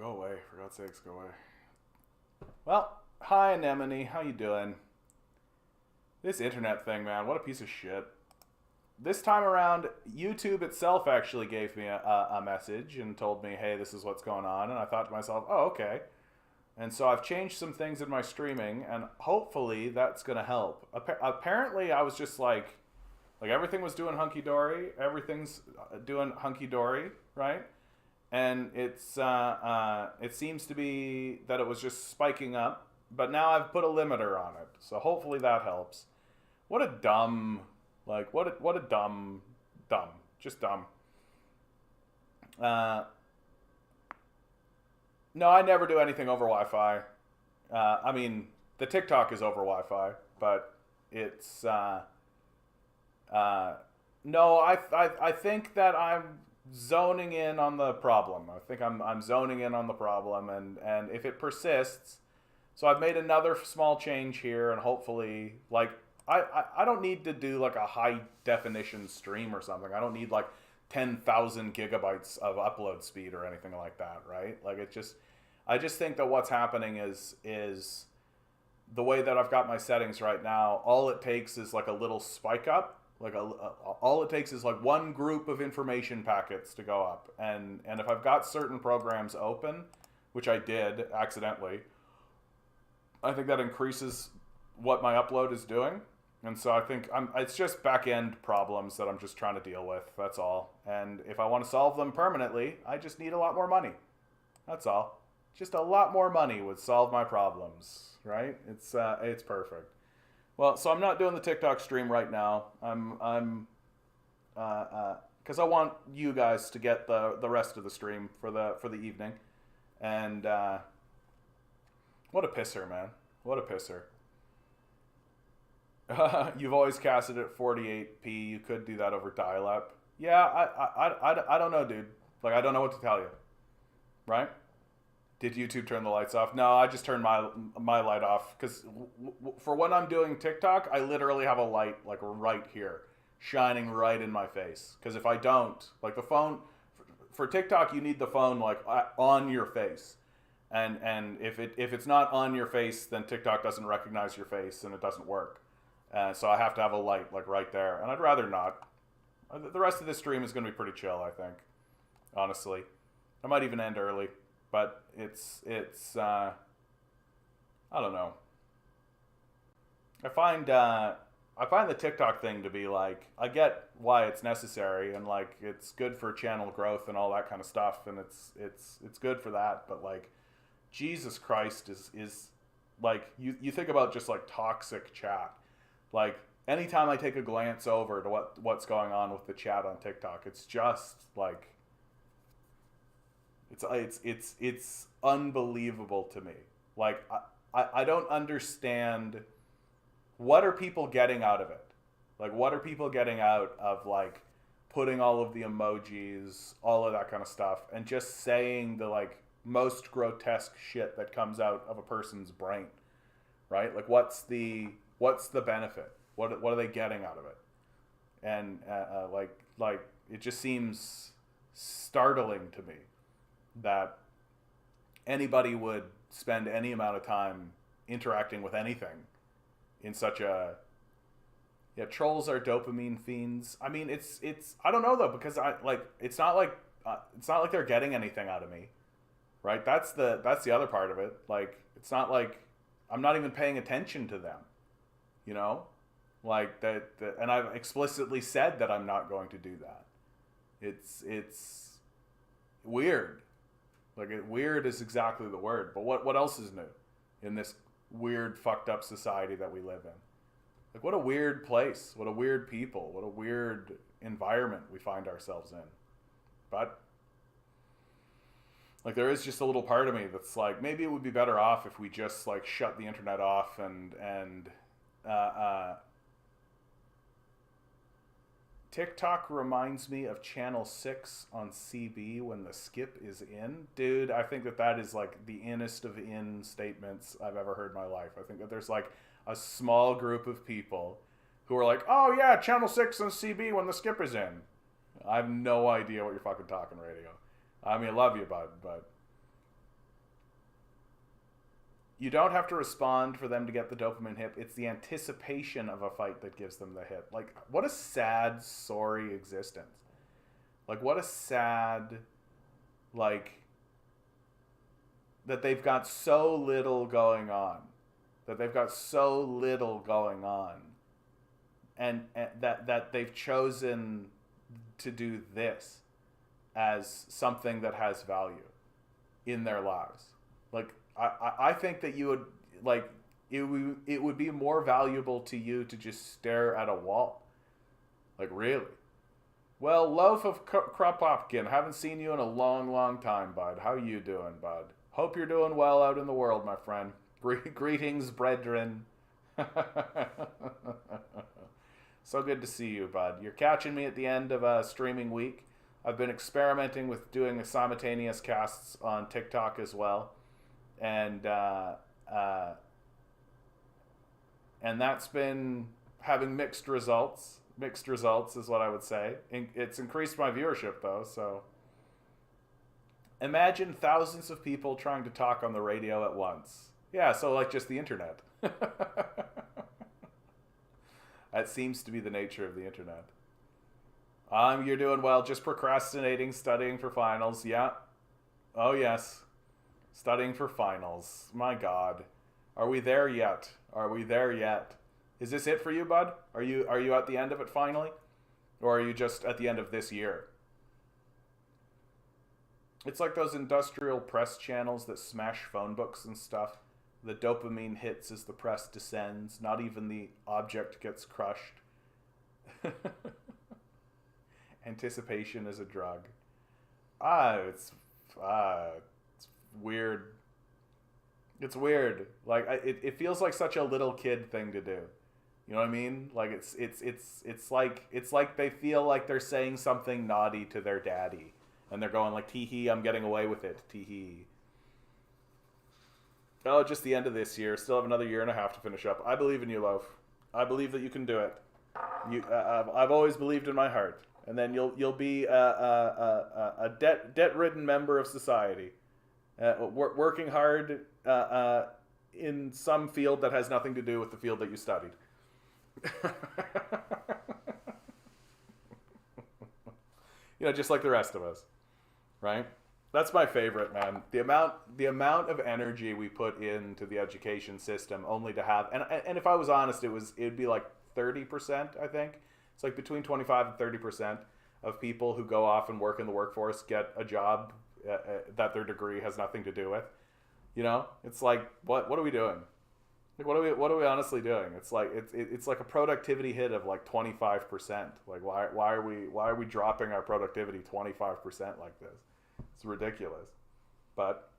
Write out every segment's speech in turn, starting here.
Go away. For God's sakes, go away. Well, hi, Anemone. How you doing? This internet thing, man. What a piece of shit. This time around, YouTube itself actually gave me a message and told me, hey, this is what's going on. And I thought to myself, oh, okay. And so I've changed some things in my streaming, and hopefully that's going to help. Apparently, I was just like everything was doing hunky dory. Everything's doing hunky dory, right? And it seems to be that it was just spiking up. But now I've put a limiter on it, so hopefully that helps. What a dumb, what a dumb, just dumb. Uh, no, I never do anything over Wi-Fi. I mean, the TikTok is over Wi-Fi, but it's no. I think that I'm zoning in on the problem. I think I'm zoning in on the problem, and if it persists, so I've made another small change here, and hopefully, I don't need to do like a high definition stream or something. I don't need like 10,000 gigabytes of upload speed or anything like that, right? I just think that what's happening is the way that I've got my settings right now. All it takes is like a little spike up, all it takes is like one group of information packets to go up, and if I've got certain programs open, which I did accidentally, I think that increases what my upload is doing. And so I think it's just back end problems that I'm just trying to deal with. That's all. And if I want to solve them permanently, I just need a lot more money. That's all. Just a lot more money would solve my problems, right? It's perfect. Well, so I'm not doing the TikTok stream right now. Because I want you guys to get the rest of the stream for the evening. And what a pisser, man. What a pisser. You've always casted at 48p. You could do that over dial-up. Yeah, I don't know, dude. Like, I don't know what to tell you. Right? Did YouTube turn the lights off? No, I just turned my light off. Because for when I'm doing TikTok, I literally have a light, like, right here. Shining right in my face. Because if I don't, like, the phone... For TikTok, you need the phone, like, on your face. And if it's not on your face, then TikTok doesn't recognize your face and it doesn't work. So I have to have a light like right there, and I'd rather not. The rest of this stream is going to be pretty chill, I think. Honestly, I might even end early, but it's I don't know. I find the TikTok thing to be like, I get why it's necessary, and like it's good for channel growth and all that kind of stuff, and it's good for that, but like Jesus Christ is like you think about just like toxic chat. Like anytime I take a glance over to what's going on with the chat on TikTok, it's just like it's unbelievable to me. Like I don't understand, what are people getting out of it? Like what are people getting out of like putting all of the emojis, all of that kind of stuff, and just saying the like most grotesque shit that comes out of a person's brain, right? Like what's the benefit? What are they getting out of it? And like it just seems startling to me that anybody would spend any amount of time interacting with anything in such a... Yeah, trolls are dopamine fiends. I mean, it's I don't know though, because it's not like they're getting anything out of me, right? That's the other part of it. Like it's not like I'm not even paying attention to them. You know, like that, and I've explicitly said that I'm not going to do that. It's weird. Like weird is exactly the word. But what else is new in this weird, fucked up society that we live in? Like what a weird place. What a weird people. What a weird environment we find ourselves in. But like there is just a little part of me that's like, maybe it would be better off if we just like shut the internet off and TikTok reminds me of Channel 6 on CB when the skip is in. Dude, I think that is like the innest of in statements I've ever heard in my life. I think that there's like a small group of people who are like, oh yeah, Channel 6 on CB when the skip is in. I have no idea what you're fucking talking radio. I mean, I love you, bud, but You don't have to respond for them to get the dopamine hit. It's the anticipation of a fight that gives them the hit. Like, what a sad, sorry existence. Like, what a sad, like, that they've got so little going on. That they've got so little going on. And that they've chosen to do this as something that has value in their lives. Like, I think that you would, like, it would be more valuable to you to just stare at a wall. Like, really? Well, loaf of Kropotkin, haven't seen you in a long, long time, bud. How you doing, bud? Hope you're doing well out in the world, my friend. Greetings, brethren. So good to see you, bud. You're catching me at the end of a streaming week. I've been experimenting with doing simultaneous casts on TikTok as well. And that's been having mixed results. Mixed results is what I would say. It's increased my viewership, though, so... Imagine thousands of people trying to talk on the radio at once. Yeah, so like just the internet. That seems to be the nature of the internet. You're doing well. Just procrastinating, studying for finals. Yeah. Oh, yes. Studying for finals. My God. Are we there yet? Are we there yet? Is this it for you, bud? Are you at the end of it finally? Or are you just at the end of this year? It's like those industrial press channels that smash phone books and stuff. The dopamine hits as the press descends. Not even the object gets crushed. Anticipation is a drug. It's weird. It's weird. Like it feels like such a little kid thing to do. You know what I mean? Like it's like they feel like they're saying something naughty to their daddy, and they're going like, "Tee hee, I'm getting away with it. Tee hee." Oh, just the end of this year. Still have another year and a half to finish up. I believe in you, Loaf. I believe that you can do it. I've always believed in my heart. And then you'll be a debt-ridden member of society, working hard in some field that has nothing to do with the field that you studied. You know, just like the rest of us, right? That's my favorite, man. The amount of energy we put into the education system, only to have, and if I was honest, it'd be like 30%, I think. It's like between 25 and 30% of people who go off and work in the workforce get a job that their degree has nothing to do with. You know, it's like, what are we doing? Like, what are we honestly doing? It's like it's like a productivity hit of like 25%. Like, why are we dropping our productivity 25% like this? It's ridiculous. But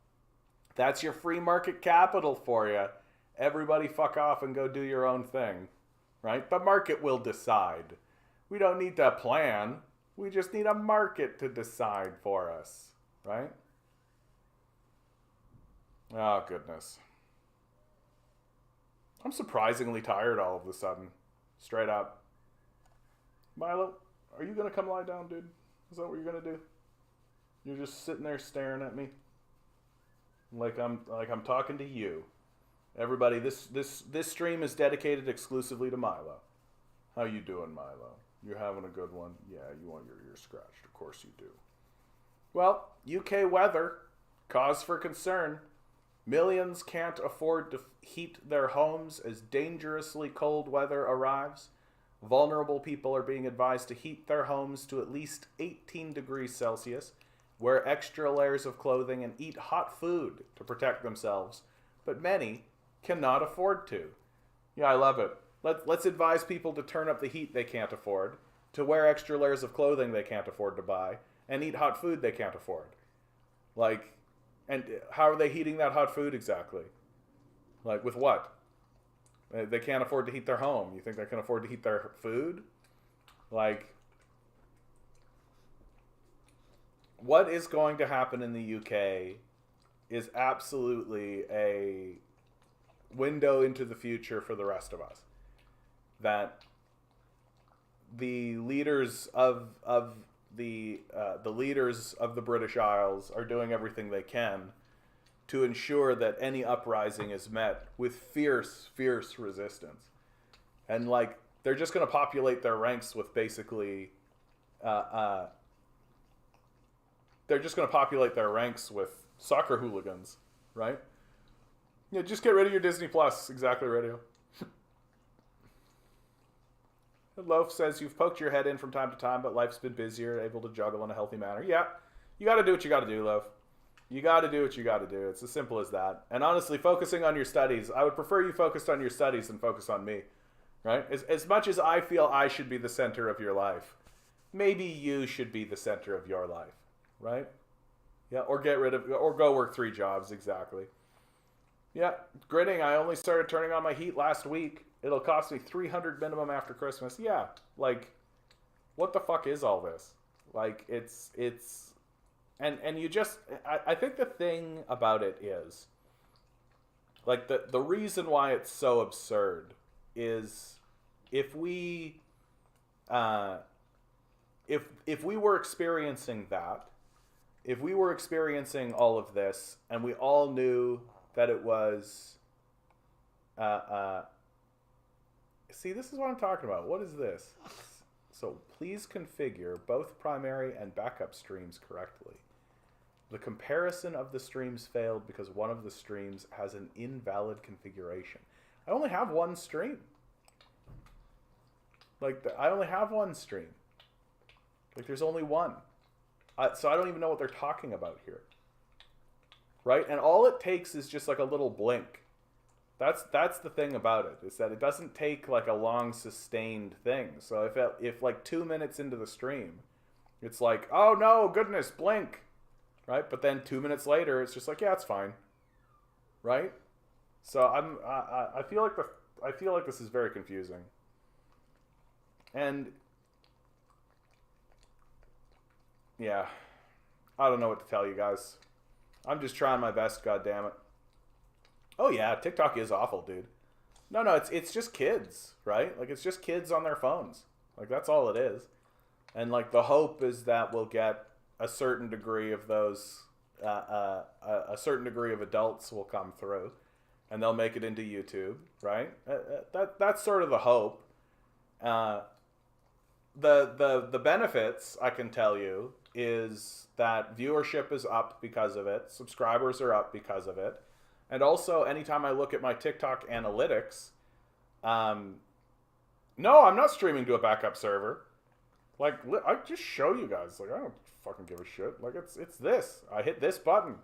that's your free market capital for you. Everybody fuck off and go do your own thing, right? The market will decide. We don't need to plan. We just need a market to decide for us, right? Oh, goodness. I'm surprisingly tired all of a sudden. Straight up. Milo, are you going to come lie down, dude? Is that what you're going to do? You're just sitting there staring at me? Like I'm talking to you. Everybody, this stream is dedicated exclusively to Milo. How you doing, Milo? You're having a good one? Yeah, you want your ears scratched. Of course you do. Well, UK weather. Cause for concern. Millions can't afford to heat their homes as dangerously cold weather arrives. Vulnerable people are being advised to heat their homes to at least 18 degrees Celsius, wear extra layers of clothing, and eat hot food to protect themselves. But many cannot afford to. Yeah, I love it. Let's advise people to turn up the heat they can't afford, to wear extra layers of clothing they can't afford to buy, and eat hot food they can't afford. Like, and how are they heating that hot food exactly? Like, with what? They can't afford to heat their home. You think they can afford to heat their food? Like, what is going to happen in the UK is absolutely a window into the future for the rest of us. That the leaders of the leaders of the British Isles are doing everything they can to ensure that any uprising is met with fierce resistance. And like, they're just going to populate their ranks with basically, they're just going to populate their ranks with soccer hooligans, right? Yeah, just get rid of your Disney Plus. Exactly, Radio. Loaf says, you've poked your head in from time to time, but life's been busier, able to juggle in a healthy manner. Yeah, you got to do what you got to do, Loaf. You got to do what you got to do. It's as simple as that. And honestly, focusing on your studies, I would prefer you focused on your studies than focus on me, right? As much as I feel I should be the center of your life, maybe you should be the center of your life, right? Yeah, or go work 3 jobs, exactly. Yeah, gritting, I only started turning on my heat last week. It'll cost me $300 minimum after Christmas. Yeah, like, what the fuck is all this? Like, it's, and you just, I think the thing about it is, like, the reason why it's so absurd is if we were experiencing that, if we were experiencing all of this, and we all knew that it was, see, this is what I'm talking about. What is this? So please configure both primary and backup streams correctly. The comparison of the streams failed because one of the streams has an invalid configuration. I only have one stream. Like, I only have one stream. Like, there's only one. So I don't even know what they're talking about here. Right? And all it takes is just like a little blink. That's the thing about it, is that it doesn't take like a long sustained thing. So if like 2 minutes into the stream, it's like, oh no, goodness, blink. Right? But then 2 minutes later, it's just like, yeah, it's fine. Right? So I feel like this is very confusing. And yeah, I don't know what to tell you guys. I'm just trying my best, goddammit. Oh yeah, TikTok is awful, dude. No, it's just kids, right? Like, it's just kids on their phones. Like, that's all it is. And like, the hope is that we'll get a certain degree of those, a certain degree of adults will come through, and they'll make it into YouTube, right? That's sort of the hope. The benefits, I can tell you, is that viewership is up because of it. Subscribers are up because of it. And also, anytime I look at my TikTok analytics, no, I'm not streaming to a backup server. Like, I just show you guys. Like, I don't fucking give a shit. Like, it's this. I hit this button.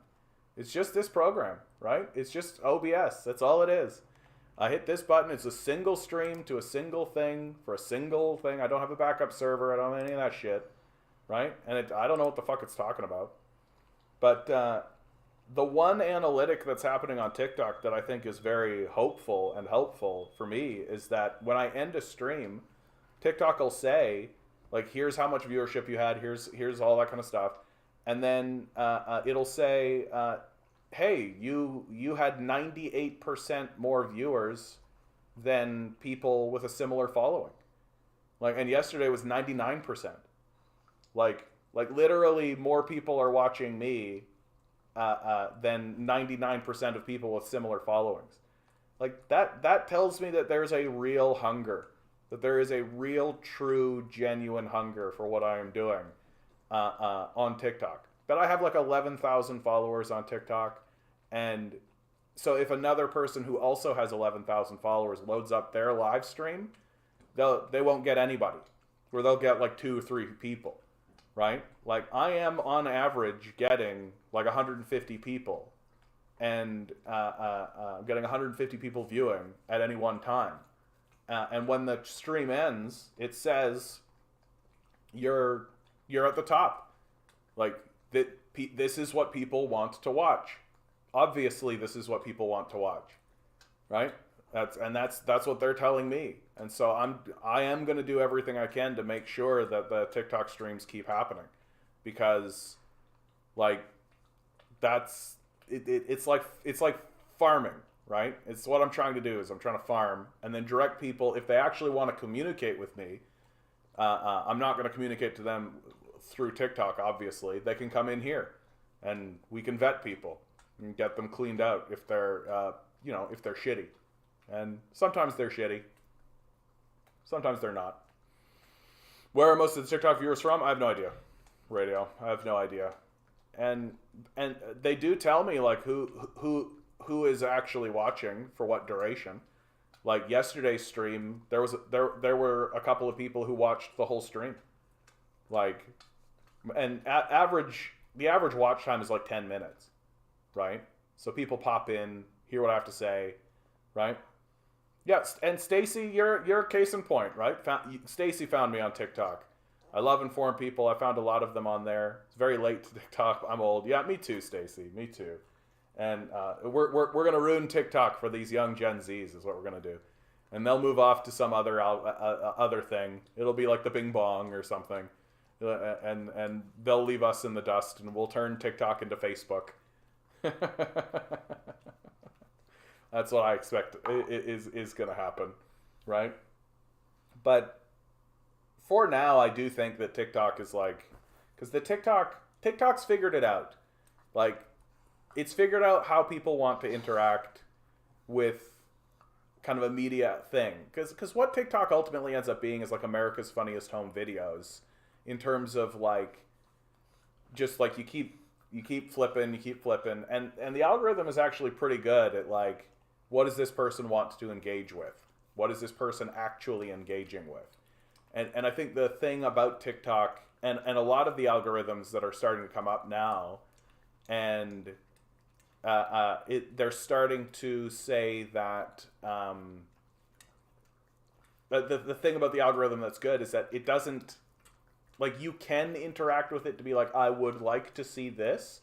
It's just this program, right? It's just OBS. That's all it is. I hit this button. It's a single stream to a single thing for a single thing. I don't have a backup server. I don't have any of that shit, right? And I don't know what the fuck it's talking about. But the one analytic that's happening on TikTok that I think is very hopeful and helpful for me is that when I end a stream, TikTok will say, like, here's how much viewership you had, here's all that kind of stuff. And then it'll say, hey, you had 98% more viewers than people with a similar following. Like, and yesterday was 99%. Like literally more people are watching me than 99% of people with similar followings. Like, that tells me that there's a real hunger, that there is a real, true, genuine hunger for what I am doing on TikTok. That I have like 11,000 followers on TikTok, and so if another person who also has 11,000 followers loads up their live stream, they won't get anybody, or they'll get like 2 or 3 people. Right? Like, I am on average getting like 150 people, and getting 150 people viewing at any one time. And when the stream ends, it says you're at the top. Like, this is what people want to watch. Obviously, this is what people want to watch, right? That's what they're telling me. And so I am going to do everything I can to make sure that the TikTok streams keep happening, because like, it's like farming, right? It's what I'm trying to do, is I'm trying to farm and then direct people. If they actually want to communicate with me, I'm not going to communicate to them through TikTok, obviously. They can come in here and we can vet people, and get them cleaned out if they're if they're shitty. And sometimes they're shitty. Sometimes they're not. Where are most of the TikTok viewers from? I have no idea. Radio. I have no idea. And they do tell me like who is actually watching for what duration. Like yesterday's stream, there were a couple of people who watched the whole stream. Like, and the average watch time is like 10 minutes, right? So people pop in, hear what I have to say, right? Yes, and Stacy, you're a case in point, right? Stacy found me on TikTok. I love informed people. I found a lot of them on there. It's very late to TikTok. I'm old. Yeah, me too, Stacy. Me too. And we're gonna ruin TikTok for these young Gen Zs is what we're gonna do, and they'll move off to some other thing. It'll be like the Bing Bong or something, and they'll leave us in the dust, and we'll turn TikTok into Facebook. That's what I expect is gonna happen, right? But for now, I do think that TikTok is like, because TikTok's figured it out, like. It's figured out how people want to interact with kind of a media thing. Because what TikTok ultimately ends up being is like America's Funniest Home Videos in terms of like, just like you keep flipping. And the algorithm is actually pretty good at like, what does this person want to engage with? What is this person actually engaging with? And I think the thing about TikTok and a lot of the algorithms that are starting to come up now and... they're starting to say that the thing about the algorithm that's good is that it doesn't, like, you can interact with it to be like, I would like to see this,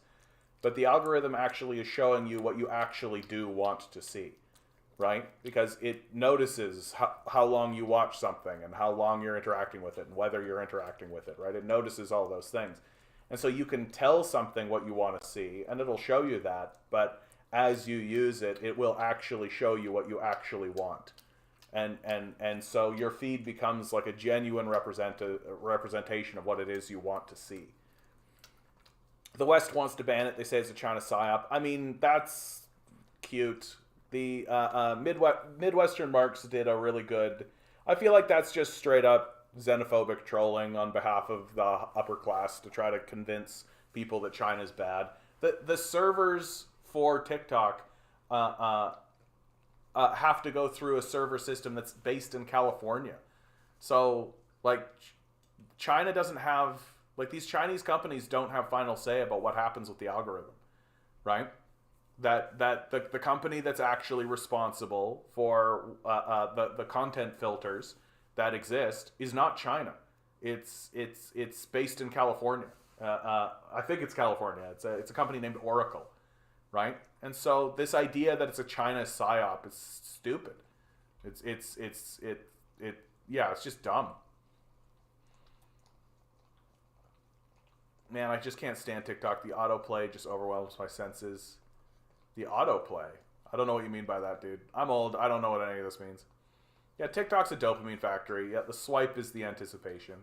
but the algorithm actually is showing you what you actually do want to see, right? Because it notices how long you watch something and how long you're interacting with it and whether you're interacting with it, right? It notices all those things. And so you can tell something what you want to see, and it'll show you that. But as you use it, it will actually show you what you actually want. And so your feed becomes like a genuine representation of what it is you want to see. The West wants to ban it. They say it's a China psyop. I mean, that's cute. The Midwestern Marks did a really good... I feel like that's just straight up xenophobic trolling on behalf of the upper class to try to convince people that China's bad. The servers for TikTok have to go through a server system that's based in California. So, like, China doesn't have... Like, these Chinese companies don't have final say about what happens with the algorithm, right? That the company that's actually responsible for the content filters that exist is not China. It's based in California. I think it's California. It's a company named Oracle, right? And so this idea that it's a China psyop is stupid. It's just dumb. Man, I just can't stand TikTok. The autoplay just overwhelms my senses. The autoplay? I don't know what you mean by that, dude. I'm old. I don't know what any of this means. Yeah, TikTok's a dopamine factory. Yeah, the swipe is the anticipation.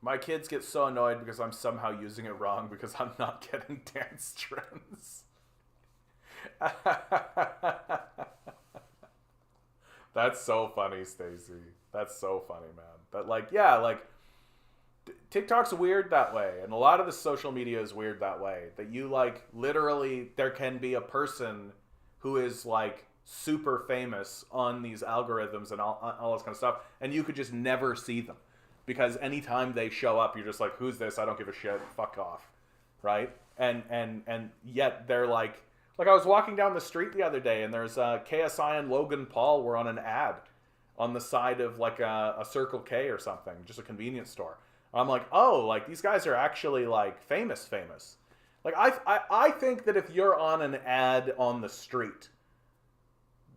My kids get so annoyed because I'm somehow using it wrong because I'm not getting dance trends. That's so funny, Stacey. That's so funny, man. But like, yeah, like TikTok's weird that way, and a lot of the social media is weird that way. That you like literally, there can be a person who is like super famous on these algorithms and all this kind of stuff, and you could just never see them because anytime they show up, you're just like, who's this? I don't give a shit. Fuck off, right? And yet they're like I was walking down the street the other day, and there's KSI and Logan Paul were on an ad on the side of like a Circle K or something, just a convenience store. I'm like, oh, like these guys are actually like famous. Like I think that if you're on an ad on the street,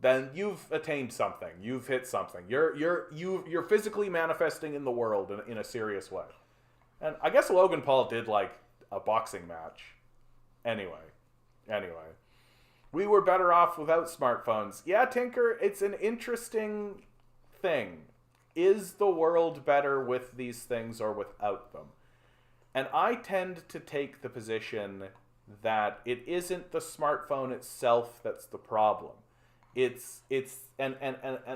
then you've attained something. You've hit something. You're physically manifesting in the world in a serious way. And I guess Logan Paul did like a boxing match. Anyway, we were better off without smartphones. Yeah, Tinker, it's an interesting thing. Is the world better with these things or without them? And I tend to take the position that it isn't the smartphone itself that's the problem. And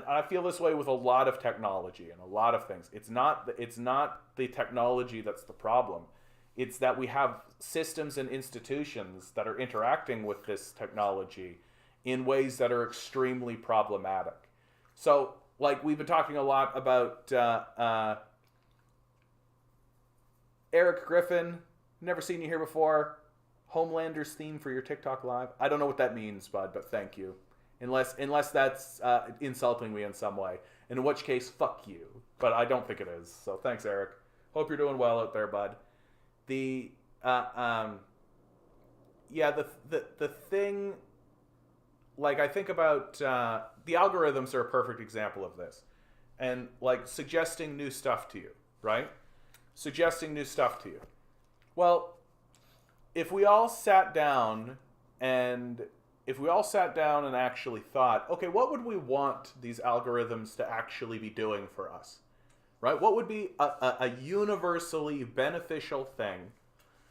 I feel this way with a lot of technology and a lot of things. It's not the technology that's the problem. It's that we have systems and institutions that are interacting with this technology in ways that are extremely problematic. So, like, we've been talking a lot about Eric Griffin. Never seen you here before. Homelander's theme for your TikTok live. I don't know what that means, bud, but thank you. Unless that's insulting me in some way. In which case, fuck you. But I don't think it is. So thanks, Eric. Hope you're doing well out there, bud. The thing, like, I think about the algorithms are a perfect example of this, and like suggesting new stuff to you, right? Suggesting new stuff to you. Well, if we all sat down and actually thought, okay, what would we want these algorithms to actually be doing for us? Right? What would be a universally beneficial thing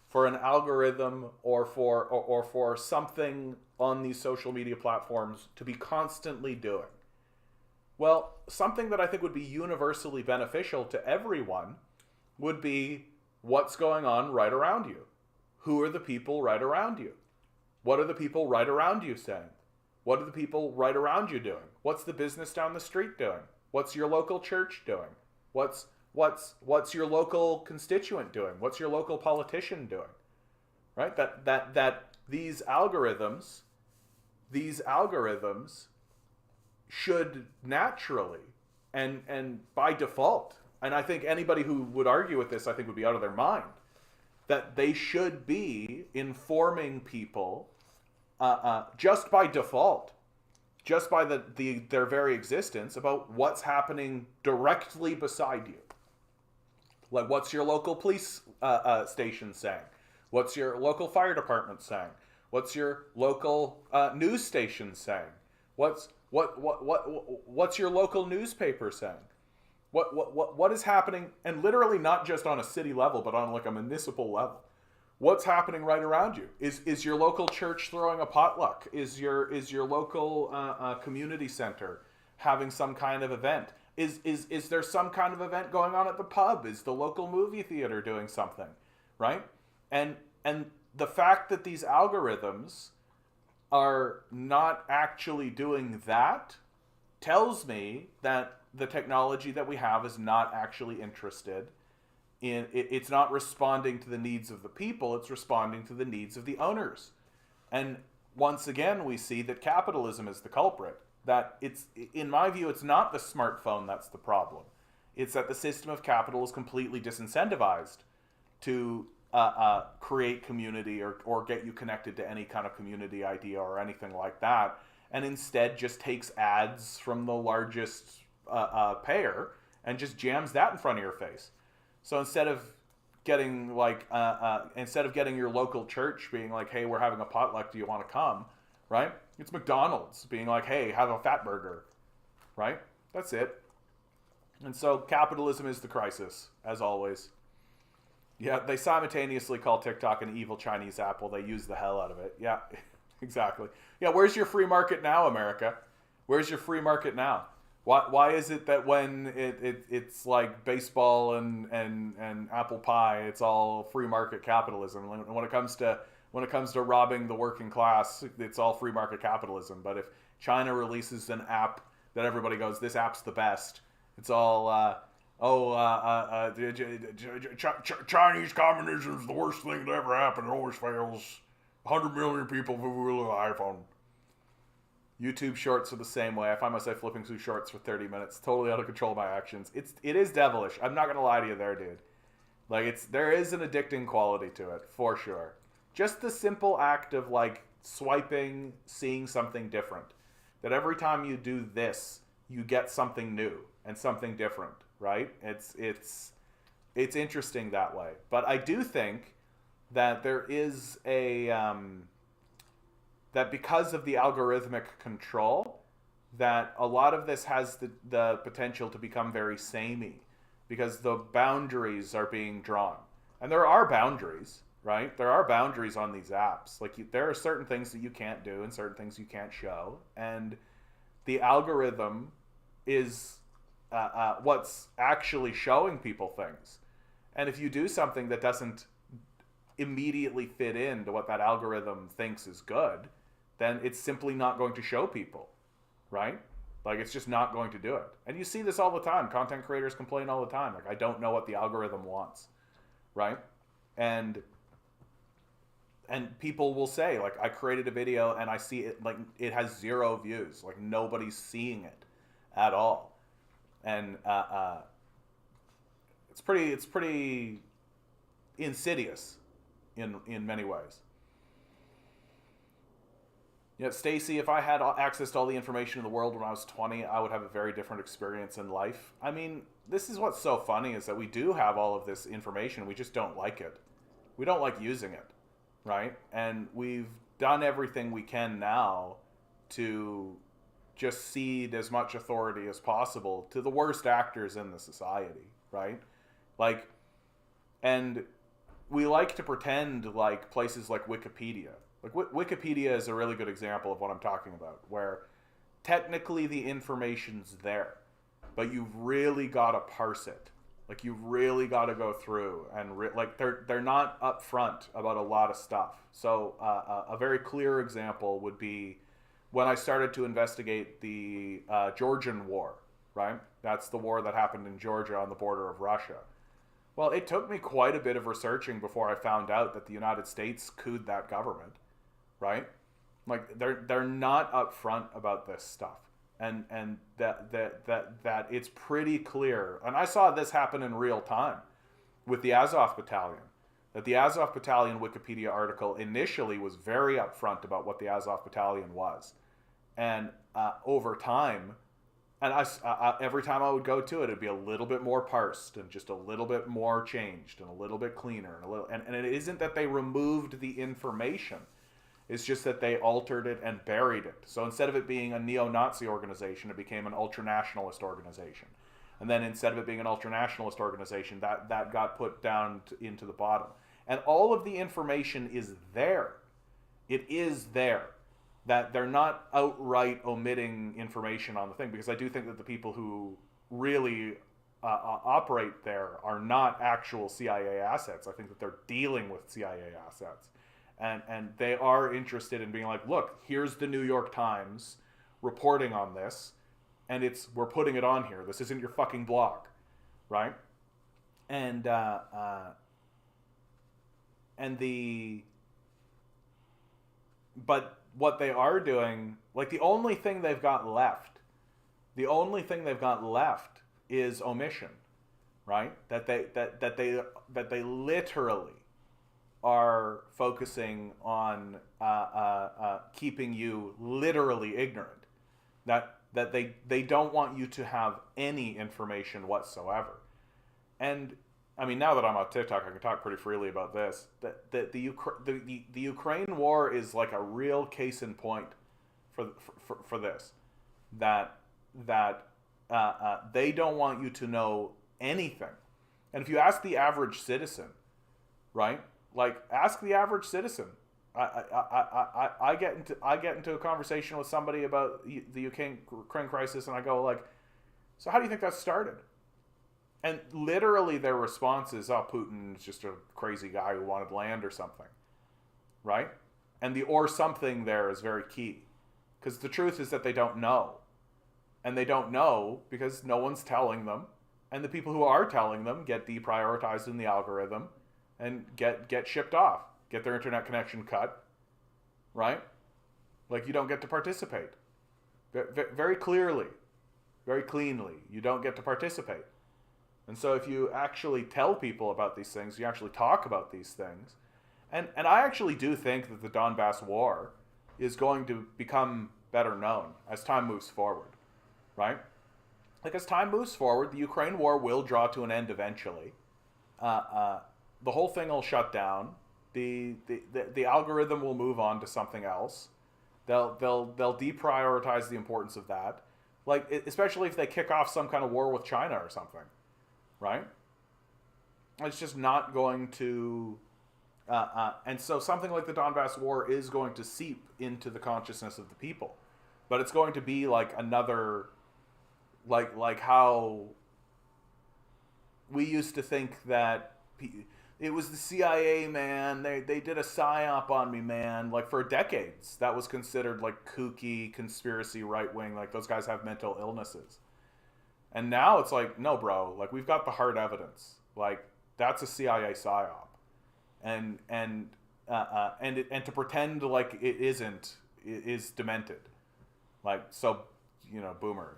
for an algorithm or for something on these social media platforms to be constantly doing? Well, something that I think would be universally beneficial to everyone would be what's going on right around you. Who are the people right around you? What are the people right around you saying? What are the people right around you doing? What's the business down the street doing? What's your local church doing? What's your local constituent doing? What's your local politician doing? Right? That these algorithms should naturally and by default, and I think anybody who would argue with this, I think, would be out of their mind, that they should be informing people just by default, just by their very existence, about what's happening directly beside you. Like, what's your local police station saying? What's your local fire department saying? What's your local news station saying? What's your local newspaper saying? What is happening? And literally not just on a city level, but on like a municipal level. What's happening right around you? Is your local church throwing a potluck? Is your local community center having some kind of event? Is there some kind of event going on at the pub? Is the local movie theater doing something? Right? And the fact that these algorithms are not actually doing that tells me that the technology that we have is not actually interested in, it's not responding to the needs of the people, it's responding to the needs of the owners. And once again, we see that capitalism is the culprit. That it's, in my view, it's not the smartphone that's the problem. It's that the system of capital is completely disincentivized to create community or get you connected to any kind of community idea or anything like that, and instead just takes ads from the largest payer and just jams that in front of your face. So instead of getting your local church being like, hey, we're having a potluck, do you want to come? Right? It's McDonald's being like, hey, have a fat burger. Right? That's it. And so capitalism is the crisis, as always. Yeah, they simultaneously call TikTok an evil Chinese app while they use the hell out of it. Yeah, exactly. Yeah, where's your free market now, America? Where's your free market now? Why is it that when it's like baseball and apple pie, it's all free market capitalism? When it comes to robbing the working class, it's all free market capitalism. But if China releases an app that everybody goes, this app's the best, it's all Chinese communism is the worst thing that ever happened. It always fails. 100 million people will have an iPhone. YouTube Shorts are the same way. I find myself flipping through Shorts for 30 minutes, totally out of control of my actions. It is devilish. I'm not gonna lie to you there, dude. Like, there is an addicting quality to it, for sure. Just the simple act of like swiping, seeing something different. That every time you do this, you get something new and something different, right? It's interesting that way. But I do think that there is that because of the algorithmic control, that a lot of this has the potential to become very samey, because the boundaries are being drawn. And there are boundaries, right? There are boundaries on these apps. Like there are certain things that you can't do and certain things you can't show, and the algorithm is what's actually showing people things. And if you do something that doesn't immediately fit into what that algorithm thinks is good, then it's simply not going to show people, right? Like it's just not going to do it. And you see this all the time. Content creators complain all the time. Like, I don't know what the algorithm wants, right? And people will say, like, I created a video and I see it, like, it has 0 views. Like, nobody's seeing it at all. And it's pretty insidious in many ways. You know, Stacy, if I had access to all the information in the world when I was 20, I would have a very different experience in life. I mean, this is what's so funny, is that we do have all of this information. We just don't like it. We don't like using it, right? And we've done everything we can now to just cede as much authority as possible to the worst actors in the society, right? Like, and we like to pretend like places like Wikipedia. Like, Wikipedia is a really good example of what I'm talking about, where technically the information's there, but you've really got to parse it. Like, you've really got to go through and like they're not upfront about a lot of stuff. So a very clear example would be when I started to investigate the Georgian War, right? That's the war that happened in Georgia on the border of Russia. Well, it took me quite a bit of researching before I found out that the United States couped that government, right? Like, they're not upfront about this stuff, and that it's pretty clear. And I saw this happen in real time with the Azov Battalion. That the Azov Battalion Wikipedia article initially was very upfront about what the Azov Battalion was, and over time. And every time I would go to it, it'd be a little bit more parsed and just a little bit more changed and a little bit cleaner and it isn't that they removed the information. It's just that they altered it and buried it. So instead of it being a neo-Nazi organization, it became an ultranationalist organization. And then instead of it being an ultranationalist organization, that got put down into the bottom. And all of the information is there. It is there. That they're not outright omitting information on the thing, because I do think that the people who really operate there are not actual CIA assets. I think that they're dealing with CIA assets, and they are interested in being like, look, here's the New York Times reporting on this, and we're putting it on here. This isn't your fucking blog, right? And but what they are doing, like, the only thing they've got left is omission, right? That they literally are focusing on keeping you literally ignorant. That they don't want you to have any information whatsoever. And I mean, now that I'm on TikTok, I can talk pretty freely about this. That the Ukraine war is like a real case in point for this. That they don't want you to know anything. And if you ask the average citizen, right? Like, ask the average citizen. I get into a conversation with somebody about the Ukraine crisis, and I go like, so how do you think that started? And literally their response is, oh, Putin's just a crazy guy who wanted land or something, right? And the or something there is very key, because the truth is that they don't know. And they don't know because no one's telling them. And the people who are telling them get deprioritized in the algorithm and get shipped off, get their internet connection cut, right? Like, you don't get to participate. Very clearly, very cleanly, you don't get to participate. And so if you actually tell people about these things, you actually talk about these things, and I actually do think that the Donbass war is going to become better known as time moves forward, right? Like, as time moves forward, the Ukraine war will draw to an end eventually. The whole thing will shut down. The algorithm will move on to something else. They'll deprioritize the importance of that, like, especially if they kick off some kind of war with China or something. Right? It's just not going to And so something like the Donbass War is going to seep into the consciousness of the people, but it's going to be like another, like how we used to think that it was the CIA, man. They did a psyop on me, man. Like for decades, that was considered like kooky conspiracy right wing. Like those guys have mental illnesses. And now it's like, no, bro. Like we've got the hard evidence. Like that's a CIA psyop, and to pretend like it isn't is demented. Like so, boomer.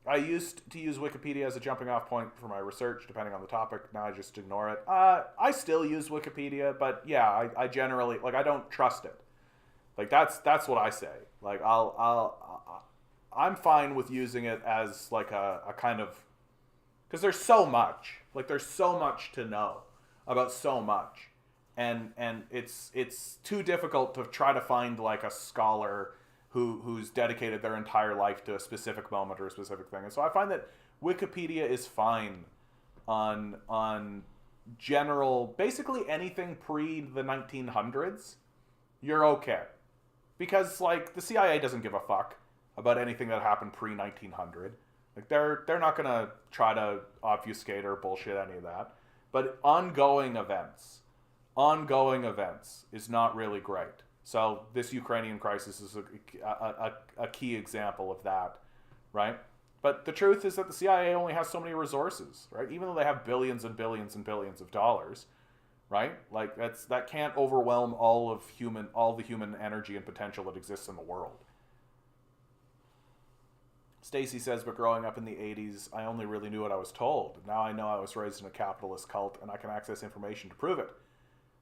I used to use Wikipedia as a jumping off point for my research, depending on the topic. Now I just ignore it. I still use Wikipedia, but yeah, I generally I don't trust it. Like that's what I say. Like I'm fine with using it as like a kind of, because there's so much. Like there's so much to know about so much, and it's too difficult to try to find like a scholar who's dedicated their entire life to a specific moment or a specific thing. And so I find that Wikipedia is fine on general, basically anything pre the 1900s, you're okay. Because like the CIA doesn't give a fuck about anything that happened pre 1900. Like they're not gonna try to obfuscate or bullshit any of that. But ongoing events is not really great. So this Ukrainian crisis is a key example of that, right? But the truth is that the CIA only has so many resources, right? Even though they have billions and billions and billions of dollars, right? Like that can't overwhelm all the human energy and potential that exists in the world. Stacy says, but growing up in the 80s, I only really knew what I was told. Now I know I was raised in a capitalist cult and I can access information to prove it.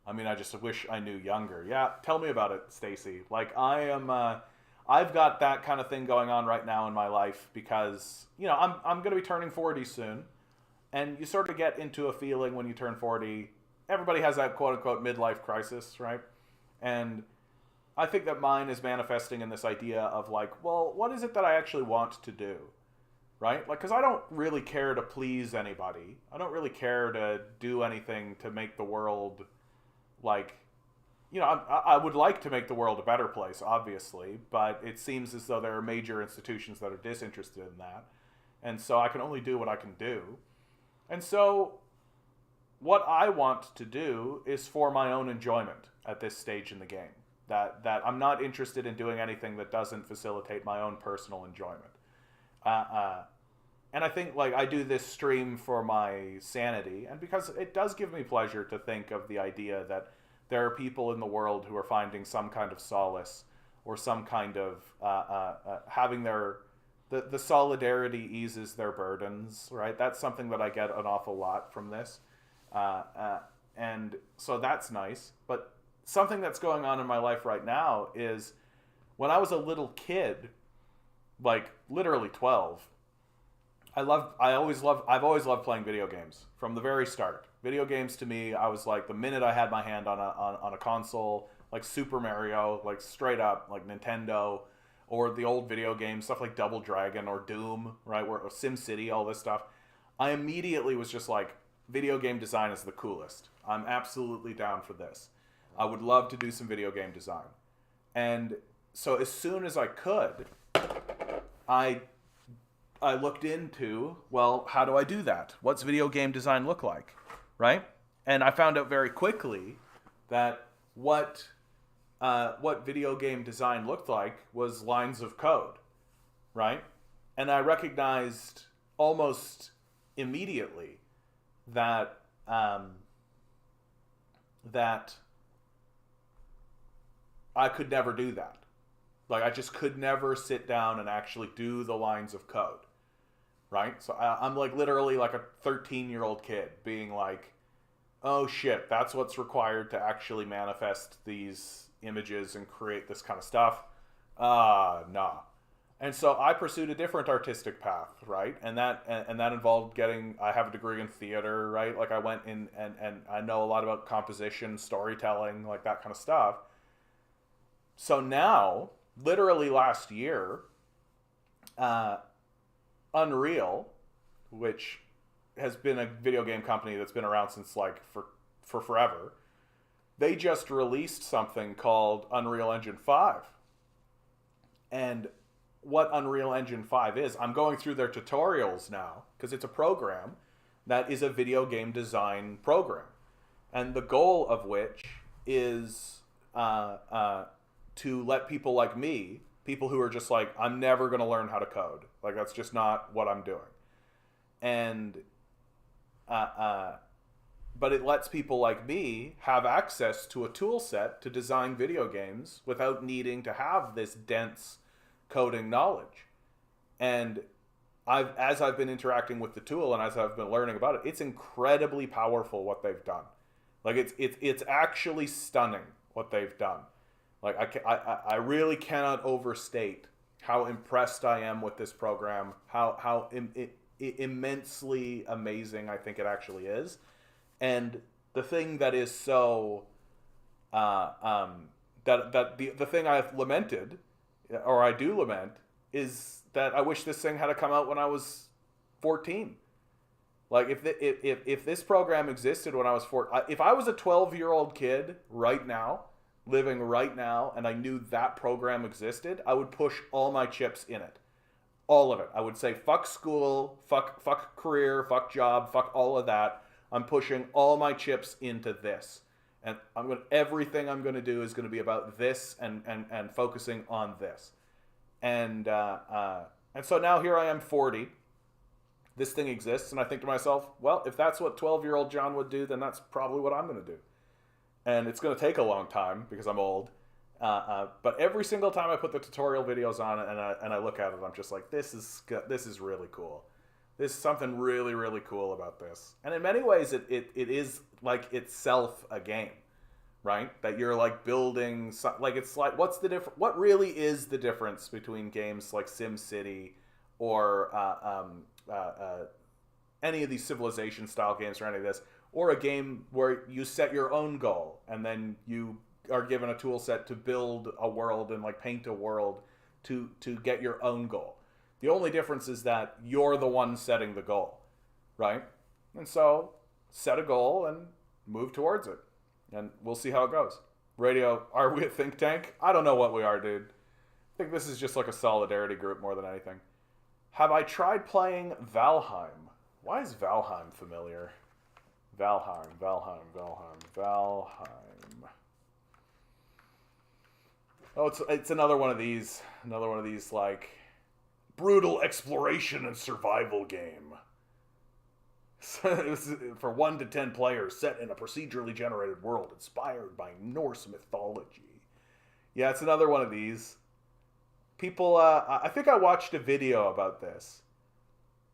I mean, I just wish I knew younger. Yeah, tell me about it, Stacy. Like I've got that kind of thing going on right now in my life because, I'm going to be turning 40 soon. And you sort of get into a feeling when you turn 40, everybody has that quote unquote midlife crisis, right? And I think that mine is manifesting in this idea of like, well, what is it that I actually want to do? Right? Like, because I don't really care to please anybody. I don't really care to do anything to make the world like, I would like to make the world a better place, obviously, but it seems as though there are major institutions that are disinterested in that. And so I can only do what I can do. And so what I want to do is for my own enjoyment at this stage in the game. That I'm not interested in doing anything that doesn't facilitate my own personal enjoyment. And I think like I do this stream for my sanity, and because it does give me pleasure to think of the idea that there are people in the world who are finding some kind of solace or some kind of having the solidarity eases their burdens, right? That's something that I get an awful lot from this. And so that's nice. But something that's going on in my life right now is when I was a little kid, like literally 12, I've always loved playing video games from the very start. Video games to me, I was like the minute I had my hand on a console, like Super Mario, like straight up like Nintendo, or the old video games, stuff like Double Dragon or Doom, right? Or SimCity, all this stuff. I immediately was just like, video game design is the coolest. I'm absolutely down for this. I would love to do some video game design. And so as soon as I could, I looked into, well, how do I do that? What's video game design look like, right? And I found out very quickly that what video game design looked like was lines of code, right? And I recognized almost immediately that that I could never do that. Like I just could never sit down and actually do the lines of code, right? So I'm like literally like a 13-year-old kid being like, oh shit, that's what's required to actually manifest these images and create this kind of stuff. Nah. And so I pursued a different artistic path, right? And that involved I have a degree in theater, right? Like I went in and I know a lot about composition, storytelling, like that kind of stuff. So now, literally last year, Unreal, which has been a video game company that's been around since like for forever. They just released something called Unreal Engine 5. And what Unreal Engine 5 is, I'm going through their tutorials now because it's a program that is a video game design program. And the goal of which is to let people like me, people who are just like, I'm never going to learn how to code. Like, that's just not what I'm doing. And, but it lets people like me have access to a tool set to design video games without needing to have this dense coding knowledge. And as I've been interacting with the tool and as I've been learning about it, it's incredibly powerful what they've done. Like, it's actually stunning what they've done. Like, I really cannot overstate how impressed I am with this program, how immensely amazing I think it actually is. And the thing that is so the thing I've lamented, or I do lament, is that I wish this thing had to come out when I was 14. Like, if this program existed when I was 14, if I was a 12-year-old kid right now, living right now, and I knew that program existed, I would push all my chips in it. All of it. I would say, fuck school, fuck career, fuck job, fuck all of that. I'm pushing all my chips into this. And everything I'm going to do is going to be about this and focusing on this. And so now here I am, 40. This thing exists, and I think to myself, well, if that's what 12-year-old John would do, then that's probably what I'm going to do. And it's going to take a long time because I'm old. But every single time I put the tutorial videos on and I look at it, I'm just like, this is really cool. There's something really, really cool about this. And in many ways, it is like itself a game, right? That you're like building, like, it's like, what really is the difference between games like SimCity or any of these Civilization style games or any of this, or a game where you set your own goal and then you are given a tool set to build a world and like paint a world to get your own goal. The only difference is that you're the one setting the goal, right? And so set a goal and move towards it. And we'll see how it goes. Radio, are we a think tank? I don't know what we are, dude. I think this is just like a solidarity group more than anything. Have I tried playing Valheim? Why is Valheim familiar? Valheim. Oh, it's another one of these like brutal exploration and survival game. It was for 1 to 10 players, set in a procedurally generated world inspired by Norse mythology. Yeah, it's another one of these. People, I think I watched a video about this,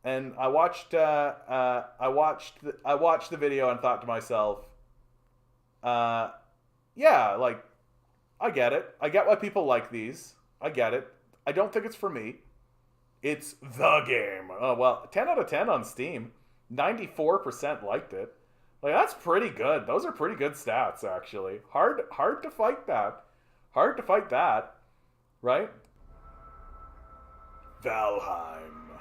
and I watched the video and thought to myself, yeah, like, I get it. I get why people like these. I get it. I don't think it's for me. It's the game. Oh, well, 10 out of 10 on Steam. 94% liked it. Like, that's pretty good. Those are pretty good stats, actually. Hard to fight that. Hard to fight that. Right? Valheim.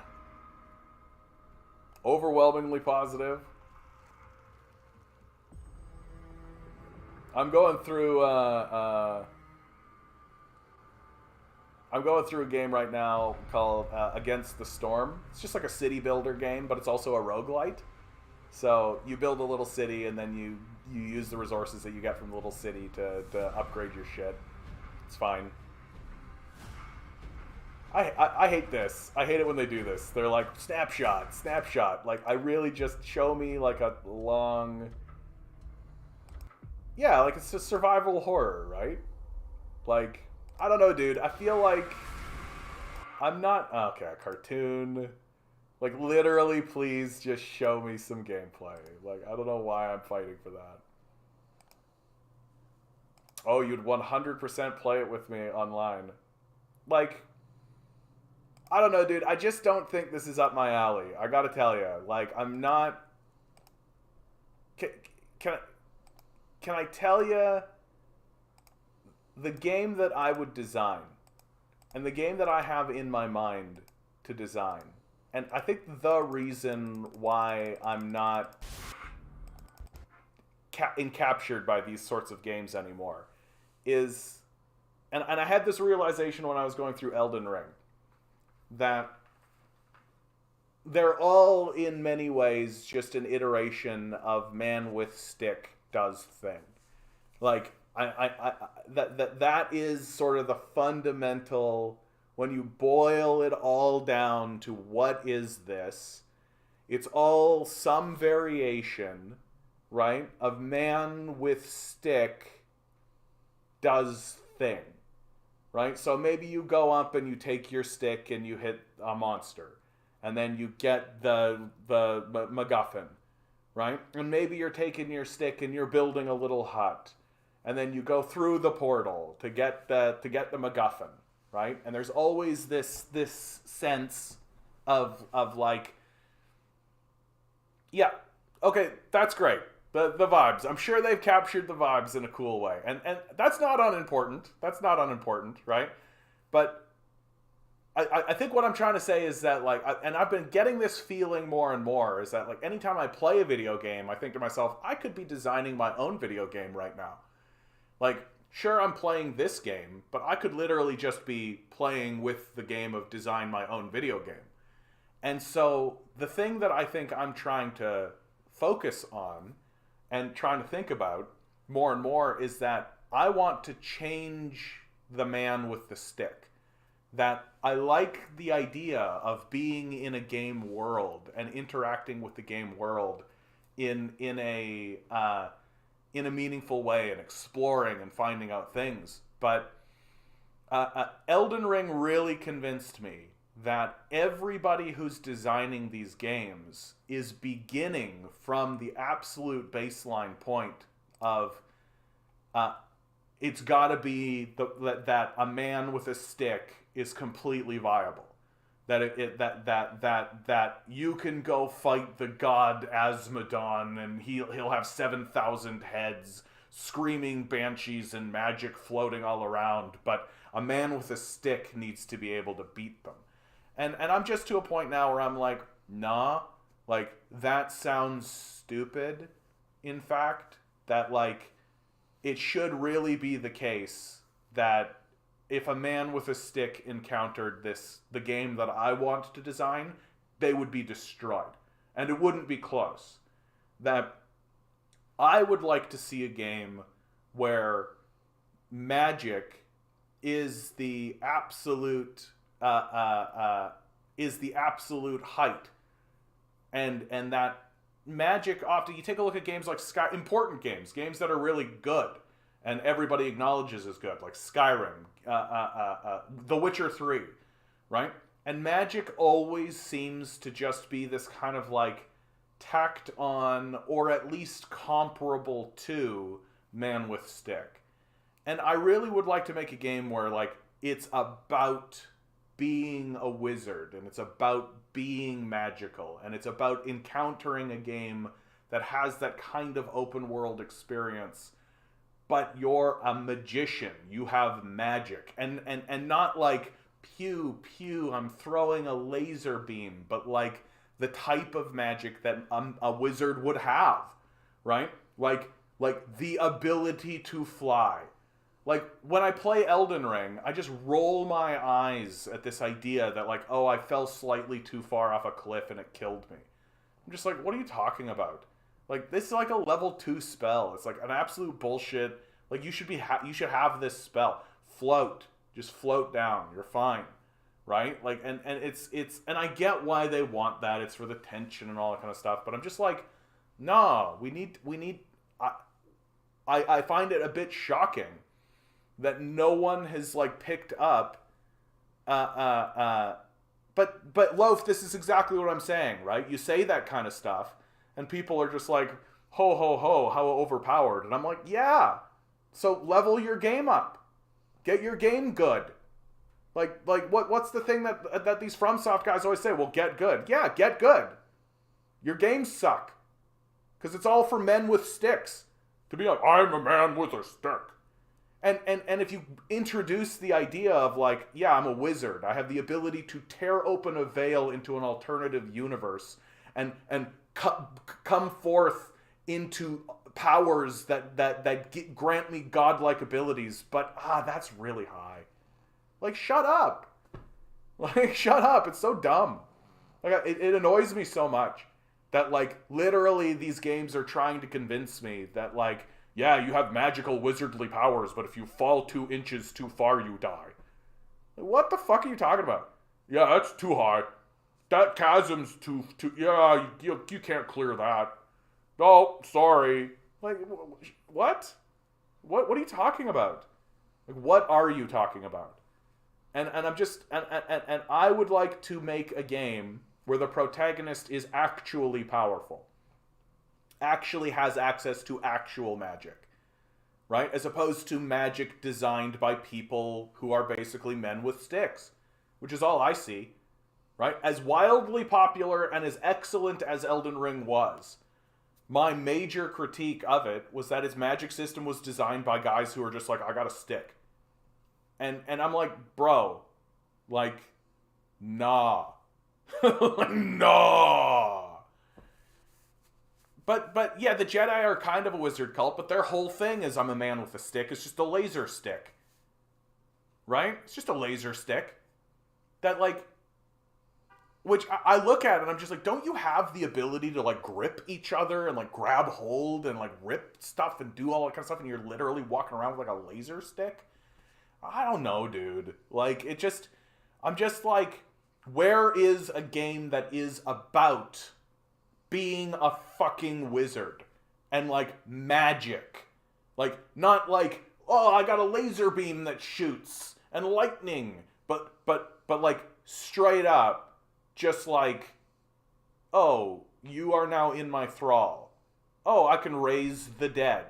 Overwhelmingly positive. I'm going through a game right now called Against the Storm. It's just like a city builder game, but it's also a roguelite. So you build a little city, and then you use the resources that you get from the little city to upgrade your shit. It's fine. I hate this. I hate it when they do this. They're like, snapshot. Like, I really just show me like a long... Yeah, like, it's a survival horror, right? Like, I don't know, dude. I feel like I'm not... Okay, a cartoon. Like, literally, please just show me some gameplay. Like, I don't know why I'm fighting for that. Oh, you'd 100% play it with me online. Like, I don't know, dude. I just don't think this is up my alley. I gotta tell you. Like, I'm not... Can I tell you the game that I would design and the game that I have in my mind to design I think the reason why I'm not encaptured by these sorts of games anymore is, and I had this realization when I was going through Elden Ring, that they're all in many ways just an iteration of man with stick does thing. Like that is sort of the fundamental, when you boil it all down to what is this, it's all some variation, right, of man with stick does thing, right? So maybe you go up and you take your stick and you hit a monster, and then you get the MacGuffin, right? And maybe you're taking your stick and you're building a little hut, and then you go through the portal to get the MacGuffin, right? And there's always this sense of like, yeah, okay, that's great. The vibes. I'm sure they've captured the vibes in a cool way. And that's not unimportant. That's not unimportant, right? But I think what I'm trying to say is that, like, and I've been getting this feeling more and more, is that, like, anytime I play a video game, I think to myself, I could be designing my own video game right now. Like, sure, I'm playing this game, but I could literally just be playing with the game of design my own video game. And so the thing that I think I'm trying to focus on and trying to think about more and more is that I want to change the man with the stick. That I like the idea of being in a game world and interacting with the game world in a meaningful way and exploring and finding out things. But Elden Ring really convinced me that everybody who's designing these games is beginning from the absolute baseline point of it's got to be that a man with a stick is completely viable. That you can go fight the god Asmodon and he'll have 7,000 heads, screaming banshees and magic floating all around, but a man with a stick needs to be able to beat them. And I'm just to a point now where I'm like, nah, like, that sounds stupid, in fact, that, like, it should really be the case that if a man with a stick encountered the game that I want to design, they would be destroyed. And it wouldn't be close. That I would like to see a game where magic is the absolute height, and that magic often, you take a look at games like important games that are really good and everybody acknowledges as good, like Skyrim, The Witcher 3, right? And magic always seems to just be this kind of like tacked on, or at least comparable to, man with stick. And I really would like to make a game where, like, it's about being a wizard, and it's about being magical, and it's about encountering a game that has that kind of open world experience, but you're a magician, you have magic, and not like pew pew, I'm throwing a laser beam, but like the type of magic that a wizard would have, right? Like the ability to fly. Like, when I play Elden Ring, I just roll my eyes at this idea that, like, oh, I fell slightly too far off a cliff and it killed me. I'm just like, what are you talking about? Like, this is like a level 2 spell. It's like an absolute bullshit. Like, you should have this spell. Float. Just float down. You're fine. Right? Like, and it's and I get why they want that. It's for the tension and all that kind of stuff. But I'm just like, no, we need I find it a bit shocking that no one has, like, picked up but Loaf, this is exactly what I'm saying, right? You say that kind of stuff and people are just like, ho ho ho, how overpowered. And I'm like, yeah, so level your game up, get your game good. Like what's the thing that these FromSoft guys always say? Well, get good. Yeah, get good. Your games suck because it's all for men with sticks to be like, I'm a man with a stick. And if you introduce the idea of like, yeah, I'm a wizard, I have the ability to tear open a veil into an alternative universe and come forth into powers that grant me godlike abilities, but that's really high. Like, shut up. Like, shut up. It's so dumb. Like, it annoys me so much that, like, literally these games are trying to convince me that, like, yeah, you have magical wizardly powers, but if you fall 2 inches too far, you die. What the fuck are you talking about? Yeah, that's too high. That chasm's too yeah, you can't clear that. Oh, sorry. Like, what? What are you talking about? Like, what are you talking about? And I'm just, and I would like to make a game where the protagonist is actually powerful. Actually has access to actual magic. Right? As opposed to magic designed by people who are basically men with sticks. Which is all I see. Right? As wildly popular and as excellent as Elden Ring was, my major critique of it was that its magic system was designed by guys who are just like, I got a stick. And I'm like, bro, like, nah. Nah. But yeah, the Jedi are kind of a wizard cult, but their whole thing is I'm a man with a stick. It's just a laser stick. Right? It's just a laser stick. That, like, which I look at it and I'm just like, don't you have the ability to, like, grip each other and, like, grab hold and, like, rip stuff and do all that kind of stuff, and you're literally walking around with, like, a laser stick? I don't know, dude. Like, I'm just like, where is a game that is about being a fucking wizard and, like, magic? Like, not like, oh, I got a laser beam that shoots and lightning, but like, straight up, just like, oh, you are now in my thrall. Oh, I can raise the dead.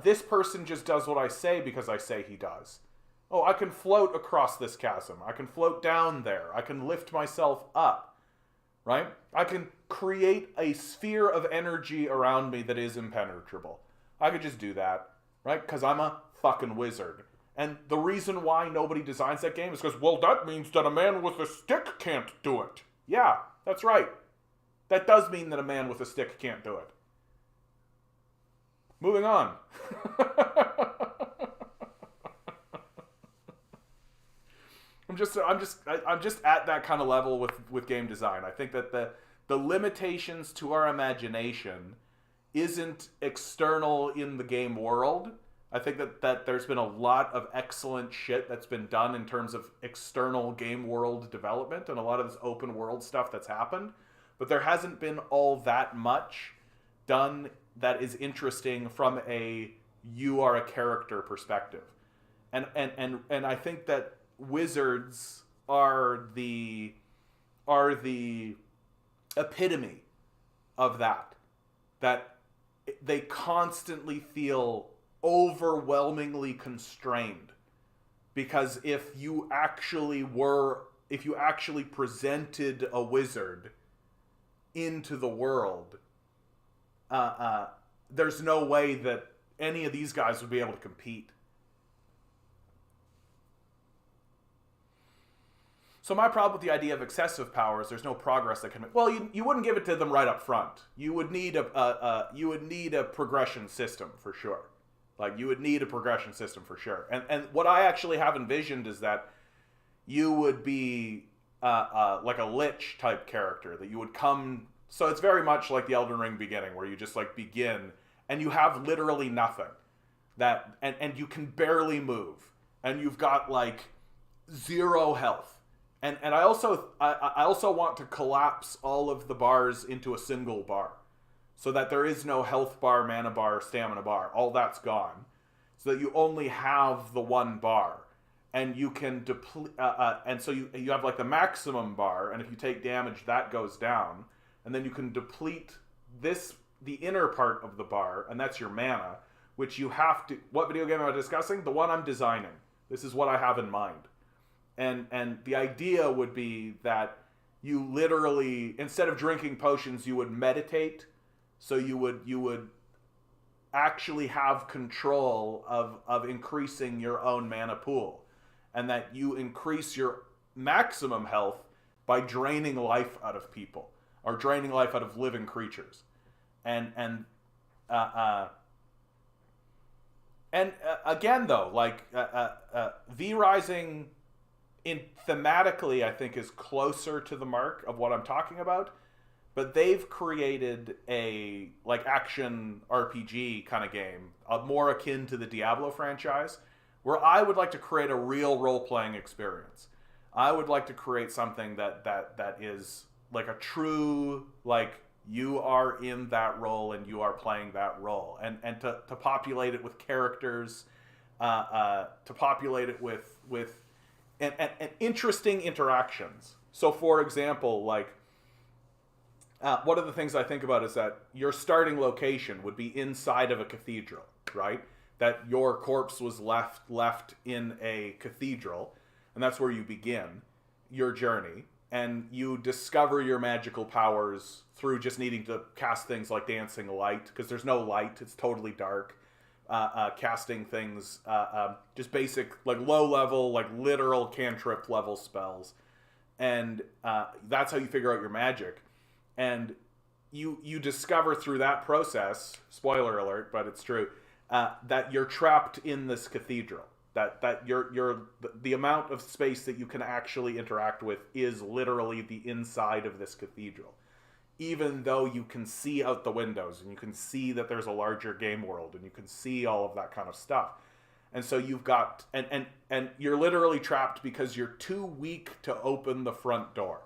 This person just does what I say because I say he does. Oh, I can float across this chasm. I can float down there. I can lift myself up. Right? I can create a sphere of energy around me that is impenetrable. I could just do that. Right? Because I'm a fucking wizard. And the reason why nobody designs that game is because, well, that means that a man with a stick can't do it. Yeah, that's right. That does mean that a man with a stick can't do it. Moving on. I'm just at that kind of level with game design. I think that the limitations to our imagination isn't external in the game world. I think that there's been a lot of excellent shit that's been done in terms of external game world development and a lot of this open world stuff that's happened. But there hasn't been all that much done that is interesting from a you are a character perspective. And I think that wizards are the epitome of that. That they constantly feel overwhelmingly constrained, because if you actually presented a wizard into the world, there's no way that any of these guys would be able to compete. So my problem with the idea of excessive power is there's no progress that can make. Well, you wouldn't give it to them right up front. You would need a progression system for sure. Like, you would need a progression system for sure. And what I actually have envisioned is that you would be like a lich type character, that you would come. So it's very much like the Elden Ring beginning, where you just, like, begin and you have literally nothing, and you can barely move, and you've got, like, 0 health. And I also want to collapse all of the bars into a single bar, so that there is no health bar, mana bar, stamina bar. All that's gone, so that you only have the 1 bar, and you can deplete. And so you have, like, the maximum bar, and if you take damage, that goes down, and then you can deplete the inner part of the bar, and that's your mana, which you have to. What video game am I discussing? The one I'm designing. This is what I have in mind. And the idea would be that you literally, instead of drinking potions, you would meditate. So you would actually have control of increasing your own mana pool, and that you increase your maximum health by draining life out of people or draining life out of living creatures. And uh, uh, again, though, like V Rising, in thematically, I think is closer to the mark of what I'm talking about. But they've created a like action RPG kind of game, more akin to the Diablo franchise, where I would like to create a real role playing experience. I would like to create something that is like a true, like, you are in that role and you are playing that role, and to populate it with characters, to populate it with and interesting interactions. So, for example, like, one of the things I think about is that your starting location would be inside of a cathedral, right? That your corpse was left in a cathedral, and that's where you begin your journey. And you discover your magical powers through just needing to cast things like Dancing Light, because there's no light, it's totally dark. Casting things, just basic, like, low level, like literal cantrip level spells. And that's how you figure out your magic. And you discover through that process, spoiler alert, but it's true, that you're trapped in this cathedral. That you're the amount of space that you can actually interact with is literally the inside of this cathedral. Even though you can see out the windows and you can see that there's a larger game world and you can see all of that kind of stuff. And so you've got and you're literally trapped because you're too weak to open the front door.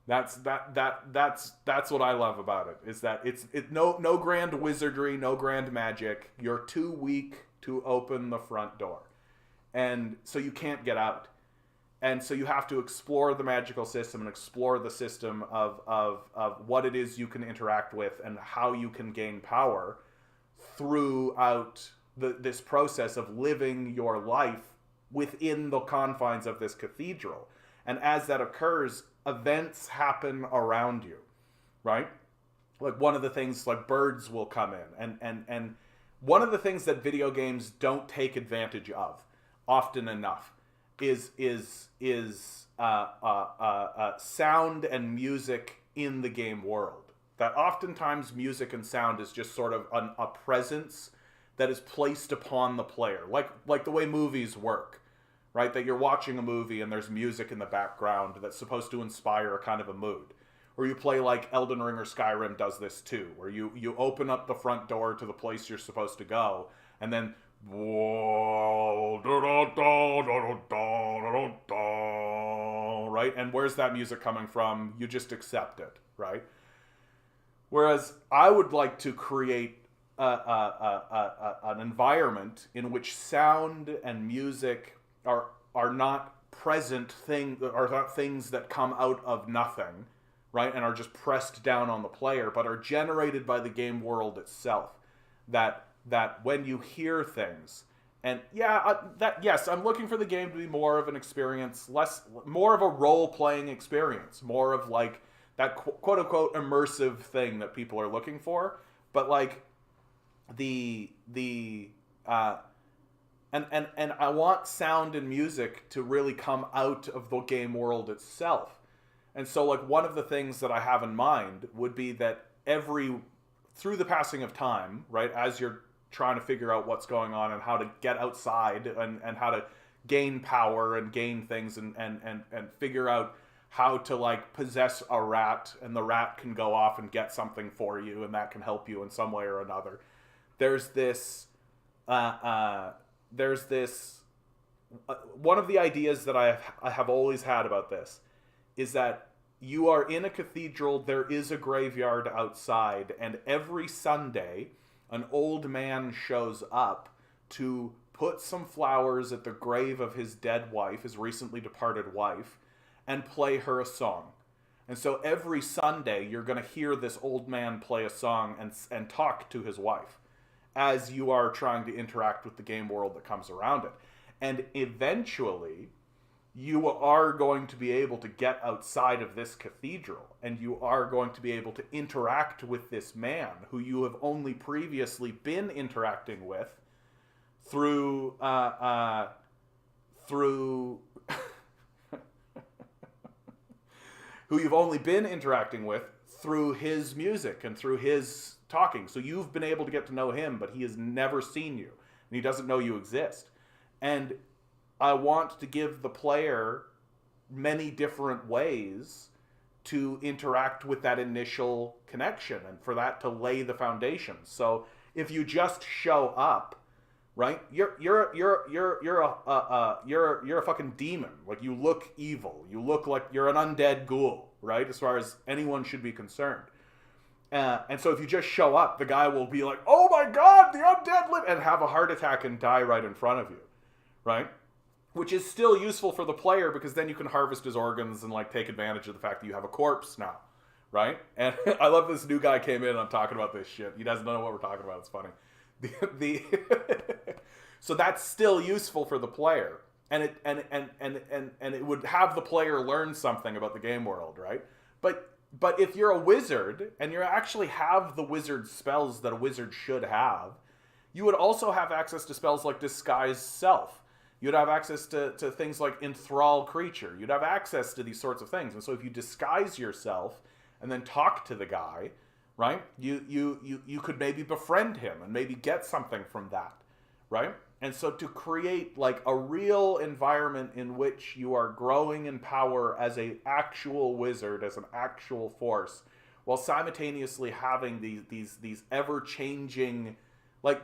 That's what I love about it, is that it's no grand wizardry, no grand magic. You're too weak to open the front door. And so you can't get out. And so you have to explore the magical system and explore the system of what it is you can interact with and how you can gain power throughout this process of living your life within the confines of this cathedral. And as that occurs, events happen around you, right? Like, one of the things, like, birds will come in. And one of the things that video games don't take advantage of often enough is sound and music in the game world. That oftentimes music and sound is just sort of a presence that is placed upon the player, like the way movies work, right? That you're watching a movie and there's music in the background that's supposed to inspire a kind of a mood. Or you play like Elden Ring or Skyrim does this too, where you open up the front door to the place you're supposed to go, and then right? And where's that music coming from? You just accept it, right? Whereas I would like to create an environment in which sound and music are not present are not things that come out of nothing, right? And are just pressed down on the player, but are generated by the game world itself. That when you hear things, and yes, I'm looking for the game to be more of an experience, more of a role-playing experience, more of like that quote-unquote immersive thing that people are looking for. But like and I want sound and music to really come out of the game world itself. And so, like, one of the things that I have in mind would be that through the passing of time, right, as you're trying to figure out what's going on and how to get outside and how to gain power and gain things and figure out how to, like, possess a rat, and the rat can go off and get something for you, and that can help you in some way or another. There's this one of the ideas that I have always had about this is that you are in a cathedral, there is a graveyard outside, and every Sunday an old man shows up to put some flowers at the grave of his dead wife, his recently departed wife, and play her a song. And so every Sunday you're going to hear this old man play a song and talk to his wife as you are trying to interact with the game world that comes around it. And eventually you are going to be able to get outside of this cathedral, and you are going to be able to interact with this man who you have only previously been interacting with through who you've only been interacting with through his music and through his talking. So you've been able to get to know him, but he has never seen you, and he doesn't know you exist. And I want to give the player many different ways to interact with that initial connection, and for that to lay the foundation. So if you just show up, right? You're a fucking demon. Like, you look evil. You look like you're an undead ghoul, right? As far as anyone should be concerned. And so if you just show up, the guy will be like, "Oh my god, the undead live," and have a heart attack and die right in front of you, right? Which is still useful for the player, because then you can harvest his organs and like take advantage of the fact that you have a corpse now, right? And I love this new guy came in and I'm talking about this shit. He doesn't know what we're talking about. It's funny. So that's still useful for the player, and it would have the player learn something about the game world, right? But if you're a wizard and you actually have the wizard spells that a wizard should have, you would also have access to spells like Disguise Self. You'd have access to things like Enthrall Creature. You'd have access to these sorts of things. And so if you disguise yourself and then talk to the guy, right, you could maybe befriend him and maybe get something from that, right? And so to create like a real environment in which you are growing in power as an actual wizard, as an actual force, while simultaneously having these ever-changing, like,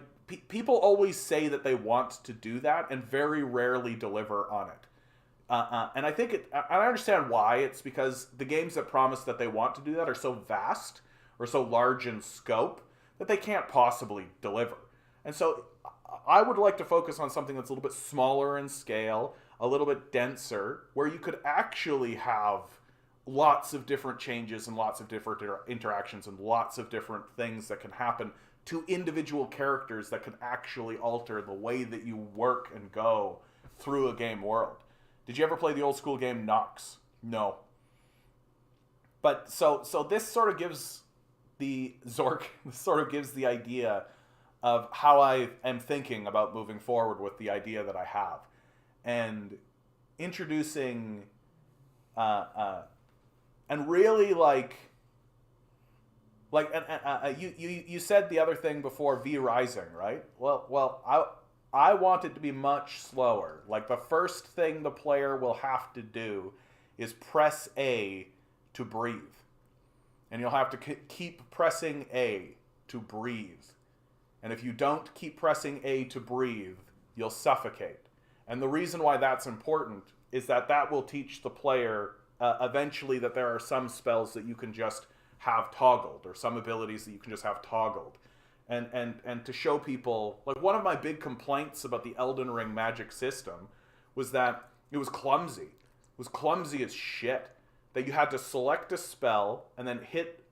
people always say that they want to do that and very rarely deliver on it. And I think I understand why. It's because the games that promise that they want to do that are so vast or so large in scope that they can't possibly deliver. And so I would like to focus on something that's a little bit smaller in scale, a little bit denser, where you could actually have lots of different changes and lots of different interactions and lots of different things that can happen to individual characters that can actually alter the way that you work and go through a game world. Did you ever play the old school game Nox? No. But so this sort of gives the Zork, this sort of gives the idea of how I am thinking about moving forward with the idea that I have, and introducing, and really you said the other thing before, V Rising, right? Well, I want it to be much slower. Like, the first thing the player will have to do is press A to breathe, and you'll have to keep pressing A to breathe. And if you don't keep pressing A to breathe, you'll suffocate. And the reason why that's important is that will teach the player eventually that there are some spells that you can just have toggled, or some abilities that you can just have toggled. And to show people, like, one of my big complaints about the Elden Ring magic system was that it was clumsy. It was clumsy as shit. That you had to select a spell and then hit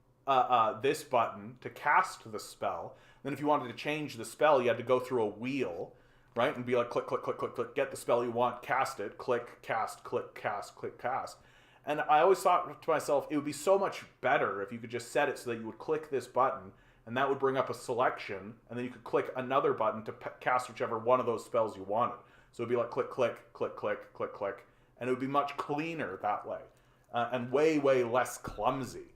this button to cast the spell. Then if you wanted to change the spell, you had to go through a wheel, right? And be like, click, click, click, click, click, get the spell you want, cast it, click, cast, click, cast, click, cast. And I always thought to myself, it would be so much better if you could just set it so that you would click this button, and that would bring up a selection, and then you could click another button to cast whichever one of those spells you wanted. So it would be like click, click, click, click, click, click. And it would be much cleaner that way, and way, way less clumsy.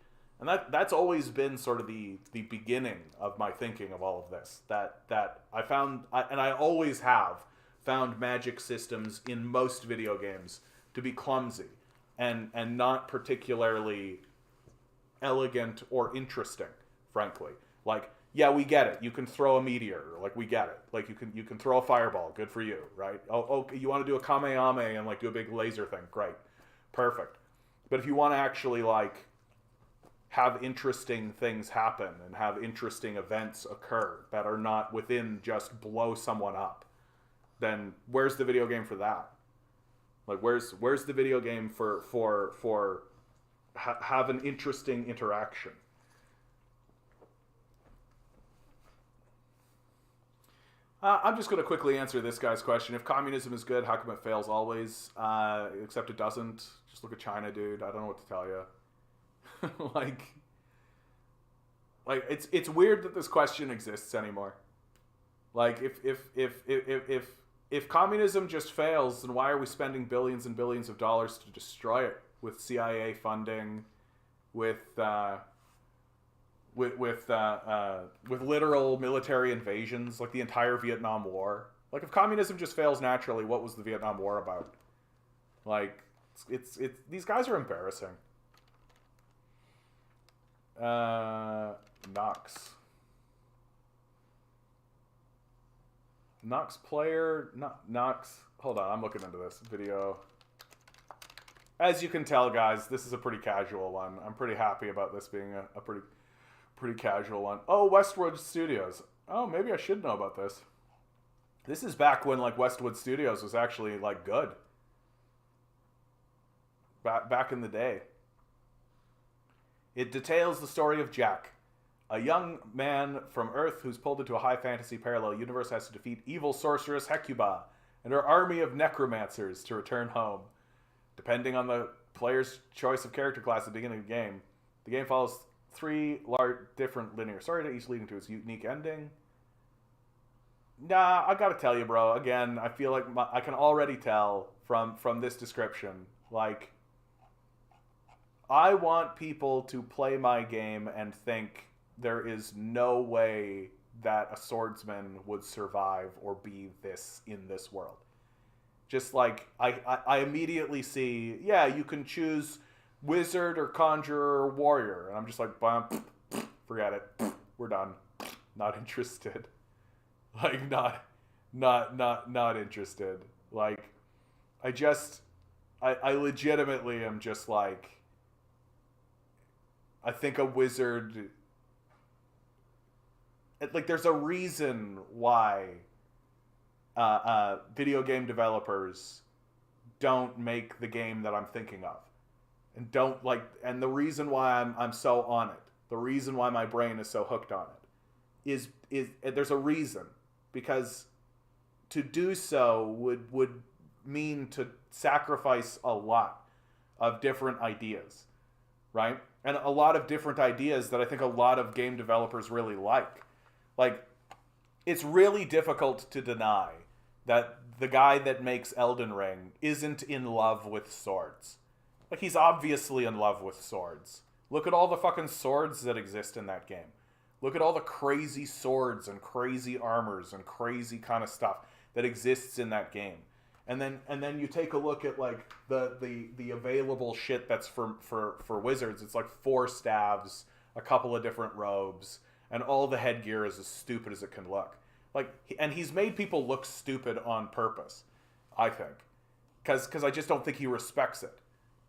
And that's always been sort of the beginning of my thinking of all of this. That I found, and I always have found magic systems in most video games to be clumsy and not particularly elegant or interesting, frankly. Like, yeah, we get it. You can throw a meteor. Like, we get it. Like, you can throw a fireball. Good for you, right? Oh, you want to do a Kamehameha and like do a big laser thing. Great. Perfect. But if you want to actually like have interesting things happen and have interesting events occur that are not within just blow someone up, then where's the video game for that? Like, where's the video game for have an interesting interaction? I'm just going to quickly answer this guy's question. If communism is good, how come it fails always? Except it doesn't. Just look at China, dude. I don't know what to tell you. like, it's weird that this question exists anymore. Like, if communism just fails, then why are we spending billions and billions of dollars to destroy it with CIA funding, with literal military invasions, like the entire Vietnam War? Like, if communism just fails naturally, what was the Vietnam War about? Like, it's these guys are embarrassing. Nox. Nox player, Nox. Hold on, I'm looking into this video. As you can tell, guys, this is a pretty casual one. I'm pretty happy about this being a pretty casual one. Oh, Westwood Studios. Oh, maybe I should know about this. This is back when like Westwood Studios was actually like good. Back in the day. It details the story of Jack, a young man from Earth who's pulled into a high fantasy parallel universe, has to defeat evil sorceress Hecuba and her army of necromancers to return home. Depending on the player's choice of character class at the beginning of the game follows 3 large different linear stories, each leading to its unique ending. Nah, I gotta tell you, bro. Again, I feel like I can already tell from this description, like, I want people to play my game and think there is no way that a swordsman would survive or be this in this world. Just like, I immediately see, yeah, you can choose wizard or conjurer or warrior. And I'm just like, bam, forget it. We're done. Not interested. Like, not interested. Like, I legitimately am just like, I think a wizard, like, there's a reason why video game developers don't make the game that I'm thinking of, and don't like, and the reason why I'm so on it, the reason why my brain is so hooked on it, is there's a reason, because to do so would mean to sacrifice a lot of different ideas, right? And a lot of different ideas that I think a lot of game developers really like. Like, it's really difficult to deny that the guy that makes Elden Ring isn't in love with swords. Like, he's obviously in love with swords. Look at all the fucking swords that exist in that game. Look at all the crazy swords and crazy armors and crazy kind of stuff that exists in that game. And then you take a look at like the available shit that's for wizards. It's like 4 staves, a couple of different robes, and all the headgear is as stupid as it can look. Like, and he's made people look stupid on purpose, I think, because I just don't think he respects it.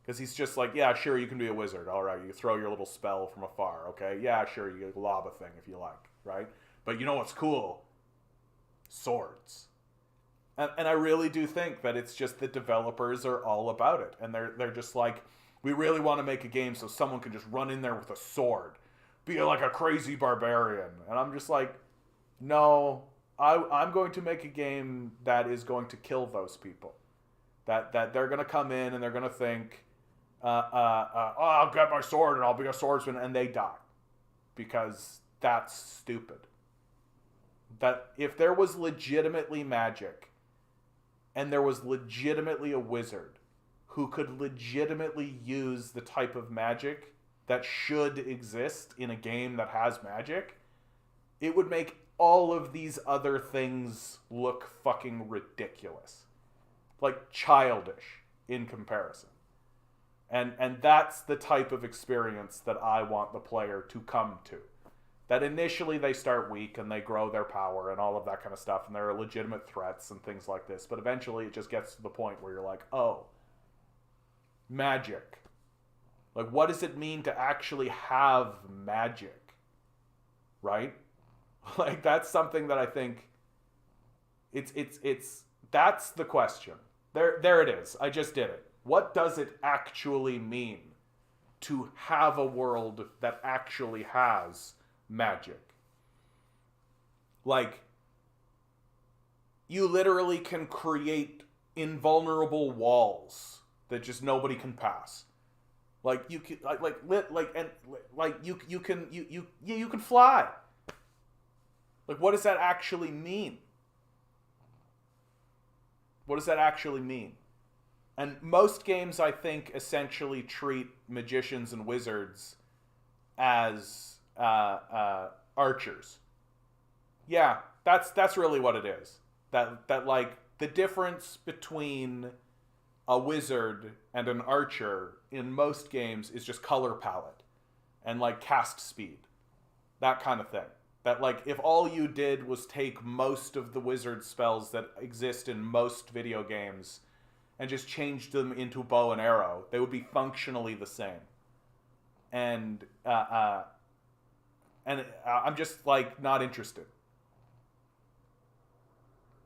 Because he's just like, yeah, sure, you can be a wizard. All right, you throw your little spell from afar. Okay, yeah, sure, you lob a thing if you like, right? But you know what's cool? Swords. And I really do think that it's just that developers are all about it. And they're just like, we really want to make a game so someone can just run in there with a sword. Be like a crazy barbarian. And I'm just like, no, I'm going to make a game that is going to kill those people. That they're going to come in and they're going to think, I'll get my sword and I'll be a swordsman. And they die. Because that's stupid. That if there was legitimately magic, and there was legitimately a wizard who could legitimately use the type of magic that should exist in a game that has magic, it would make all of these other things look fucking ridiculous. Like, childish in comparison. And that's the type of experience that I want the player to come to. That initially they start weak and they grow their power and all of that kind of stuff, and there are legitimate threats and things like this, but eventually it just gets to the point where you're like, oh, magic. Like, what does it mean to actually have magic? Right? Like, that's something that I think that's the question. There it is. I just did it. What does it actually mean to have a world that actually has magic? Like, you literally can create invulnerable walls that just nobody can pass. Like you can you can fly. Like, what does that actually mean? What does that actually mean? And most games, I think, essentially treat magicians and wizards as archers. Yeah, that's really what it is. That like the difference between a wizard and an archer in most games is just color palette and like cast speed, that kind of thing. That like if all you did was take most of the wizard spells that exist in most video games and just changed them into bow and arrow, they would be functionally the same. And I'm just like not interested.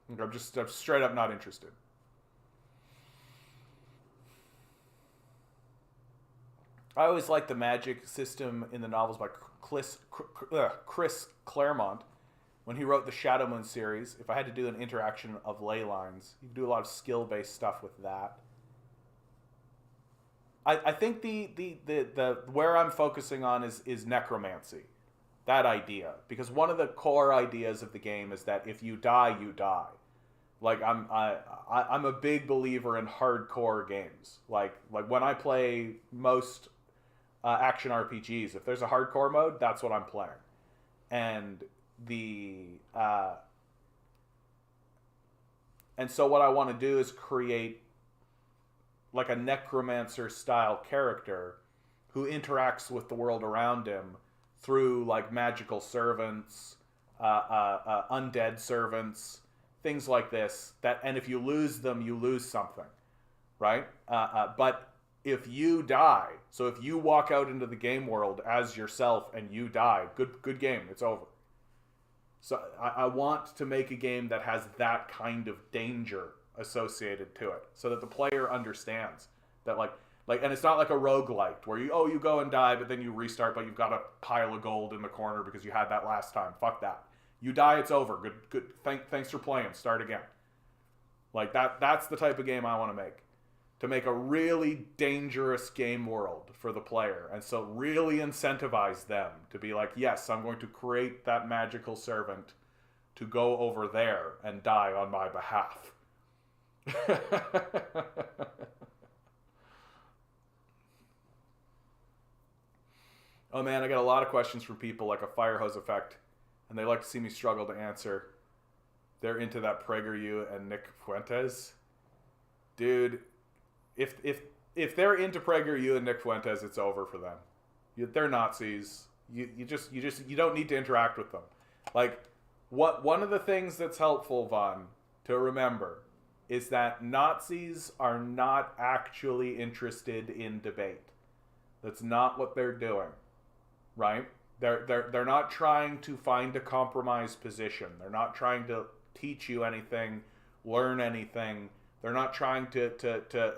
I'm straight up not interested. I always liked the magic system in the novels by Chris Claremont when he wrote the Shadow Moon series. If I had to do an interaction of ley lines, you could do a lot of skill-based stuff with that. I think the where I'm focusing on is necromancy, that idea, because one of the core ideas of the game is that if you die, you die. Like I'm a big believer in hardcore games. Like when I play most action RPGs, if there's a hardcore mode, that's what I'm playing. And so what I want to do is create like a necromancer style character who interacts with the world around him through like magical servants, undead servants, things like this. And if you lose them, you lose something, right? But if you die, so if you walk out into the game world as yourself and you die, good game, it's over. So I want to make a game that has that kind of danger associated to it, so that the player understands that like, and it's not like a roguelite where you go and die, but then you restart, but you've got a pile of gold in the corner because you had that last time. Fuck that. You die, it's over. Good. Thanks for playing. Start again. Like that's the type of game I want to make. To make a really dangerous game world for the player. And so really incentivize them to be like, yes, I'm going to create that magical servant to go over there and die on my behalf. Oh man, I got a lot of questions from people like a fire hose effect, and they like to see me struggle to answer. They're into that PragerU and Nick Fuentes. Dude, if they're into PragerU and Nick Fuentes, it's over for them. They're Nazis. You don't need to interact with them. Like, one of the things that's helpful, Vaughn, to remember is that Nazis are not actually interested in debate. That's not what they're doing, right? They're not trying to find a compromise position. They're not trying to teach you anything, learn anything. They're not trying to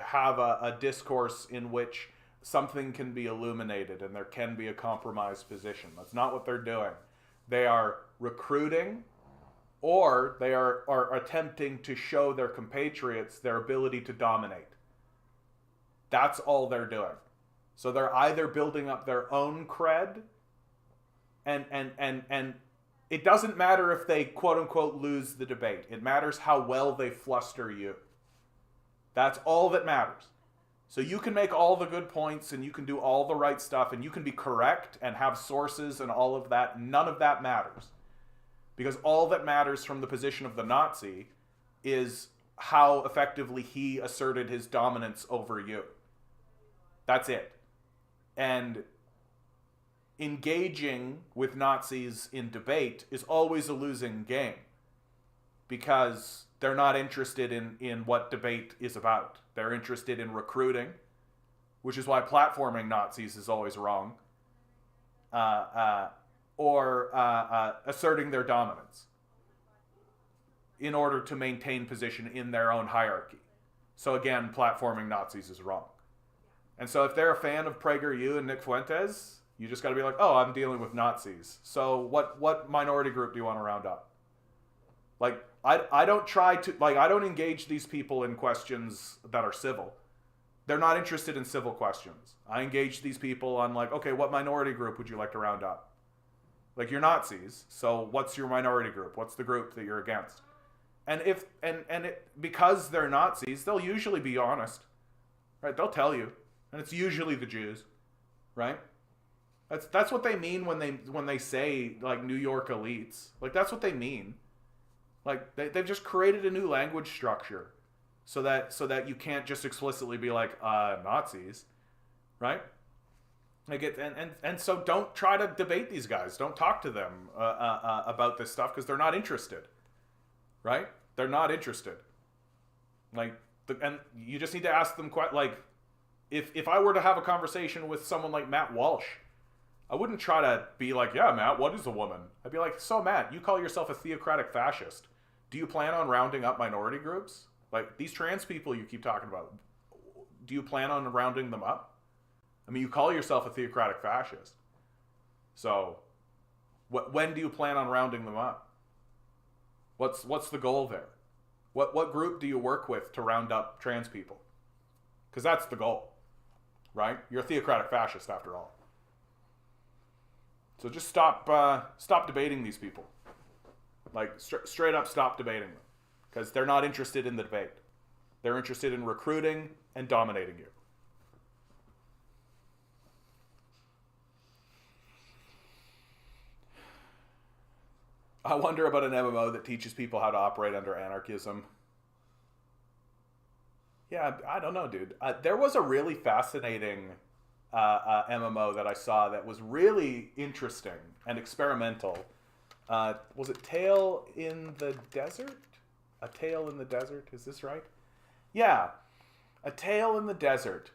have a discourse in which something can be illuminated and there can be a compromised position. That's not what they're doing. They are recruiting, or they are attempting to show their compatriots their ability to dominate. That's all they're doing. So they're either building up their own cred, and it doesn't matter if they quote unquote lose the debate. It matters how well they fluster you. That's all that matters. So you can make all the good points and you can do all the right stuff and you can be correct and have sources and all of that. None of that matters. Because all that matters from the position of the Nazi is how effectively he asserted his dominance over you. That's it. And engaging with Nazis in debate is always a losing game. Because they're not interested in what debate is about. They're interested in recruiting, which is why platforming Nazis is always wrong, or asserting their dominance in order to maintain position in their own hierarchy. So again, platforming Nazis is wrong. And so if they're a fan of PragerU and Nick Fuentes, you just got to be like, oh, I'm dealing with Nazis. So what minority group do you want to round up? Like, I don't try to, like, I don't engage these people in questions that are civil. They're not interested in civil questions. I engage these people on, like, okay, what minority group would you like to round up? Like, you're Nazis, so what's your minority group? What's the group that you're against? And if and it, because they're Nazis, they'll usually be honest, right? They'll tell you, and it's usually the Jews, right? That's what they mean when they say, like, New York elites. Like, that's what they mean. Like, they've just created a new language structure so that you can't just explicitly be like, Nazis, right? Like and so don't try to debate these guys. Don't talk to them about this stuff because they're not interested, right? They're not interested. Like, and you just need to ask them quite, like, if I were to have a conversation with someone like Matt Walsh, I wouldn't try to be like, yeah, Matt, what is a woman? I'd be like, so Matt, you call yourself a theocratic fascist. Do you plan on rounding up minority groups? Like, these trans people you keep talking about, do you plan on rounding them up? I mean, you call yourself a theocratic fascist. So, when do you plan on rounding them up? What's the goal there? What group do you work with to round up trans people? Because that's the goal, right? You're a theocratic fascist after all. So just stop debating these people. Like, straight up stop debating them. Because they're not interested in the debate. They're interested in recruiting and dominating you. I wonder about an MMO that teaches people how to operate under anarchism. Yeah, I don't know, dude. There was a really fascinating MMO that I saw that was really interesting and experimental. Was it Tale in the Desert? A Tale in the Desert? Is this right? Yeah, A Tale in the Desert.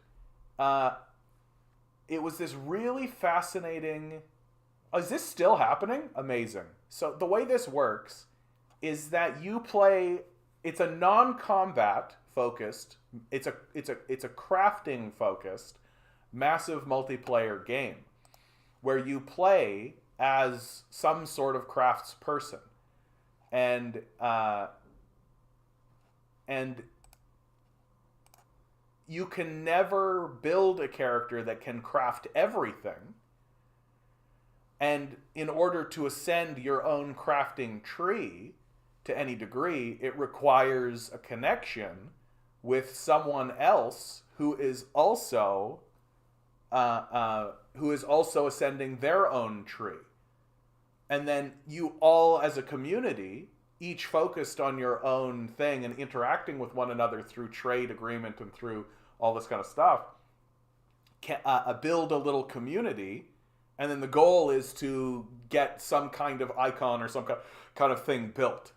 It was this really fascinating... Oh, is this still happening? Amazing. So the way this works is that you play... It's a non-combat focused... It's a crafting focused, massive multiplayer game where you play as some sort of crafts person. And you can never build a character that can craft everything. And in order to ascend your own crafting tree to any degree, it requires a connection with someone else who is also ascending their own tree. And then you all as a community, each focused on your own thing and interacting with one another through trade agreement and through all this kind of stuff, can build a little community. And then the goal is to get some kind of icon or some kind of thing built.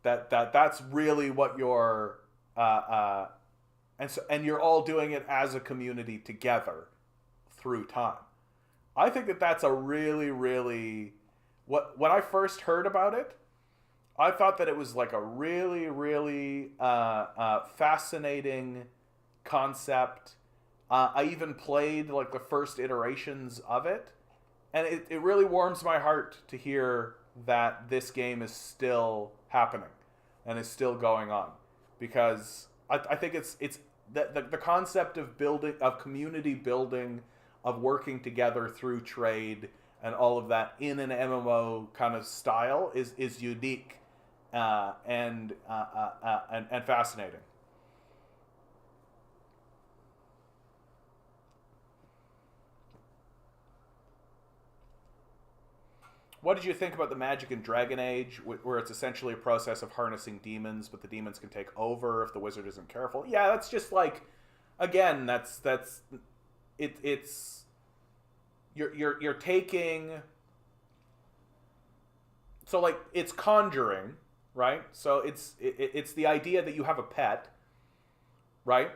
That's really what you're... and you're all doing it as a community together through time. I think that's a really, really... When I first heard about it, I thought that it was like a really, really fascinating concept. I even played like the first iterations of it. And it really warms my heart to hear that this game is still happening and is still going on. Because I think it's the concept of building, of community building, of working together through trade and all of that in an MMO kind of style is unique and fascinating. What did you think about the Magic and Dragon Age, where it's essentially a process of harnessing demons, but the demons can take over if the wizard isn't careful? Yeah, that's just like, again, it's you're taking, so like it's conjuring, right? So it's the idea that you have a pet, right?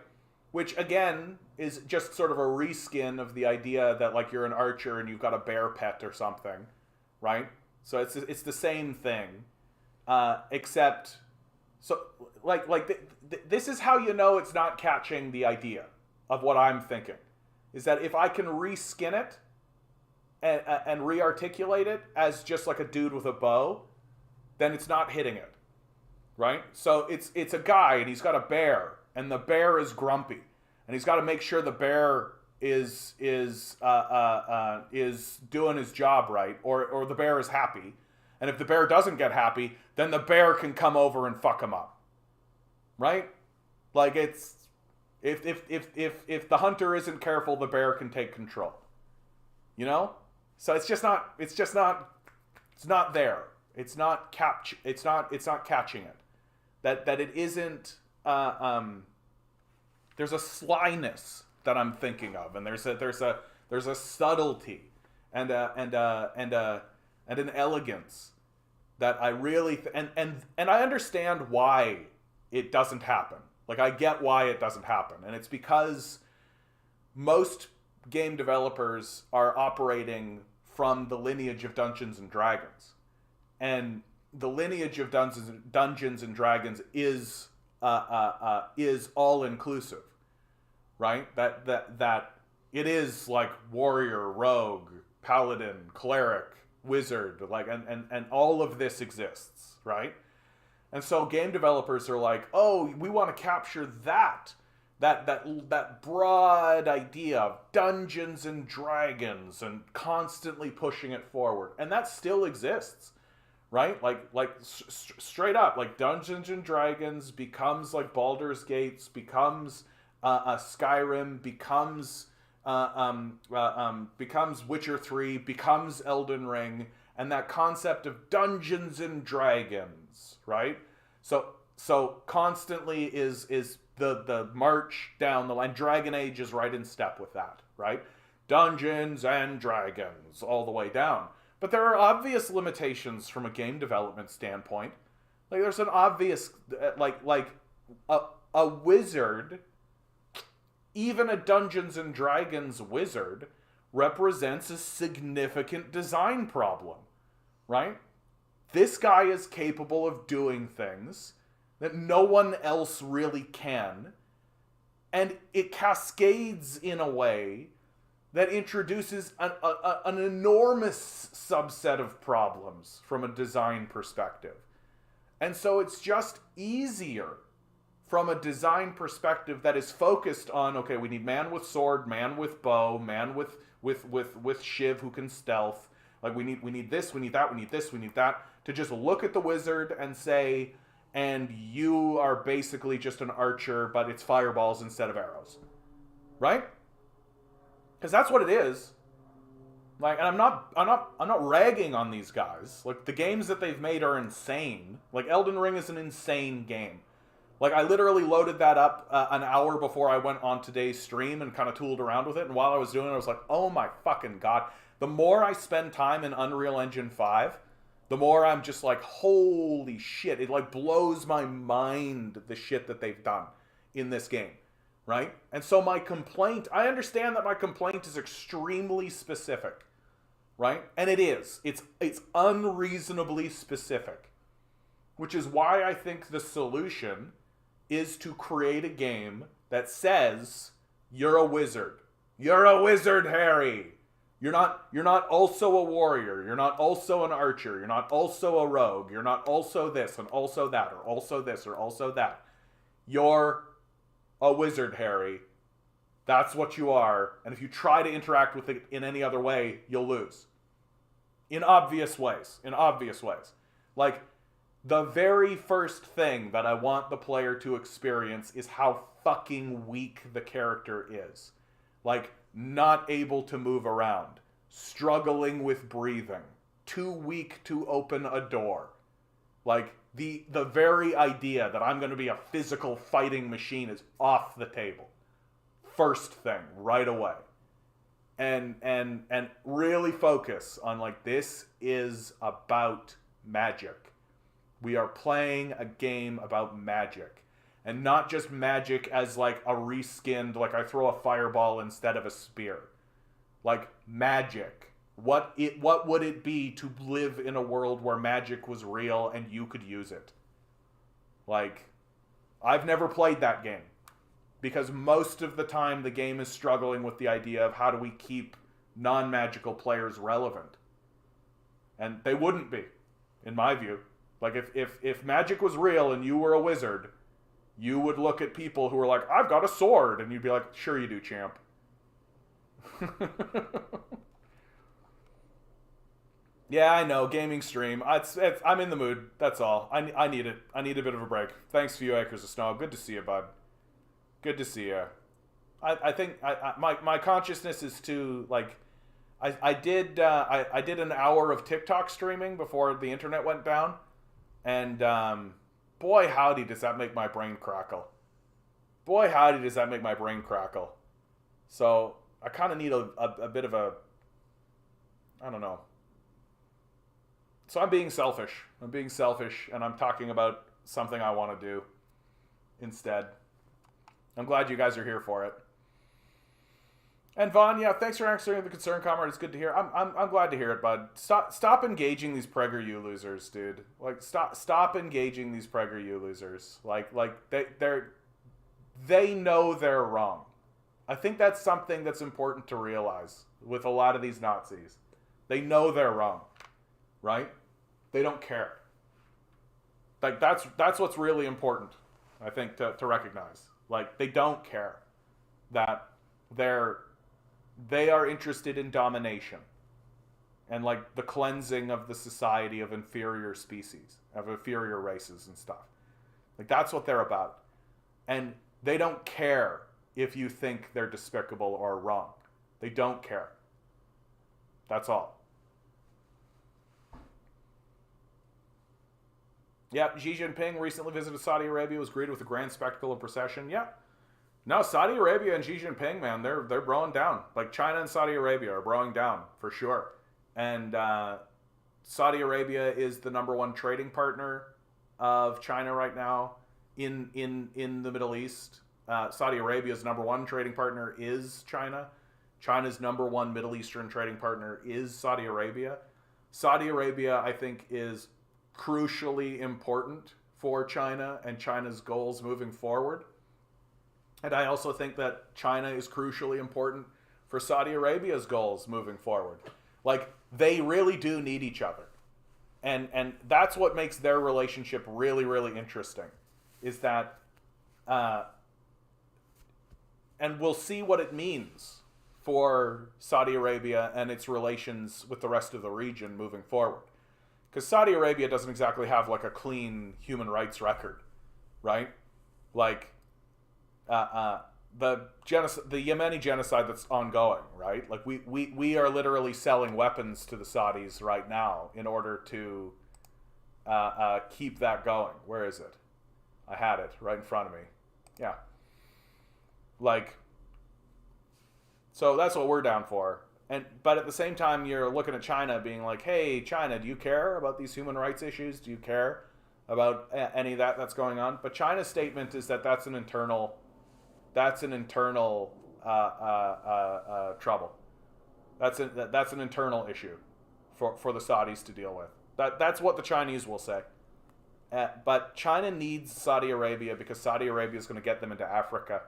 Which again is just sort of a reskin of the idea that like you're an archer and you've got a bear pet or something. Right? So it's the same thing, except so this is how you know it's not catching the idea of what I'm thinking, is that if I can reskin it and re-articulate it as just like a dude with a bow, then it's not hitting it, right? So it's a guy and he's got a bear, and the bear is grumpy, and he's got to make sure the bear is doing his job right, or the bear is happy. And if the bear doesn't get happy, then the bear can come over and fuck him up, right? Like it's if the hunter isn't careful, the bear can take control. You know? So it's not there. It's not catching it. That it isn't there's a slyness that I'm thinking of, and there's a subtlety and an elegance that I really and I understand why it doesn't happen. Like, I get why it doesn't happen, and it's because most game developers are operating from the lineage of Dungeons and Dragons, and the lineage of Dungeons and Dragons is all inclusive, right? That it is like warrior, rogue, paladin, cleric, wizard, like and all of this exists, right? And so game developers are like, oh, we want to capture that broad idea of Dungeons and Dragons and constantly pushing it forward, and that still exists, right? Like straight up, like Dungeons and Dragons becomes like Baldur's Gate, becomes Skyrim, becomes Witcher 3, becomes Elden Ring, and that concept of Dungeons and Dragons, right? So constantly is the march down the line. Dragon Age is right in step with that, right? Dungeons and Dragons all the way down. But there are obvious limitations from a game development standpoint. Like, there's an obvious, like a wizard, even a Dungeons and Dragons wizard, represents a significant design problem, right? This guy is capable of doing things that no one else really can, and it cascades in a way that introduces an enormous subset of problems from a design perspective. And so it's just easier from a design perspective that is focused on, okay, we need man with sword, man with bow, man with shiv who can stealth. Like, we need this, we need that, we need this, we need that, to just look at the wizard and say, and you are basically just an archer, but it's fireballs instead of arrows. Right? Because that's what it is. Like, and I'm not ragging on these guys. Like, the games that they've made are insane. Like, Elden Ring is an insane game. Like, I literally loaded that up an hour before I went on today's stream and kind of tooled around with it. And while I was doing it, I was like, oh my fucking god. The more I spend time in Unreal Engine 5, the more I'm just like, holy shit. It like blows my mind, the shit that they've done in this game, right? And so my complaint, I understand that my complaint is extremely specific, right? And it is. It's unreasonably specific, which is why I think the solution is to create a game that says, you're a wizard. You're a wizard, Harry. You're not also a warrior. You're not also an archer. You're not also a rogue. You're not also this and also that, or also this or also that. You're a wizard, Harry. That's what you are. And if you try to interact with it in any other way, you'll lose. In obvious ways. Like, the very first thing that I want the player to experience is how fucking weak the character is. Like, not able to move around, struggling with breathing, too weak to open a door. Like, the very idea that I'm going to be a physical fighting machine is off the table. First thing, right away. And really focus on, like, this is about magic. We are playing a game about magic. And not just magic as, like, a reskinned, like, I throw a fireball instead of a spear. Like, magic. What would it be to live in a world where magic was real and you could use it? Like, I've never played that game. Because most of the time the game is struggling with the idea of how do we keep non-magical players relevant. And they wouldn't be, in my view. Like if magic was real and you were a wizard, you would look at people who were like, I've got a sword, and you'd be like, sure you do, champ. Yeah, I know, gaming stream. I'm in the mood. That's all. I need it. I need a bit of a break. Thanks, Few Acres of Snow. Good to see you, bud. Good to see you. I think my consciousness is too like. I did an hour of TikTok streaming before the internet went down, and boy howdy does that make my brain crackle. Boy howdy does that make my brain crackle. So I kind of need a bit of a, I don't know. So I'm being selfish. And I'm talking about something I want to do instead. I'm glad you guys are here for it. And Vaughn, yeah, thanks for answering the concern, comrade. It's good to hear. I'm glad to hear it, bud. Stop engaging these PragerU losers, dude. Like stop engaging these PragerU losers. Like they know they're wrong. I think that's something that's important to realize with a lot of these Nazis. They know they're wrong, right? They don't care. Like that's what's really important, I think, to recognize. Like they don't care that they are interested in domination and like the cleansing of the society of inferior species, of inferior races and stuff. Like that's what they're about. And they don't care if you think they're despicable or wrong. They don't care. That's all. Yeah, Xi Jinping recently visited Saudi Arabia, was greeted with a grand spectacle and procession. Yeah. No, Saudi Arabia and Xi Jinping, man, they're broing down. Like China and Saudi Arabia are broing down for sure. And Saudi Arabia is the number one trading partner of China right now in the Middle East. Saudi Arabia's number one trading partner is China. China's number one Middle Eastern trading partner is Saudi Arabia. Saudi Arabia, I think, is crucially important for China and China's goals moving forward. And I also think that China is crucially important for Saudi Arabia's goals moving forward. Like, they really do need each other. And that's what makes their relationship really, really interesting, is that, and we'll see what it means for Saudi Arabia and its relations with the rest of the region moving forward. Because Saudi Arabia doesn't exactly have like a clean human rights record, right? Like, the Yemeni genocide that's ongoing, right? Like we are literally selling weapons to the Saudis right now in order to keep that going. Where is it? I had it right in front of me. Yeah. Like, so that's what we're down for. But at the same time, you're looking at China being like, hey, China, do you care about these human rights issues? Do you care about any of that's going on? But China's statement is that that's an internal trouble. That's an internal issue for the Saudis to deal with. That's what the Chinese will say. But China needs Saudi Arabia because Saudi Arabia is going to get them into Africa.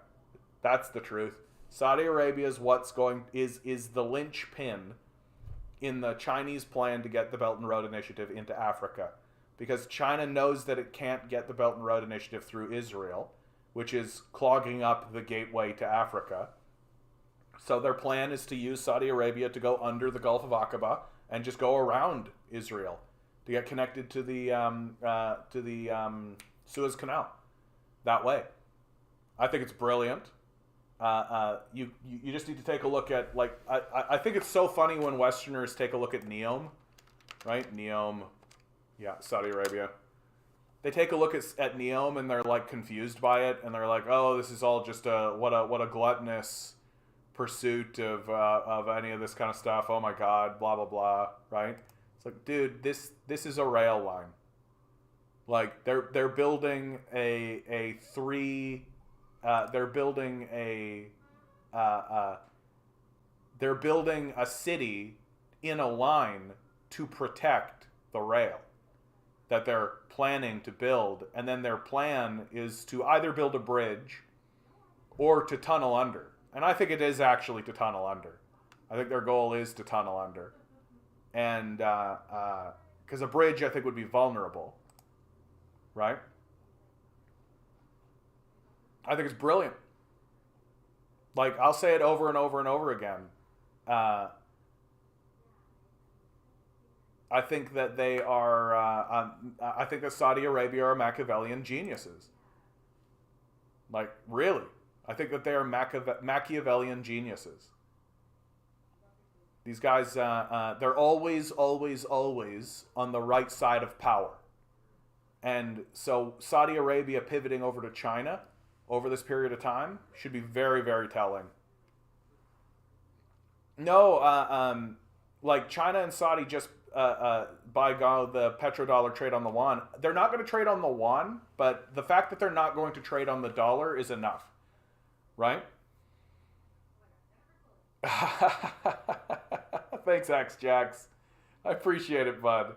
That's the truth. Saudi Arabia is is the linchpin in the Chinese plan to get the Belt and Road Initiative into Africa, because China knows that it can't get the Belt and Road Initiative through Israel, which is clogging up the gateway to Africa. So their plan is to use Saudi Arabia to go under the Gulf of Aqaba and just go around Israel to get connected to the Suez Canal that way. I think it's brilliant. You just need to take a look at, like, I think it's so funny when Westerners take a look at NEOM, right? NEOM, yeah, Saudi Arabia. They take a look at NEOM and they're like confused by it, and they're like, oh, this is all just what a gluttonous pursuit of any of this kind of stuff. Oh my God, blah blah blah, right? It's like, dude, this is a rail line. Like they're building a city in a line to protect the rail that they're planning to build, and then their plan is to either build a bridge or to tunnel under. And I think it is actually to tunnel under. I think their goal is to tunnel under. And because a bridge, I think, would be vulnerable. right? I think it's brilliant. Like, I'll say it over and over and over again. Uh, I think that they are. I think that Saudi Arabia are Machiavellian geniuses. Like, really, I think that they are Machiavellian geniuses. These guys, they're always, always, always on the right side of power. And so Saudi Arabia pivoting over to China over this period of time should be very, very telling. No, like China and Saudi just, by God, the petrodollar trade on the yuan. They're not going to trade on the yuan, but the fact that they're not going to trade on the dollar is enough, right? Thanks, X Jax. I appreciate it, bud.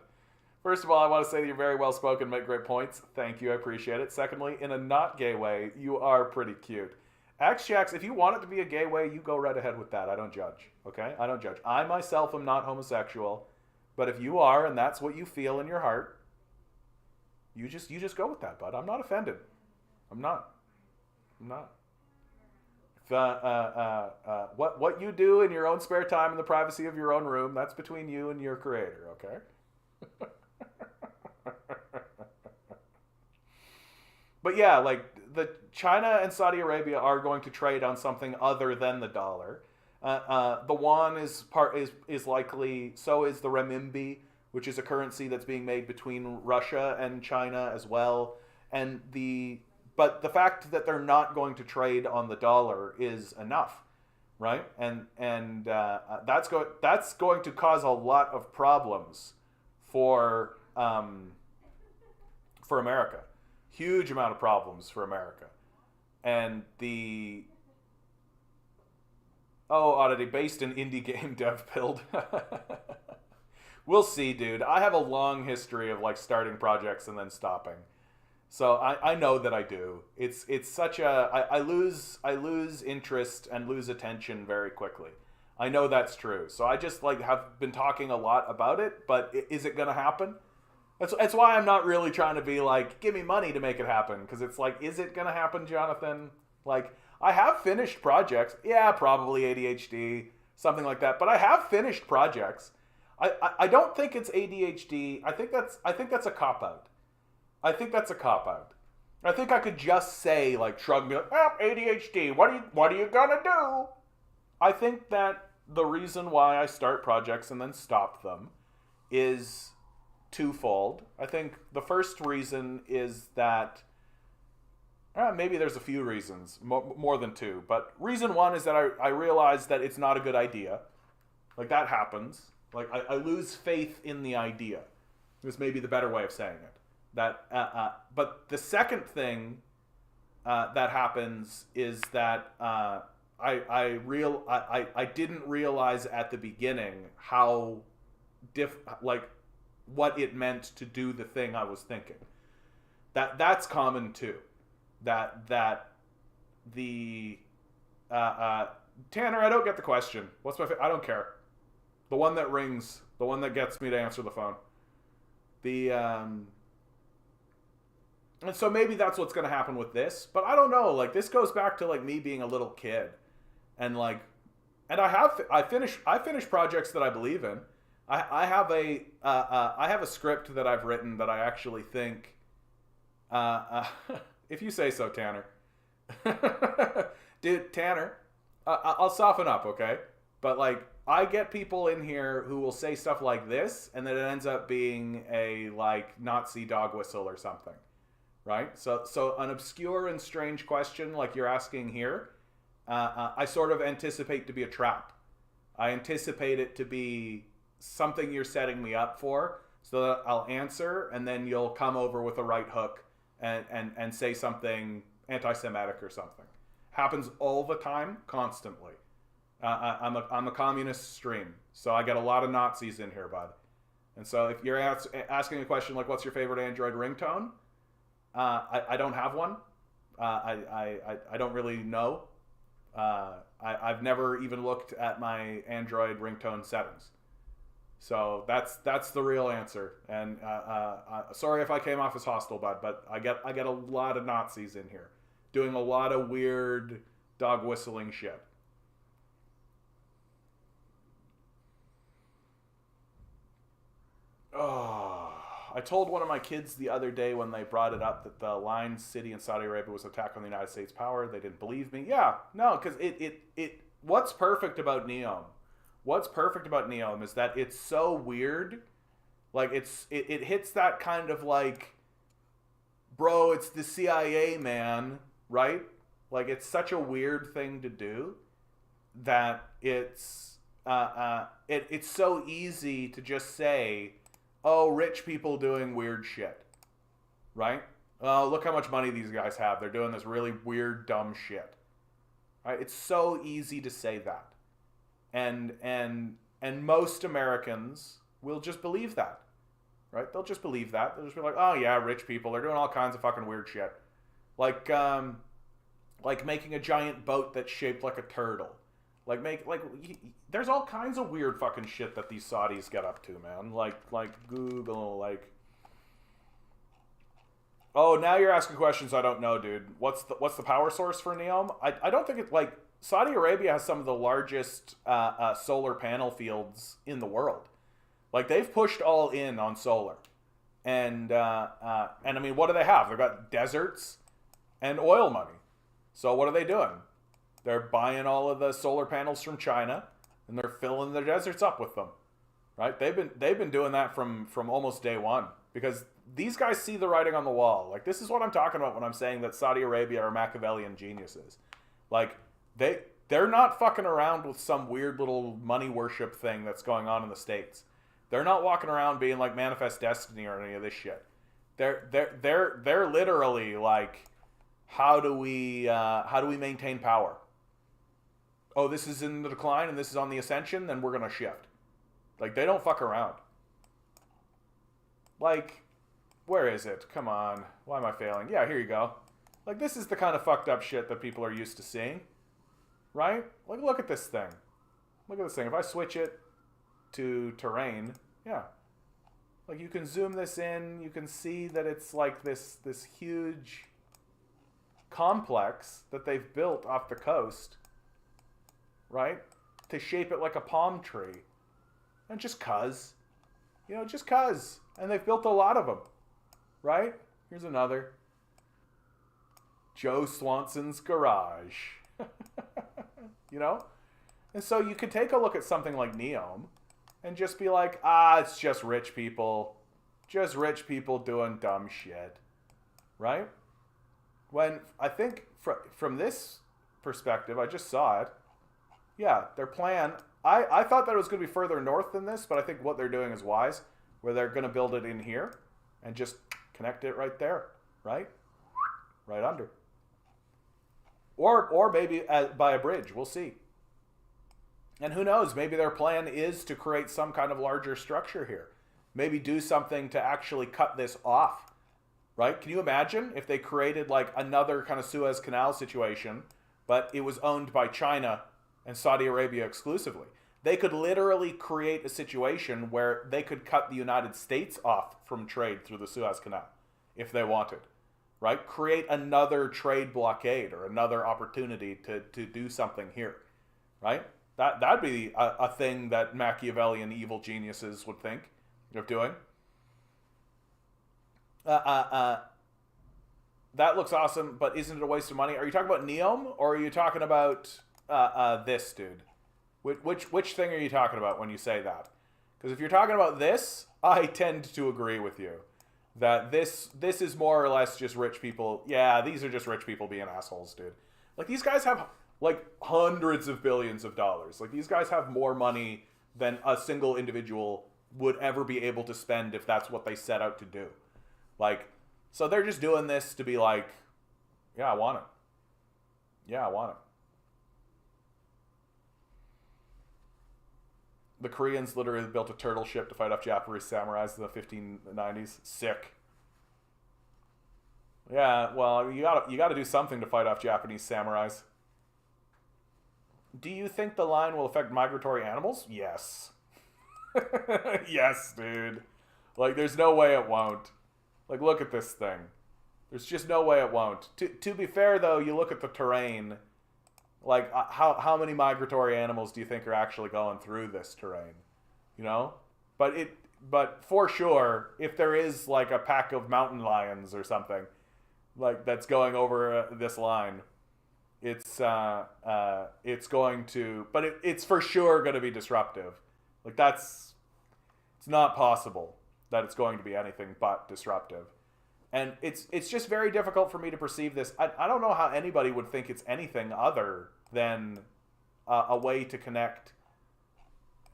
First of all, I want to say that you're very well spoken, make great points. Thank you, I appreciate it. Secondly, in a not gay way, you are pretty cute. X Jax, if you want it to be a gay way, you go right ahead with that. I don't judge, okay? I don't judge. I myself am not homosexual, but if you are and that's what you feel in your heart, you just go with that, bud. I'm not offended. I'm not. I'm not. What you do in your own spare time in the privacy of your own room, that's between you and your creator, okay? But yeah, like the China and Saudi Arabia are going to trade on something other than the dollar. The yuan is likely. So is the renminbi, which is a currency that's being made between Russia and China as well. But the fact that they're not going to trade on the dollar is enough, right? And that's going to cause a lot of problems for America. Huge amount of problems for America. And oddity based in indie game dev build. We'll see, dude. I have a long history of like starting projects and then stopping. So I know that I do. It's such a I lose interest and lose attention very quickly. I know that's true. So I just like have been talking a lot about it, but is it gonna happen? That's why I'm not really trying to be like, give me money to make it happen. Because it's like, is it going to happen, Jonathan? Like, I have finished projects. Yeah, probably ADHD, something like that. But I have finished projects. I don't think it's ADHD. I think that's a cop-out. I think that's a cop-out. I think I could just say, like, shrug and be like, ADHD, what are you going to do? I think that the reason why I start projects and then stop them is twofold. I think the first reason is that maybe there's a few reasons, more than two, but reason one is that I realize that it's not a good idea. Like, that happens. Like, I lose faith in the idea. Is maybe the better way of saying it. But the second thing that happens is that I didn't realize at the beginning how what it meant to do the thing I was thinking. That's common too. That the Tanner, I don't get the question. What's my I don't care. The one that rings, the one that gets me to answer the phone. And so maybe that's what's going to happen with this, but I don't know. Like, this goes back to like me being a little kid, and I finish projects that I believe in. I have a script that I've written that I actually think, if you say so, Tanner. Dude, Tanner, I'll soften up, okay? But like, I get people in here who will say stuff like this, and then it ends up being a like Nazi dog whistle or something, right? So an obscure and strange question like you're asking here, I sort of anticipate to be a trap. I anticipate it to be something you're setting me up for, so that I'll answer, and then you'll come over with a right hook and say something anti-Semitic or something. Happens all the time, constantly. I'm a communist stream, so I get a lot of Nazis in here, bud. And so if you're asking a question like, what's your favorite Android ringtone? I don't have one. I don't really know. I've never even looked at my Android ringtone settings. So that's the real answer. And sorry if I came off as hostile, bud, but I get a lot of Nazis in here doing a lot of weird dog whistling shit. Oh, I told one of my kids the other day when they brought it up that the line city in Saudi Arabia was an attack on the United States power. They didn't believe me. Yeah, no, because it what's perfect about Neom? What's perfect about Neom is that it's so weird. Like it hits that kind of like, bro, it's the CIA, man, right? Like it's such a weird thing to do that it's so easy to just say, oh, rich people doing weird shit, right? Oh, look how much money these guys have. They're doing this really weird, dumb shit. Right? It's so easy to say that. And most Americans will just believe that. Right? They'll just believe that. They'll just be like, oh yeah, rich people, they're doing all kinds of fucking weird shit. Like making a giant boat that's shaped like a turtle. There's all kinds of weird fucking shit that these Saudis get up to, man. Like Google, like. Oh, now you're asking questions I don't know, dude. What's the power source for Neom? I don't think it's like Saudi Arabia has some of the largest solar panel fields in the world. Like they've pushed all in on solar, and I mean, what do they have? They've got deserts and oil money. So what are they doing? They're buying all of the solar panels from China, and they're filling their deserts up with them, right? They've been doing that from almost day one, because these guys see the writing on the wall. Like this is what I'm talking about when I'm saying that Saudi Arabia are Machiavellian geniuses. Like they're not fucking around with some weird little money worship thing that's going on in the States. They're not walking around being like Manifest Destiny or any of this shit. They're literally like, how do we maintain power? Oh, this is in the decline and this is on the ascension, then we're going to shift. Like, they don't fuck around. Like, where is it? Come on. Why am I failing? Yeah, here you go. Like, this is the kind of fucked up shit that people are used to seeing. Right? Like, look at this thing. Look at this thing. If I switch it to terrain, yeah. Like, you can zoom this in. You can see that it's like this huge complex that they've built off the coast, right? To shape it like a palm tree. And just cuz. You know, just cuz. And they've built a lot of them, right? Here's another. Joe Swanson's garage. You know? And so you could take a look at something like Neom and just be like, it's just rich people. Just rich people doing dumb shit. Right? When I think from this perspective, I just saw it. Yeah, their plan. I thought that it was going to be further north than this, but I think what they're doing is wise, where they're going to build it in here and just connect it right there, right? Right under. Or maybe by a bridge. We'll see. And who knows? Maybe their plan is to create some kind of larger structure here. Maybe do something to actually cut this off. Right? Can you imagine if they created like another kind of Suez Canal situation, but it was owned by China and Saudi Arabia exclusively? They could literally create a situation where they could cut the United States off from trade through the Suez Canal if they wanted. Right? Create another trade blockade or another opportunity to do something here. Right? That'd be a thing that Machiavellian evil geniuses would think of doing. That looks awesome, but isn't it a waste of money? Are you talking about Neom, or are you talking about this, dude? Which thing are you talking about when you say that? Because if you're talking about this, I tend to agree with you. That this is more or less just rich people. Yeah, these are just rich people being assholes, dude. Like, these guys have, like, hundreds of billions of dollars. Like, these guys have more money than a single individual would ever be able to spend if that's what they set out to do. Like, so they're just doing this to be like, yeah, I want it. Yeah, I want it. The Koreans literally built a turtle ship to fight off Japanese samurais in the 1590s. Sick. Yeah, well, you gotta do something to fight off Japanese samurais. Do you think the line will affect migratory animals? Yes. Yes, dude. Like, there's no way it won't. Like, look at this thing. There's just no way it won't. To be fair, though, you look at the terrain. Like, how many migratory animals do you think are actually going through this terrain? You know? But for sure, if there is, like, a pack of mountain lions or something, like, that's going over this line, it's going to... But it's for sure going to be disruptive. Like, it's not possible that it's going to be anything but disruptive. And it's just very difficult for me to perceive this. I don't know how anybody would think it's anything other than a way to connect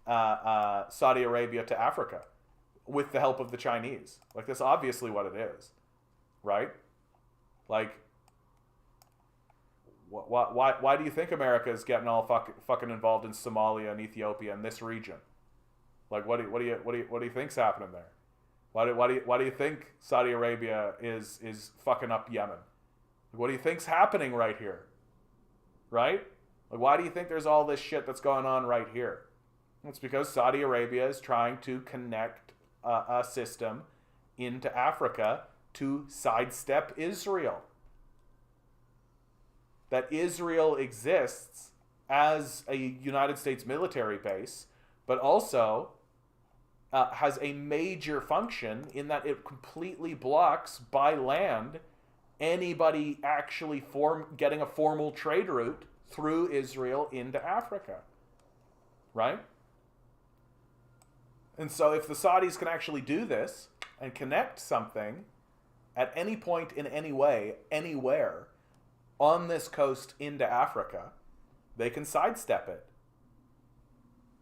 Saudi Arabia to Africa with the help of the Chinese. Like, that's obviously what it is, right? Like, why do you think America is getting all fucking involved in Somalia and Ethiopia and this region? Like, what do you think's happening there? Why do you think Saudi Arabia is fucking up Yemen? What do you think's happening right here? Right? Like, why do you think there's all this shit that's going on right here? It's because Saudi Arabia is trying to connect a system into Africa to sidestep Israel. That Israel exists as a United States military base, but also has a major function in that it completely blocks by land anybody actually getting a formal trade route through Israel into Africa, right? And so if the Saudis can actually do this and connect something at any point in any way, anywhere on this coast into Africa, they can sidestep it.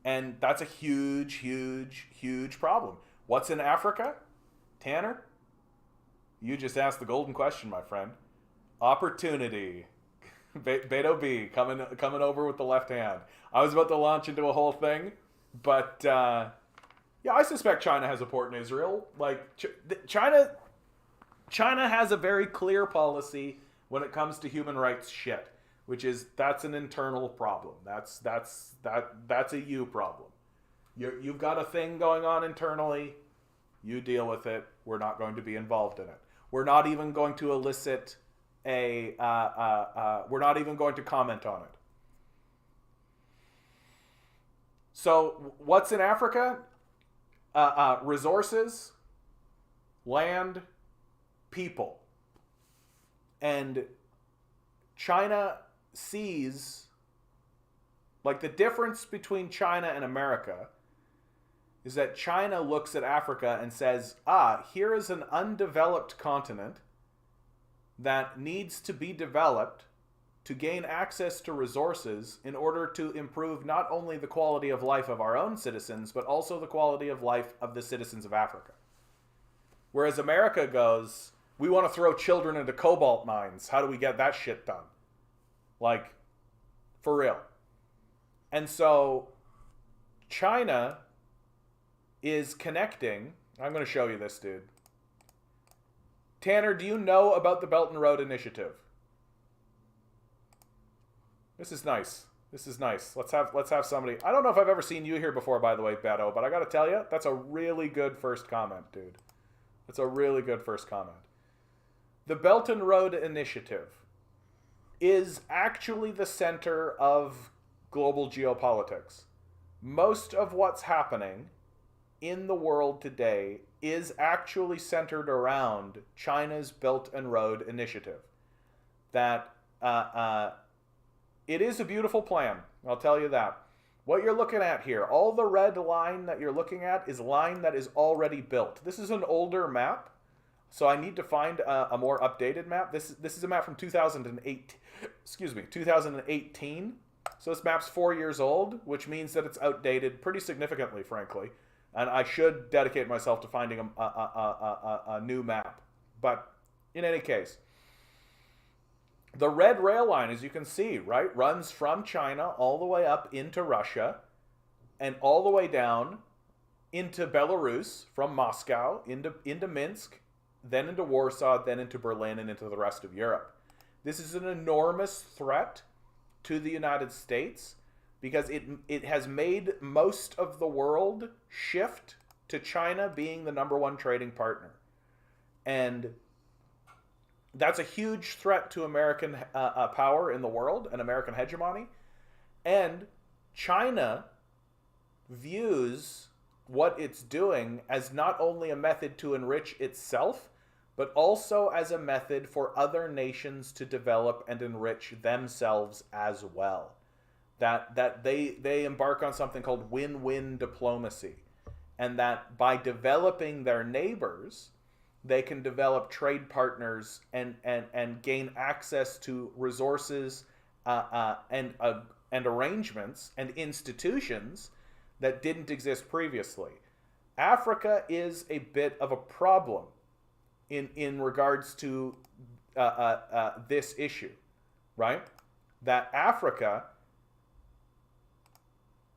And that's a huge, huge, huge problem. What's in Africa? Tanner? You just asked the golden question, my friend. Opportunity. Beto B coming over with the left hand. I was about to launch into a whole thing, but yeah, I suspect China has a port in Israel. Like, China has a very clear policy when it comes to human rights shit, which is that's an internal problem. That's a you problem. You've got a thing going on internally. You deal with it. We're not going to be involved in it. We're not even going to elicit we're not even going to comment on it. So what's in Africa? Resources, land, people. And China sees, like, the difference between China and America is that China looks at Africa and says, here is an undeveloped continent that needs to be developed to gain access to resources in order to improve not only the quality of life of our own citizens, but also the quality of life of the citizens of Africa. Whereas America goes, we want to throw children into cobalt mines. How do we get that shit done? Like, for real. And so China is connecting. I'm going to show you this, dude. Tanner, do you know about the Belt and Road Initiative? This is nice. This is nice. Let's have somebody. I don't know if I've ever seen you here before, by the way, Beto, but I got to tell you, that's a really good first comment, dude. That's a really good first comment. The Belt and Road Initiative is actually the center of global geopolitics. Most of what's happening in the world today is actually centered around China's Belt and Road Initiative. That it is a beautiful plan, I'll tell you that. What you're looking at here, all the red line that you're looking at is line that is already built. This is an older map, so I need to find a more updated map. This is a map from 2008. Excuse me, 2018. So this map's 4 years old, which means that it's outdated pretty significantly, frankly. And I should dedicate myself to finding a new map. But in any case, the red rail line, as you can see, right, runs from China all the way up into Russia and all the way down into Belarus from Moscow, into Minsk, then into Warsaw, then into Berlin, and into the rest of Europe. This is an enormous threat to the United States because it has made most of the world shift to China being the number one trading partner. And that's a huge threat to American power in the world and American hegemony. And China views what it's doing as not only a method to enrich itself, but also as a method for other nations to develop and enrich themselves as well. That they embark on something called win-win diplomacy. And that by developing their neighbors, they can develop trade partners and gain access to resources and arrangements and institutions that didn't exist previously. Africa is a bit of a problem in regards to this issue, right? That Africa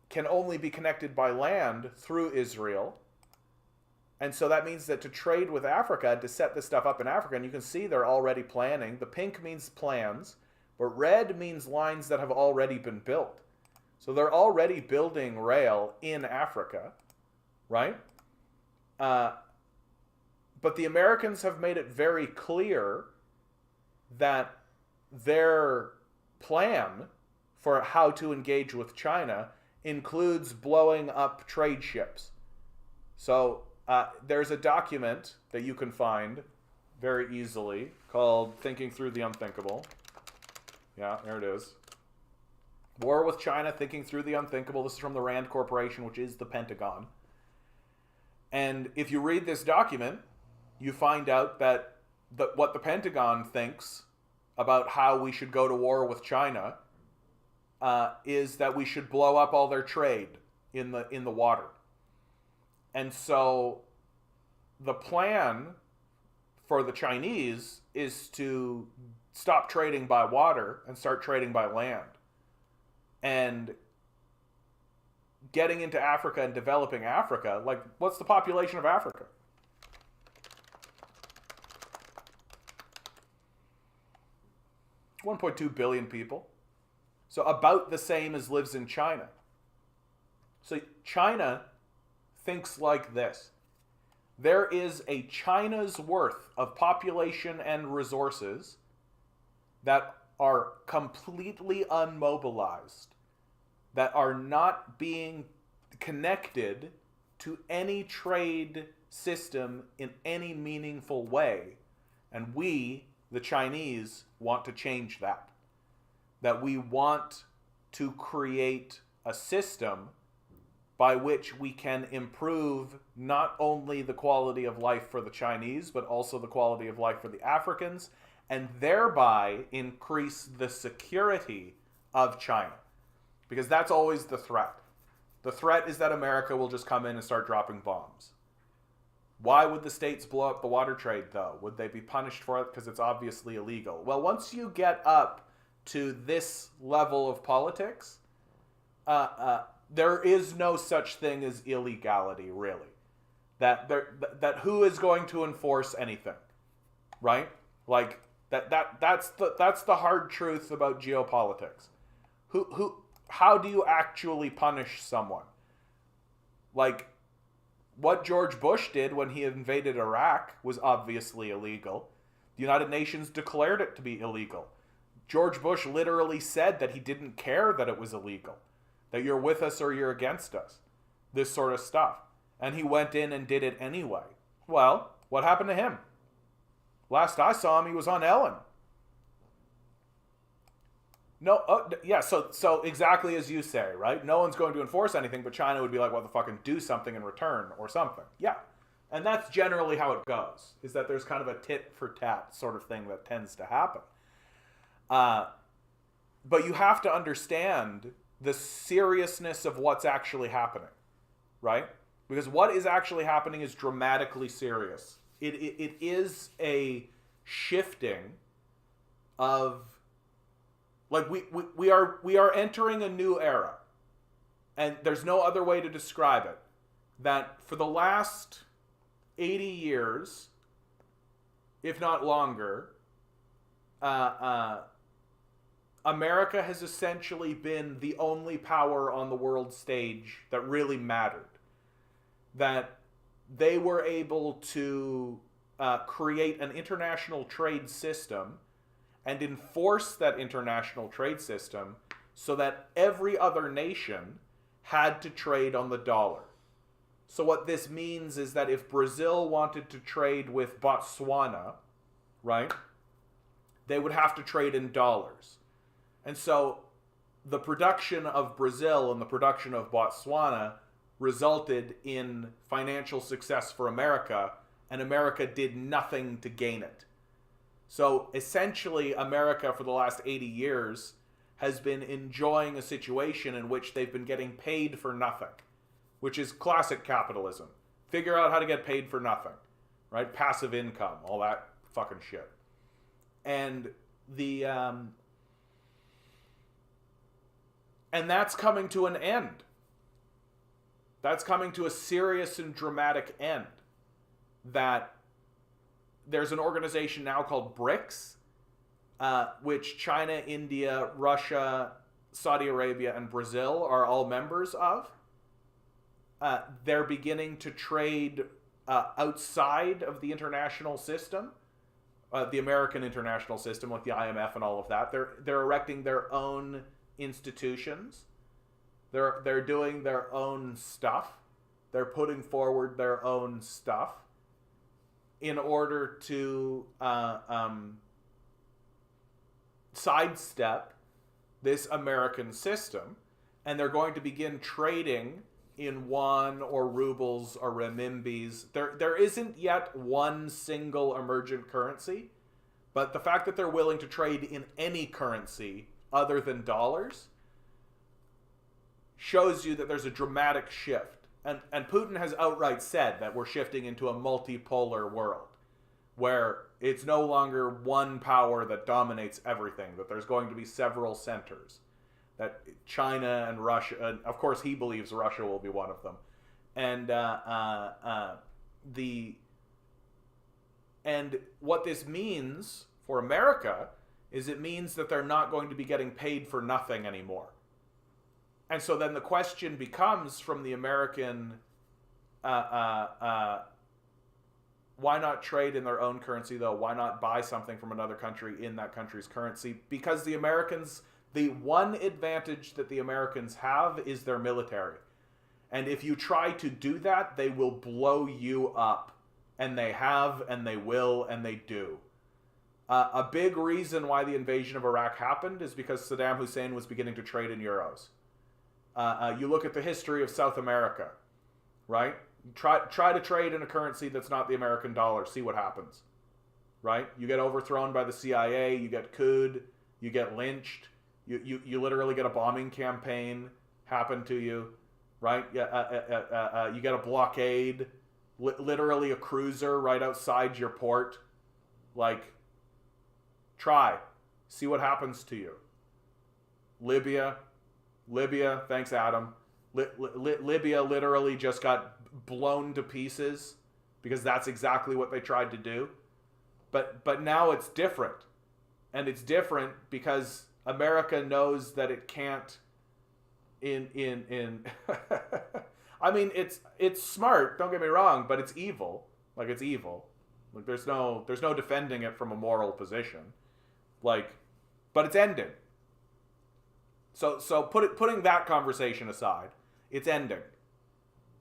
can only be connected by land through Israel. And so that means that to trade with Africa, to set this stuff up in Africa, and you can see they're already planning. The pink means plans, but red means lines that have already been built. So they're already building rail in Africa, right? But the Americans have made it very clear that their plan for how to engage with China includes blowing up trade ships. So there's a document that you can find very easily called Thinking Through the Unthinkable. Yeah, there it is. War with China, Thinking Through the Unthinkable. This is from the Rand Corporation, which is the Pentagon. And if you read this document, you find out that what the Pentagon thinks about how we should go to war with China is that we should blow up all their trade in the water. And so the plan for the Chinese is to stop trading by water and start trading by land. And getting into Africa and developing Africa, like, what's the population of Africa? $1.2 billion people. So about the same as lives in China. So China thinks like this. There is a China's worth of population and resources that are completely unmobilized, that are not being connected to any trade system in any meaningful way. And we, the Chinese, want to change that. That we want to create a system by which we can improve not only the quality of life for the Chinese, but also the quality of life for the Africans, and thereby increase the security of China. Because that's always the threat. The threat is that America will just come in and start dropping bombs. Why would the states blow up the water trade, though? Would they be punished for it because it's obviously illegal? Well, once you get up to this level of politics, there is no such thing as illegality, really. That who is going to enforce anything, right? Like that's the hard truth about geopolitics. How do you actually punish someone? Like, what George Bush did when he invaded Iraq was obviously illegal. The United Nations declared it to be illegal. George Bush literally said that he didn't care that it was illegal. That you're with us or you're against us. This sort of stuff. And he went in and did it anyway. Well, what happened to him? Last I saw him, he was on Ellen. No, yeah, so exactly as you say, right? No one's going to enforce anything, but China would be like, well, the fucking do something in return or something. Yeah. And that's generally how it goes, is that there's kind of a tit for tat sort of thing that tends to happen. But you have to understand the seriousness of what's actually happening, right? Because what is actually happening is dramatically serious. It is a shifting of, like, we are entering a new era, and there's no other way to describe it. That for the last 80 years, if not longer, America has essentially been the only power on the world stage that really mattered. That they were able to create an international trade system and enforce that international trade system so that every other nation had to trade on the dollar. So what this means is that if Brazil wanted to trade with Botswana, right, they would have to trade in dollars. And so the production of Brazil and the production of Botswana resulted in financial success for America, and America did nothing to gain it. So essentially, America for the last 80 years has been enjoying a situation in which they've been getting paid for nothing, which is classic capitalism. Figure out how to get paid for nothing, right? Passive income, all that fucking shit. And and that's coming to an end. That's coming to a serious and dramatic end. That there's an organization now called BRICS, which China, India, Russia, Saudi Arabia, and Brazil are all members of. They're beginning to trade outside of the international system, the American international system, like the IMF and all of that. They're erecting their own institutions. They're doing their own stuff. They're putting forward their own stuff in order to sidestep this American system, and they're going to begin trading in yuan or rubles or renminbis. There isn't yet one single emergent currency, but the fact that they're willing to trade in any currency other than dollars shows you that there's a dramatic shift. And Putin has outright said that we're shifting into a multipolar world where it's no longer one power that dominates everything, that there's going to be several centers, that China and Russia, and of course he believes Russia will be one of them. And what this means for America is it means that they're not going to be getting paid for nothing anymore. And so then the question becomes from the American, why not trade in their own currency though? Why not buy something from another country in that country's currency? Because the Americans, the one advantage that the Americans have is their military. And if you try to do that, they will blow you up. And they have, and they will, and they do. A big reason why the invasion of Iraq happened is because Saddam Hussein was beginning to trade in euros. You look at the history of South America, right? Try to trade in a currency that's not the American dollar. See what happens, right? You get overthrown by the CIA. You get couped. You get lynched. You literally get a bombing campaign happen to you, right? You get a blockade, literally a cruiser right outside your port. Like, try. See what happens to you. Libya, thanks Adam. Libya literally just got blown to pieces because that's exactly what they tried to do. But now it's different. And it's different because America knows that it can't I mean it's smart, don't get me wrong, but it's evil. Like, it's evil. Like, there's no defending it from a moral position. Like, but it's ending. So putting that conversation aside, it's ending,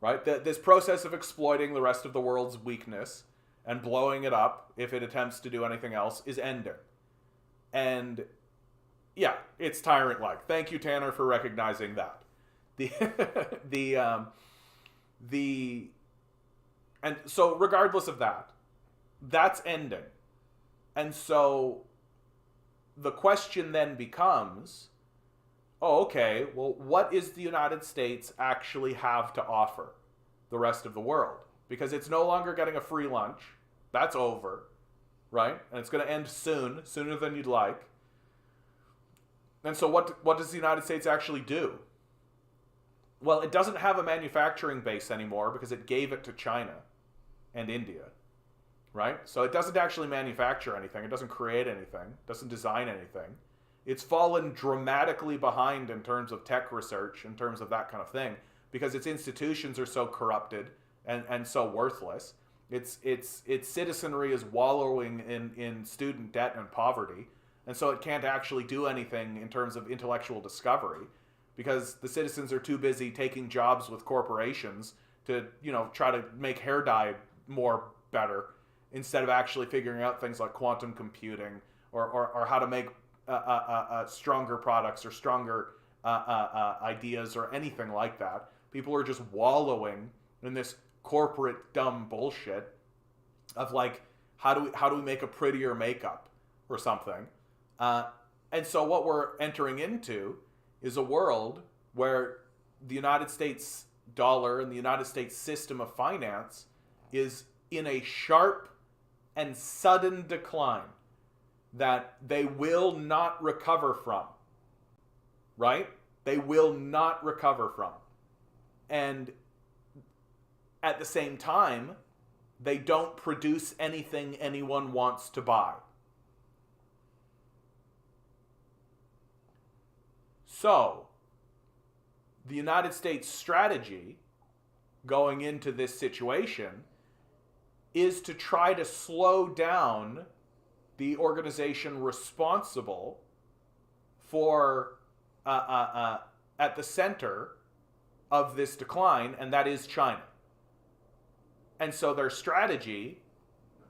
right? This process of exploiting the rest of the world's weakness and blowing it up if it attempts to do anything else is ending. And yeah, it's tyrant-like. Thank you, Tanner, for recognizing that. And so regardless of that, that's ending. And so the question then becomes, oh, okay, well, what is the United States actually have to offer the rest of the world? Because it's no longer getting a free lunch. That's over, right? And it's going to end soon, sooner than you'd like. And so what does the United States actually do? Well, it doesn't have a manufacturing base anymore because it gave it to China and India, right? So it doesn't actually manufacture anything. It doesn't create anything. It doesn't design anything. It's fallen dramatically behind in terms of tech research, in terms of that kind of thing, because its institutions are so corrupted and so worthless. Its citizenry is wallowing in student debt and poverty, and so it can't actually do anything in terms of intellectual discovery, because the citizens are too busy taking jobs with corporations to, try to make hair dye more better, instead of actually figuring out things like quantum computing or how to make stronger products or stronger ideas or anything like that. People are just wallowing in this corporate dumb bullshit of like, how do we make a prettier makeup or something. And so what we're entering into is a world where the United States dollar and the United States system of finance is in a sharp and sudden decline that they will not recover from. Right? They will not recover from. And at the same time, they don't produce anything anyone wants to buy. So, the United States strategy going into this situation is to try to slow down the organization responsible for at the center of this decline, and that is China. And so their strategy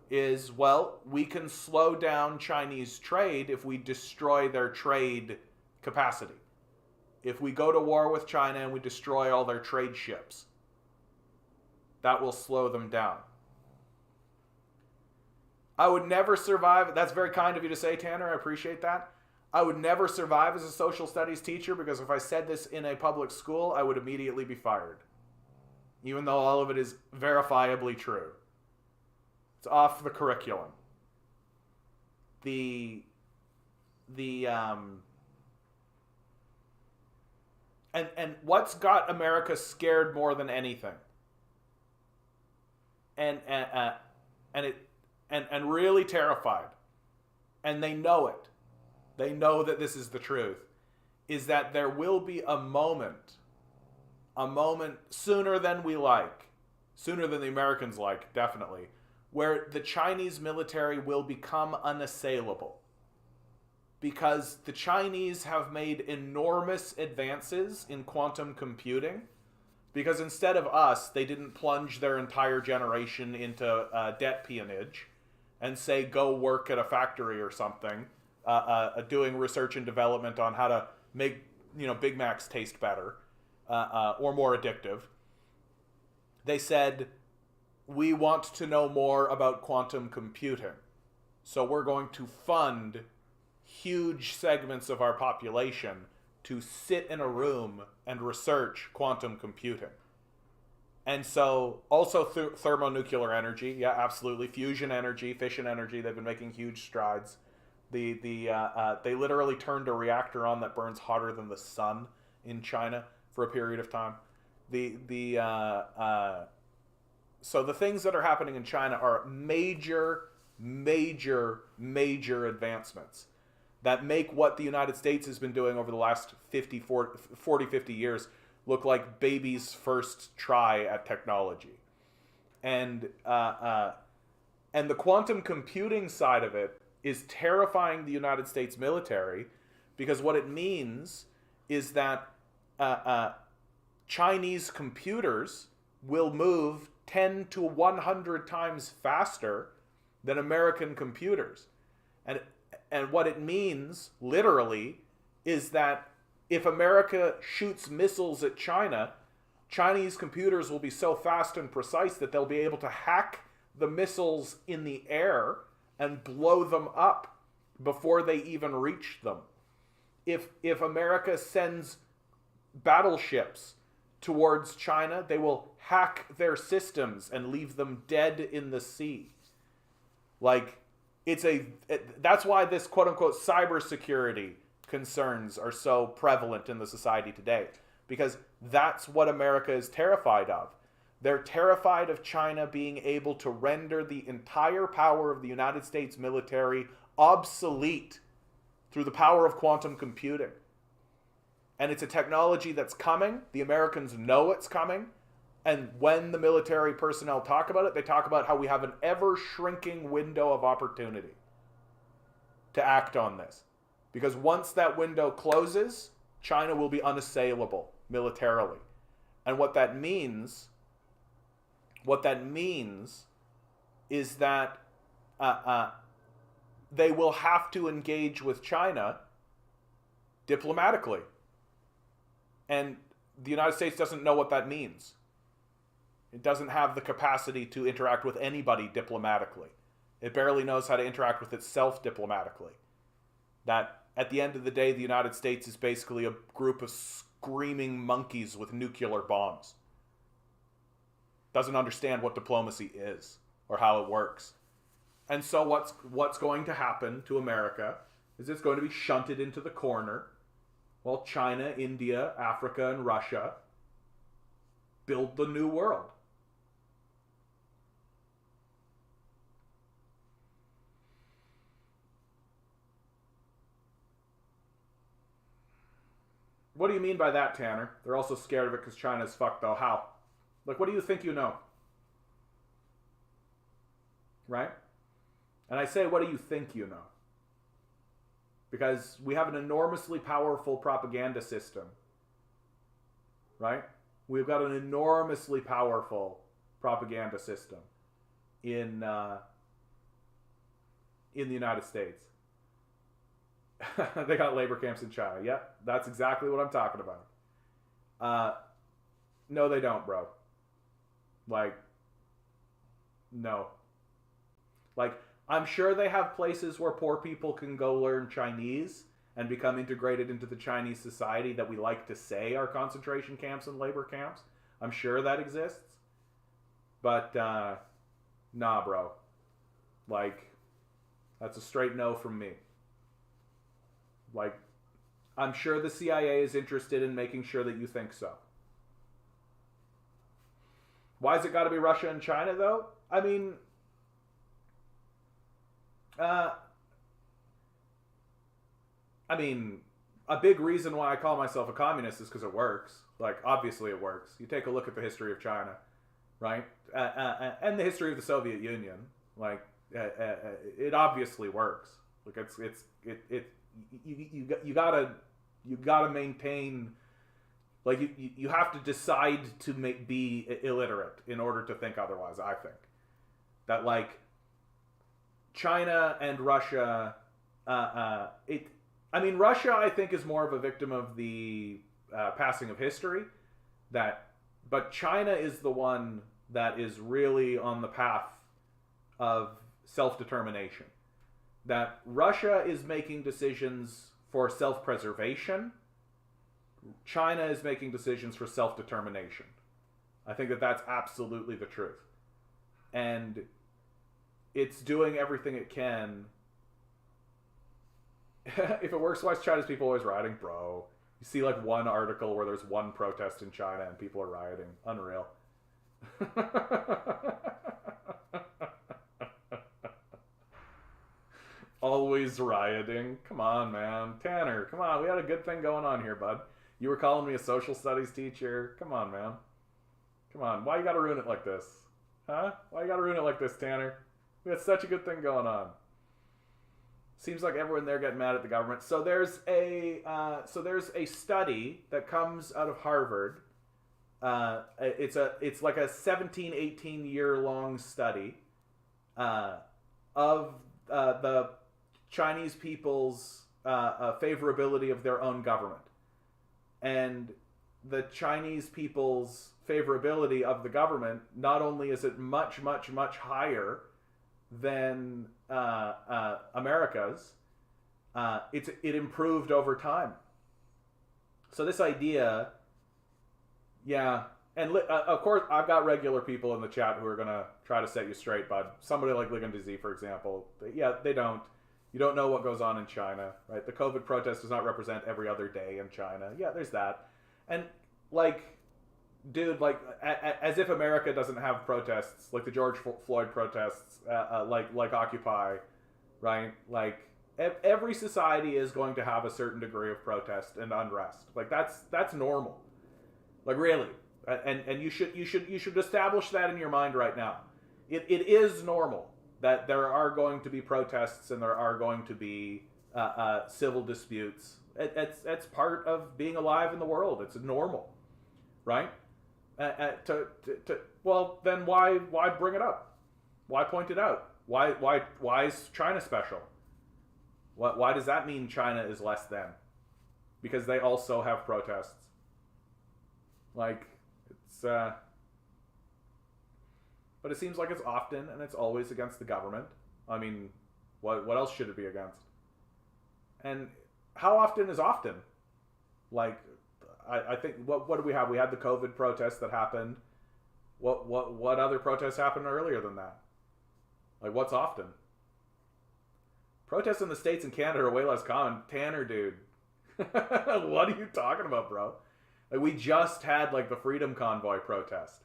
is, well, we can slow down Chinese trade if we destroy their trade capacity. If we go to war with China and we destroy all their trade ships, that will slow them down. I would never survive. That's very kind of you to say, Tanner. I appreciate that. I would never survive as a social studies teacher, because if I said this in a public school, I would immediately be fired. Even though all of it is verifiably true. It's off the curriculum. And what's got America scared more than anything, and really terrified, and they know it. They know that this is the truth, is that there will be a moment sooner than we like, sooner than the Americans like, definitely, where the Chinese military will become unassailable. Because the Chinese have made enormous advances in quantum computing. Because instead of us, they didn't plunge their entire generation into debt peonage and say, go work at a factory or something, doing research and development on how to make Big Macs taste better or more addictive. They said, we want to know more about quantum computing. So we're going to fund huge segments of our population to sit in a room and research quantum computing. And so also thermonuclear energy, yeah, absolutely, fusion energy, fission energy, they've been making huge strides. They literally turned a reactor on that burns hotter than the sun in China for a period of time. So the things that are happening in China are major advancements that make what the United States has been doing over the last 50 years look like baby's first try at technology. And the quantum computing side of it is terrifying the United States military, because what it means is that Chinese computers will move 10 to 100 times faster than American computers. And what it means, literally, is that if America shoots missiles at China, Chinese computers will be so fast and precise that they'll be able to hack the missiles in the air and blow them up before they even reach them. If America sends battleships towards China, they will hack their systems and leave them dead in the sea. That's why this quote-unquote cybersecurity concerns are so prevalent in the society today, because that's what America is terrified of. They're terrified of China being able to render the entire power of the United States military obsolete through the power of quantum computing. And it's a technology that's coming. The Americans know it's coming. And when the military personnel talk about it, they talk about how we have an ever-shrinking window of opportunity to act on this. Because once that window closes, China will be unassailable militarily. And what that means is that they will have to engage with China diplomatically. And the United States doesn't know what that means. It doesn't have the capacity to interact with anybody diplomatically. It barely knows how to interact with itself diplomatically. That at the end of the day, the United States is basically a group of screaming monkeys with nuclear bombs. Doesn't understand what diplomacy is or how it works. And so what's going to happen to America is it's going to be shunted into the corner while China, India, Africa, and Russia build the new world. What do you mean by that, Tanner? They're also scared of it because China's fucked, though. How? Like, what do you think you know? Right? And I say, what do you think you know? Because we have an enormously powerful propaganda system. Right? We've got an enormously powerful propaganda system in the United States. They got labor camps in China. Yep, that's exactly what I'm talking about. No, they don't, bro. Like, no. Like, I'm sure they have places where poor people can go learn Chinese and become integrated into the Chinese society that we like to say are concentration camps and labor camps. I'm sure that exists. But, nah, bro. Like, that's a straight no from me. Like, I'm sure the CIA is interested in making sure that you think so. Why's it got to be Russia and China, though? I mean, a big reason why I call myself a communist is because it works. Like, obviously it works. You take a look at the history of China, right? And the history of the Soviet Union. Like, it obviously works. Like, you gotta maintain, like, you have to decide to be illiterate in order to think otherwise. I think that, like, China and Russia, Russia, I think, is more of a victim of the passing of history. But China is the one that is really on the path of self-determination. That Russia is making decisions for self-preservation. China is making decisions for self-determination. I think that that's absolutely the truth. And it's doing everything it can. If it works, why is China's people always rioting? Bro, you see like one article where there's one protest in China and people are rioting. Unreal. Always rioting. Come on, man. Tanner, come on. We had a good thing going on here, bud. You were calling me a social studies teacher. Come on, man. Come on. Why you gotta ruin it like this? Huh? Why you gotta ruin it like this, Tanner? We had such a good thing going on. Seems like everyone there getting mad at the government. So there's a study that comes out of Harvard. It's like a 17, 18 year long study of the Chinese people's favorability of their own government. And the Chinese people's favorability of the government, not only is it much, much, much higher than America's, it improved over time. So this idea, yeah, and of course I've got regular people in the chat who are gonna try to set you straight, bud. Somebody like Ligand Disease, for example, they don't. You don't know what goes on in China, right? The COVID protest does not represent every other day in China. Yeah, there's that. And, like, dude, like, as if America doesn't have protests, like the George Floyd protests, like Occupy, right? Like, Every society is going to have a certain degree of protest and unrest. Like that's normal. Like really, and you should establish that in your mind right now. It is normal that there are going to be protests and there are going to be civil disputes. It's part of being alive in the world. It's normal, right? Well, then why bring it up? Why point it out? Why is China special? Why does that mean China is less than? Because they also have protests. Like, it's but it seems like it's often and it's always against the government. I mean, what else should it be against? And how often is often? Like, I think what do we have? We had the COVID protests that happened. What other protests happened earlier than that? Like, what's often? Protests in the States and Canada are way less common. Tanner, dude. What are you talking about, bro? Like, we just had, like, the Freedom Convoy protest.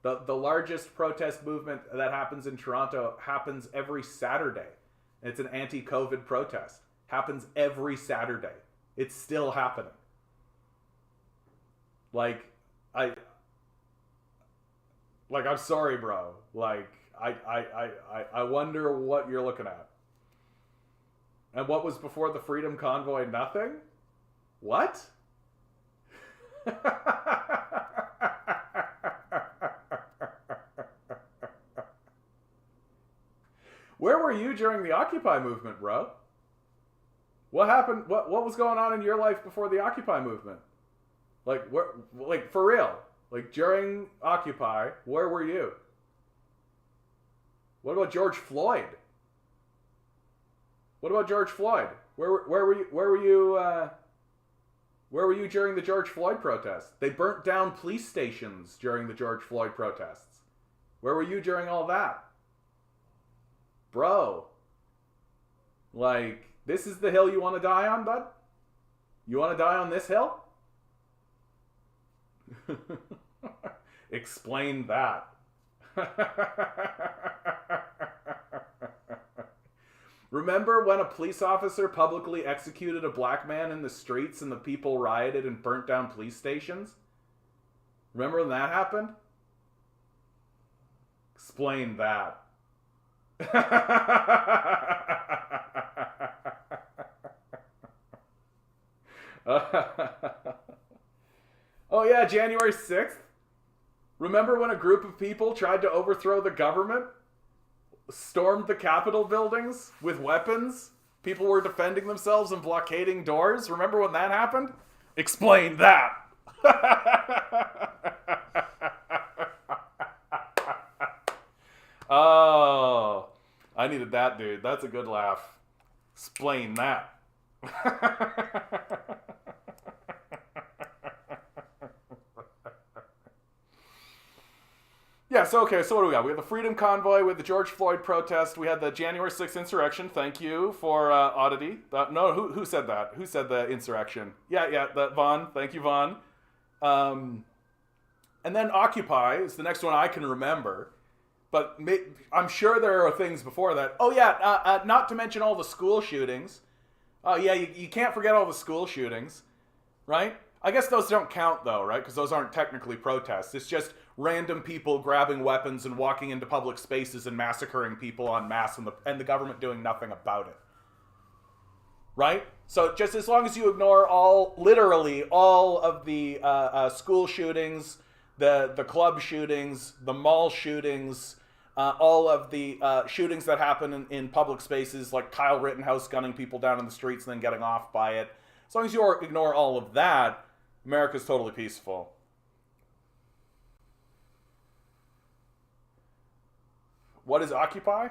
The largest protest movement that happens in Toronto happens every Saturday. It's an anti-COVID protest. Happens every Saturday. It's still happening. Like, I'm sorry, bro. Like, I wonder what you're looking at. And what was before the Freedom Convoy? Nothing? What? Where were you during the Occupy movement, bro? What happened? What was going on in your life before the Occupy movement? Like, for real? Like, during Occupy, where were you? What about George Floyd? What about George Floyd? Where were you? Where were you during the George Floyd protests? They burnt down police stations during the George Floyd protests. Where were you during all that? Bro. Like, this is the hill you want to die on, bud? You want to die on this hill? Explain that. Remember when a police officer publicly executed a black man in the streets and the people rioted and burnt down police stations? Remember when that happened? Explain that. Oh yeah, January 6th? Remember when a group of people tried to overthrow the government? Stormed the Capitol buildings with weapons? People were defending themselves and blockading doors? Remember when that happened? Explain that! Oh, I needed that, dude. That's a good laugh. Explain that. Yeah, so what do we got? We have the Freedom Convoy, we had the George Floyd protest, we had the January 6th insurrection. Thank you for oddity. No, who said that? Who said the insurrection? Yeah, Vaughn. Thank you, Vaughn. And then Occupy is the next one I can remember. But I'm sure there are things before that. Oh yeah, not to mention all the school shootings. Oh yeah, you can't forget all the school shootings, right? I guess those don't count though, right? Because those aren't technically protests. It's just random people grabbing weapons and walking into public spaces and massacring people en masse, and the government doing nothing about it, right? So just as long as you ignore literally all of the school shootings, the club shootings, the mall shootings, all of the shootings that happen in public spaces, like Kyle Rittenhouse gunning people down in the streets and then getting off by it. As long as you ignore all of that, America's totally peaceful. What is Occupy?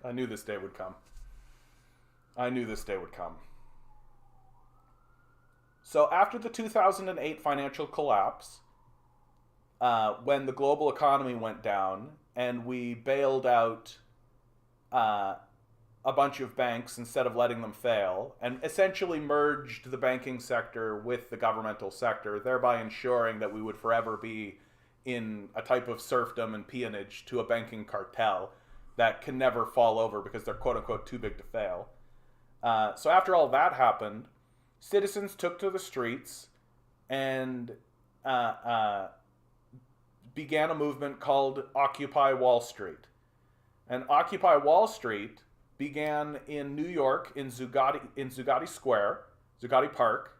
I knew this day would come. So after the 2008 financial collapse, when the global economy went down and we bailed out a bunch of banks instead of letting them fail, and essentially merged the banking sector with the governmental sector, thereby ensuring that we would forever be in a type of serfdom and peonage to a banking cartel that can never fall over because they're quote unquote too big to fail. So after all that happened, citizens took to the streets and began a movement called Occupy Wall Street. And Occupy Wall Street began in New York in Zuccotti Square, Zuccotti Park.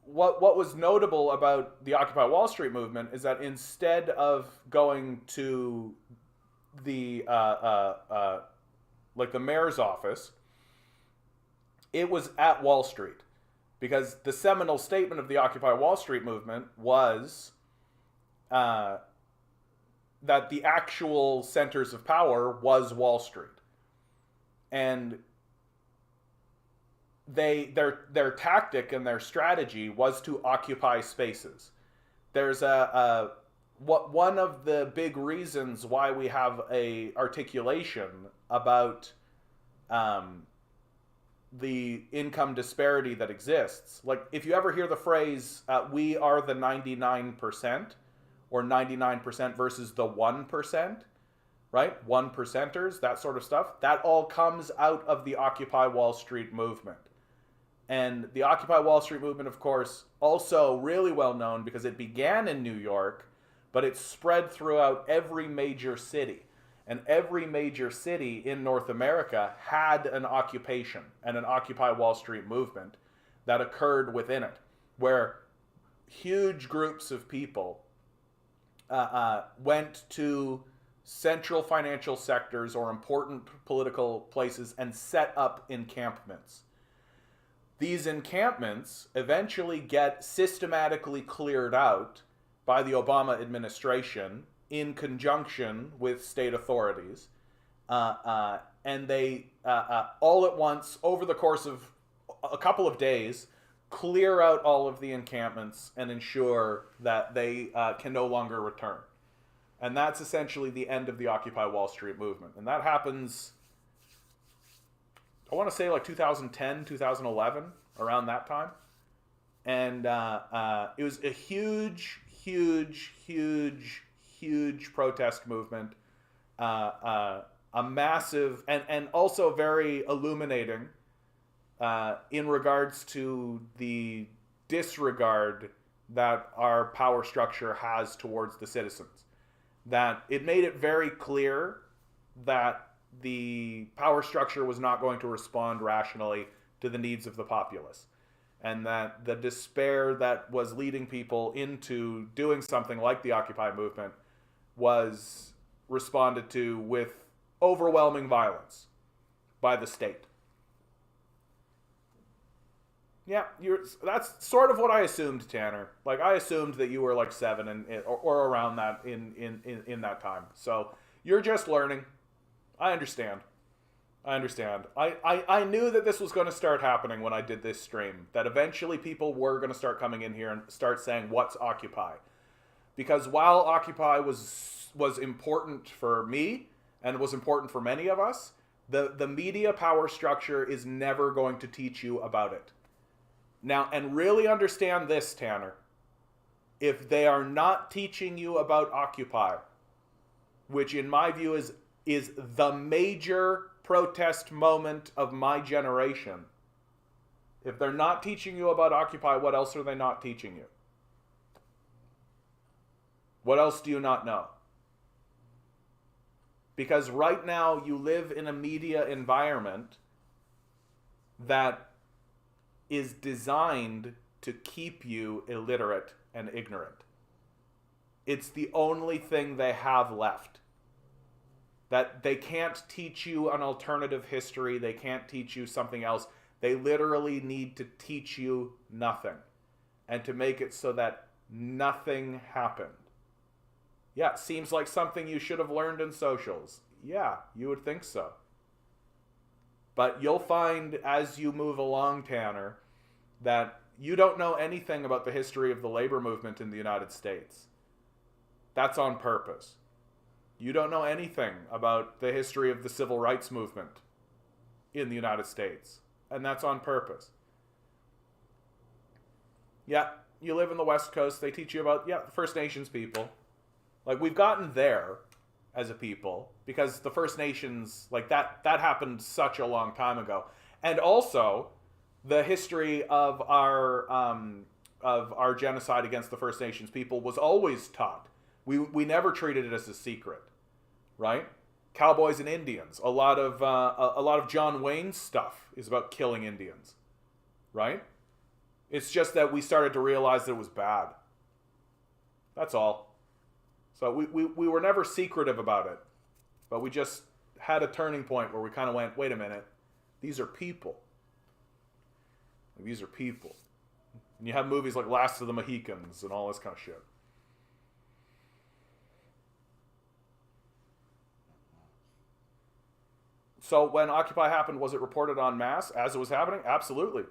What was notable about the Occupy Wall Street movement is that instead of going to the like the mayor's office, it was at Wall Street, because the seminal statement of the Occupy Wall Street movement was that the actual centers of power was Wall Street, and their tactic and their strategy was to occupy spaces. There's one of the big reasons why we have a articulation about the income disparity that exists. Like, if you ever hear the phrase, we are the 99%, or 99% versus the 1%, right? 1%ers, that sort of stuff. That all comes out of the Occupy Wall Street movement. And the Occupy Wall Street movement, of course, also really well known because it began in New York, but it spread throughout every major city. And every major city in North America had an occupation and an Occupy Wall Street movement that occurred within it, where huge groups of people went to central financial sectors or important political places and set up encampments. These encampments eventually get systematically cleared out by the Obama administration in conjunction with state authorities. And they, all at once, over the course of a couple of days, clear out all of the encampments and ensure that they can no longer return. And that's essentially the end of the Occupy Wall Street movement. And that happens, I want to say like 2010, 2011, around that time. And it was a huge protest movement. A massive, and also very illuminating in regards to the disregard that our power structure has towards the citizens. That it made it very clear that the power structure was not going to respond rationally to the needs of the populace. And that the despair that was leading people into doing something like the Occupy movement was responded to with overwhelming violence by the state. Yeah, that's sort of what I assumed, Tanner. Like, I assumed that you were like 7 or around that in that time. So you're just learning. I understand. I knew that this was going to start happening when I did this stream. That eventually people were going to start coming in here and start saying, what's Occupy? Because while Occupy was important for me, and was important for many of us, the media power structure is never going to teach you about it. Now, and really understand this, Tanner. If they are not teaching you about Occupy, which in my view is the major protest moment of my generation, if they're not teaching you about Occupy, what else are they not teaching you? What else do you not know? Because right now you live in a media environment that is designed to keep you illiterate and ignorant. It's the only thing they have left. That they can't teach you an alternative history. They can't teach you something else. They literally need to teach you nothing. And to make it so that nothing happened. Yeah, it seems like something you should have learned in socials. Yeah, you would think so. But you'll find as you move along, Tanner, that you don't know anything about the history of the labor movement in the United States. That's on purpose. You don't know anything about the history of the civil rights movement in the United States. And that's on purpose. Yeah, you live in the West Coast, they teach you about, the First Nations people. Like, we've gotten there as a people because the First Nations, like, that happened such a long time ago. And also, the history of our genocide against the First Nations people was always taught. We never treated it as a secret, right? Cowboys and Indians. A lot of John Wayne's stuff is about killing Indians, right? It's just that we started to realize that it was bad. That's all. So we were never secretive about it, but we just had a turning point where we kind of went, wait a minute, these are people. These are people. And you have movies like Last of the Mohicans and all this kind of shit. So when Occupy happened, was it reported en masse as it was happening? Absolutely.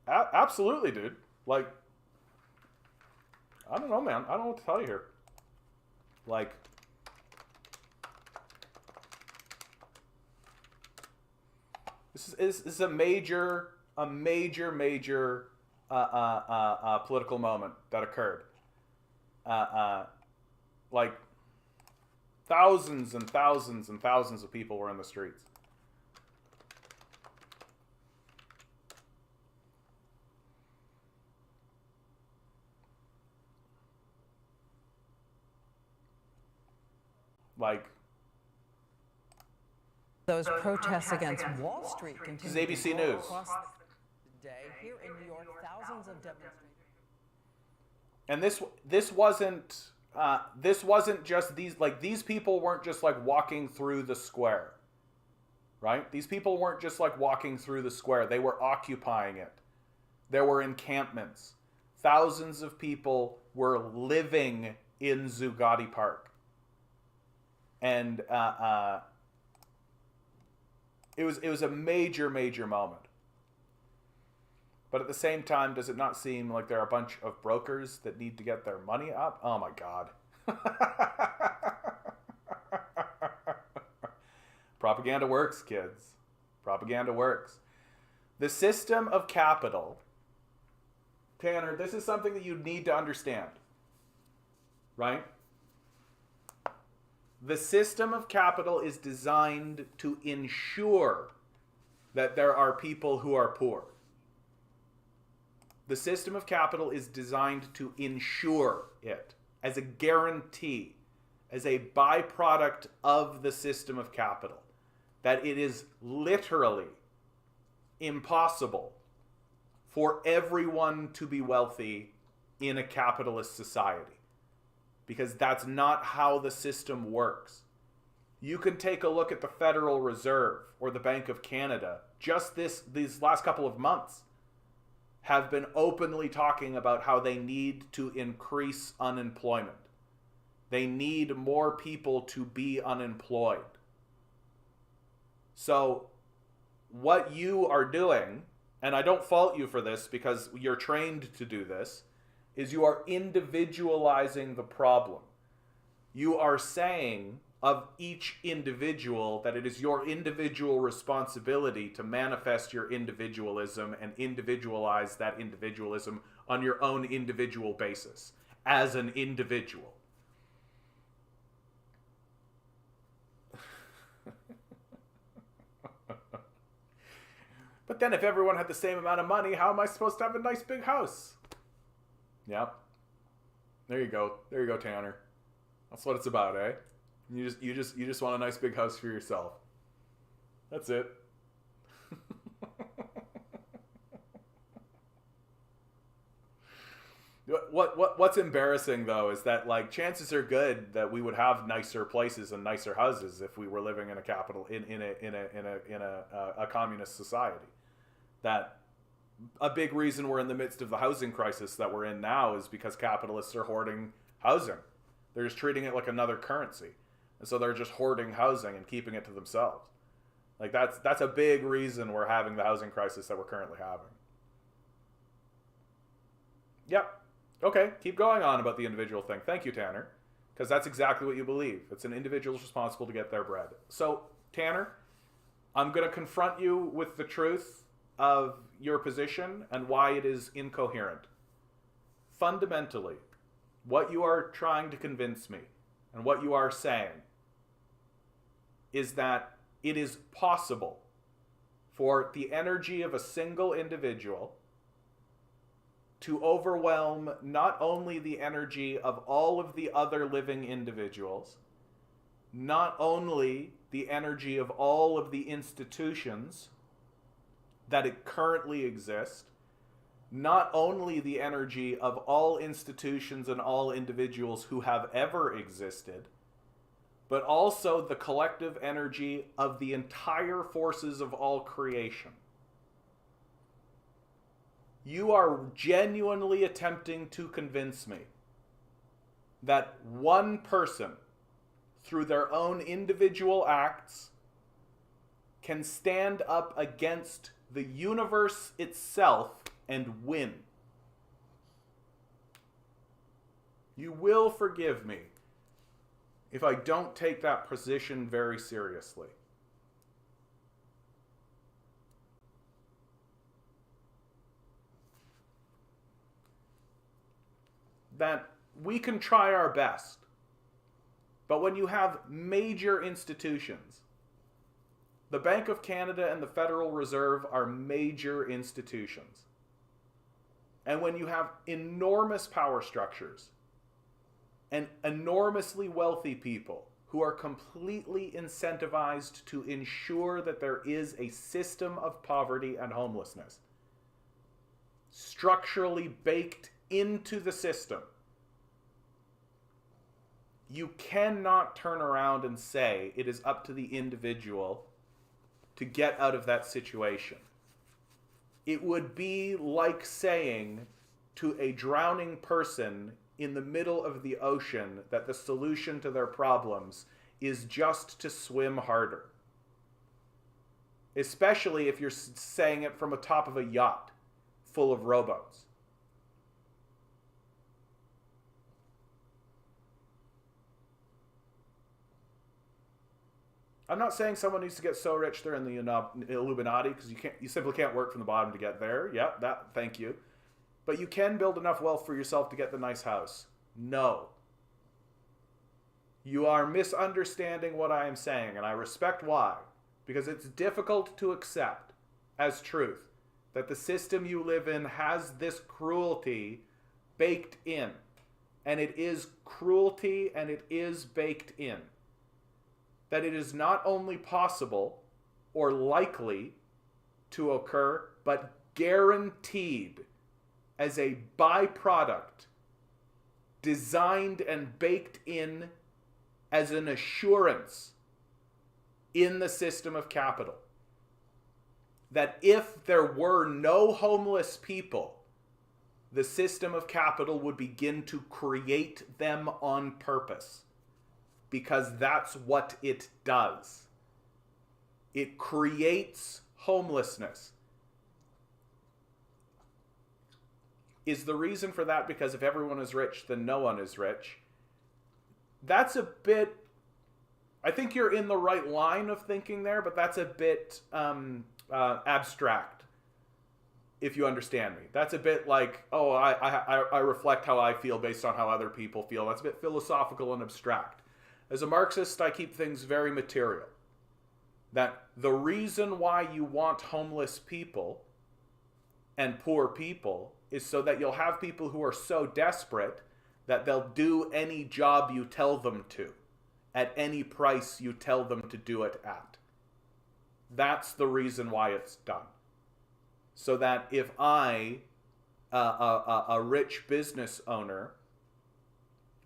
Absolutely, dude. Like, I don't know, man. I don't know what to tell you here. Like, this is a major political moment that occurred. Like, thousands and thousands and thousands of people were in the streets. Like, those protests against Wall Street continue. This is ABC News. Across the day here in New York, thousands of demonstrators. And this wasn't just these people weren't just like walking through the square, right? These people weren't just like walking through the square. They were occupying it. There were encampments. Thousands of people were living in Zuccotti Park. And it was a major moment. But at the same time, does it not seem like there are a bunch of brokers that need to get their money up? Oh my God. Propaganda works, kids. Propaganda works. The system of capital, Tanner, this is something that you need to understand, right? The system of capital is designed to ensure that there are people who are poor. The system of capital is designed to ensure it as a guarantee, as a byproduct of the system of capital, that it is literally impossible for everyone to be wealthy in a capitalist society. Because that's not how the system works. You can take a look at the Federal Reserve or the Bank of Canada. Just these last couple of months have been openly talking about how they need to increase unemployment. They need more people to be unemployed. So what you are doing, and I don't fault you for this because you're trained to do this, is you are individualizing the problem. You are saying of each individual that it is your individual responsibility to manifest your individualism and individualize that individualism on your own individual basis as an individual. But then if everyone had the same amount of money, how am I supposed to have a nice big house? Yep. There you go. There you go, Tanner. That's what it's about, eh? You just want a nice big house for yourself. That's it. What's embarrassing though is that like chances are good that we would have nicer places and nicer houses if we were living in a a communist society. That a big reason we're in the midst of the housing crisis that we're in now is because capitalists are hoarding housing. They're just treating it like another currency. And so they're just hoarding housing and keeping it to themselves. Like that's a big reason we're having the housing crisis that we're currently having. Yep. Okay, keep going on about the individual thing. Thank you, Tanner. Because that's exactly what you believe. It's an individual's responsible to get their bread. So, Tanner, I'm going to confront you with the truth of your position and why it is incoherent. fundamentally, what you are trying to convince me and what you are saying is that it is possible for the energy of a single individual to overwhelm not only the energy of all of the other living individuals, not only the energy of all of the institutions that it currently exist, not only the energy of all institutions and all individuals who have ever existed, but also the collective energy of the entire forces of all creation. You are genuinely attempting to convince me that one person, through their own individual acts, can stand up against the universe itself and win. You will forgive me if I don't take that position very seriously. That we can try our best, but when you have major institutions, the Bank of Canada and the Federal Reserve are major institutions. And when you have enormous power structures and enormously wealthy people who are completely incentivized to ensure that there is a system of poverty and homelessness structurally baked into the system, you cannot turn around and say it is up to the individual to get out of that situation. It would be like saying to a drowning person in the middle of the ocean that the solution to their problems is just to swim harder. Especially if you're saying it from atop of a yacht full of rowboats. I'm not saying someone needs to get so rich they're in the Illuminati, because you simply can't work from the bottom to get there. Yep, thank you. But you can build enough wealth for yourself to get the nice house. No. You are misunderstanding what I am saying, and I respect why. Because it's difficult to accept as truth that the system you live in has this cruelty baked in. And it is cruelty, and it is baked in. That it is not only possible or likely to occur, but guaranteed as a byproduct, designed and baked in as an assurance in the system of capital. That if there were no homeless people, the system of capital would begin to create them on purpose. Because that's what it does. It creates homelessness. Is the reason for that because if everyone is rich, then no one is rich? That's a bit... I think you're in the right line of thinking there, but that's a bit abstract, if you understand me. That's a bit like, oh, I reflect how I feel based on how other people feel. That's a bit philosophical and abstract. As a Marxist, I keep things very material. That the reason why you want homeless people and poor people is so that you'll have people who are so desperate that they'll do any job you tell them to, at any price you tell them to do it at. That's the reason why it's done. So that if I, a rich business owner,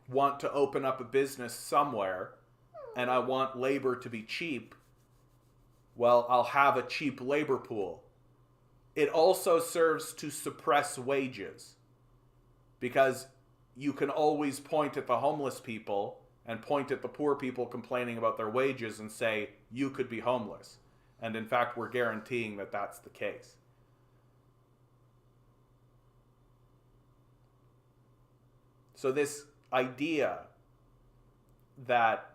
want to open up a business somewhere and I want labor to be cheap, well, I'll have a cheap labor pool. It also serves to suppress wages, because you can always point at the homeless people and point at the poor people complaining about their wages and say, you could be homeless. And in fact, we're guaranteeing that that's the case. So this idea that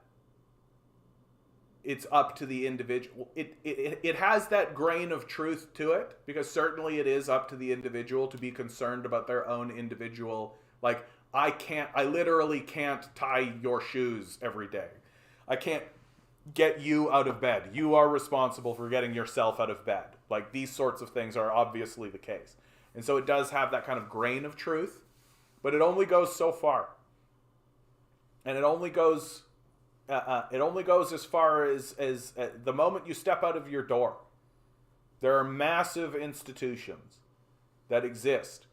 it's up to the individual, it has that grain of truth to it, because certainly it is up to the individual to be concerned about their own individual Like, I literally can't tie your shoes every day. I can't get you out of bed. You are responsible for getting yourself out of bed. Like, these sorts of things are obviously the case. And so it does have that kind of grain of truth, but it only goes so far. And it only goes as far as the moment you step out of your door. There are massive institutions that exist.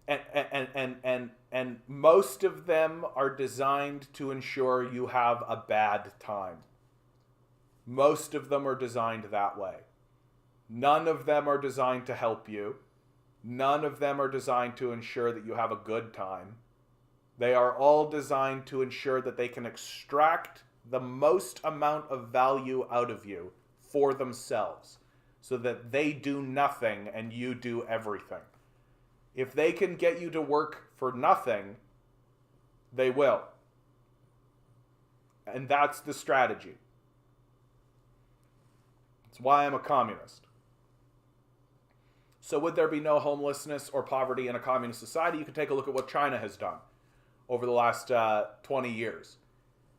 And most of them are designed to ensure you have a bad time. Most of them are designed that way. None of them are designed to help you. None of them are designed to ensure that you have a good time. They are all designed to ensure that they can extract the most amount of value out of you for themselves, so that they do nothing and you do everything. If they can get you to work for nothing, they will. And that's the strategy. That's why I'm a communist. So would there be no homelessness or poverty in a communist society? You can take a look at what China has done over the last 20 years.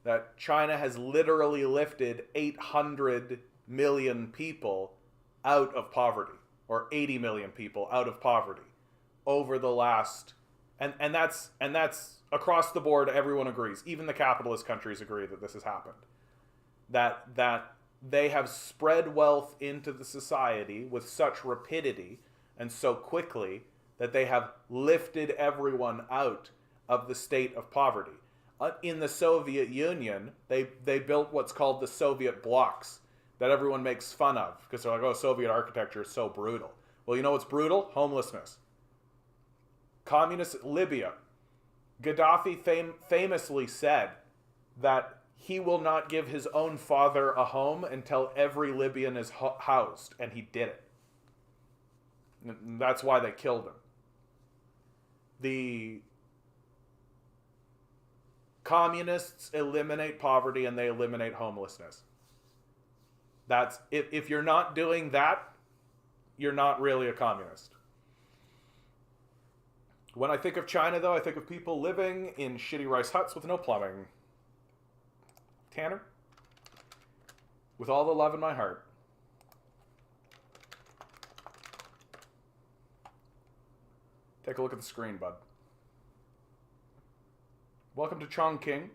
That China has literally lifted 800 million people out of poverty, or 80 million people out of poverty over the last, and that's across the board. Everyone agrees. Even the capitalist countries agree that this has happened. That they have spread wealth into the society with such rapidity and so quickly that they have lifted everyone out of the state of poverty. In the Soviet Union, they built what's called the Soviet blocks that everyone makes fun of because they're like, oh, Soviet architecture is so brutal. Well, you know what's brutal? Homelessness. Communist Libya. Gaddafi famously said that he will not give his own father a home until every Libyan is housed, and he did it. And that's why they killed him. The communists eliminate poverty and they eliminate homelessness. That's if you're not doing that, you're not really a communist. When I think of China, though, I think of people living in shitty rice huts with no plumbing. Tanner, with all the love in my heart, take a look at the screen, bud. Welcome to Chongqing.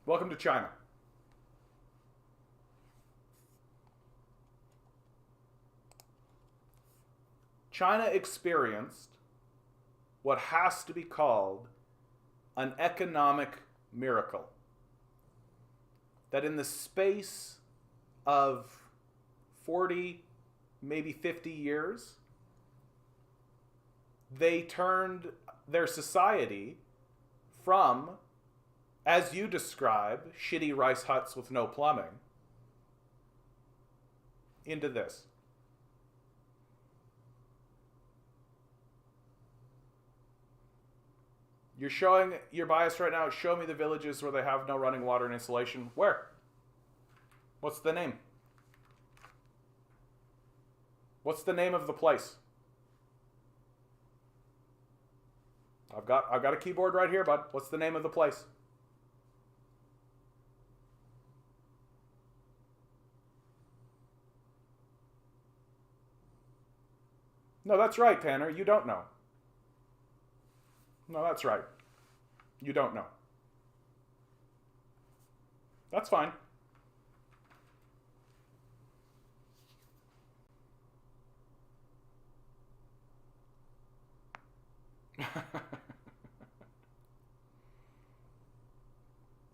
Welcome to China. China experienced what has to be called an economic miracle. That in the space of 40, maybe 50 years, they turned their society from, as you describe, shitty rice huts with no plumbing, into this. You're biased right now. Show me the villages where they have no running water and insulation. Where? What's the name? What's the name of the place? I've got a keyboard right here, bud. What's the name of the place? No, that's right, Tanner. You don't know. No, that's right. You don't know. That's fine.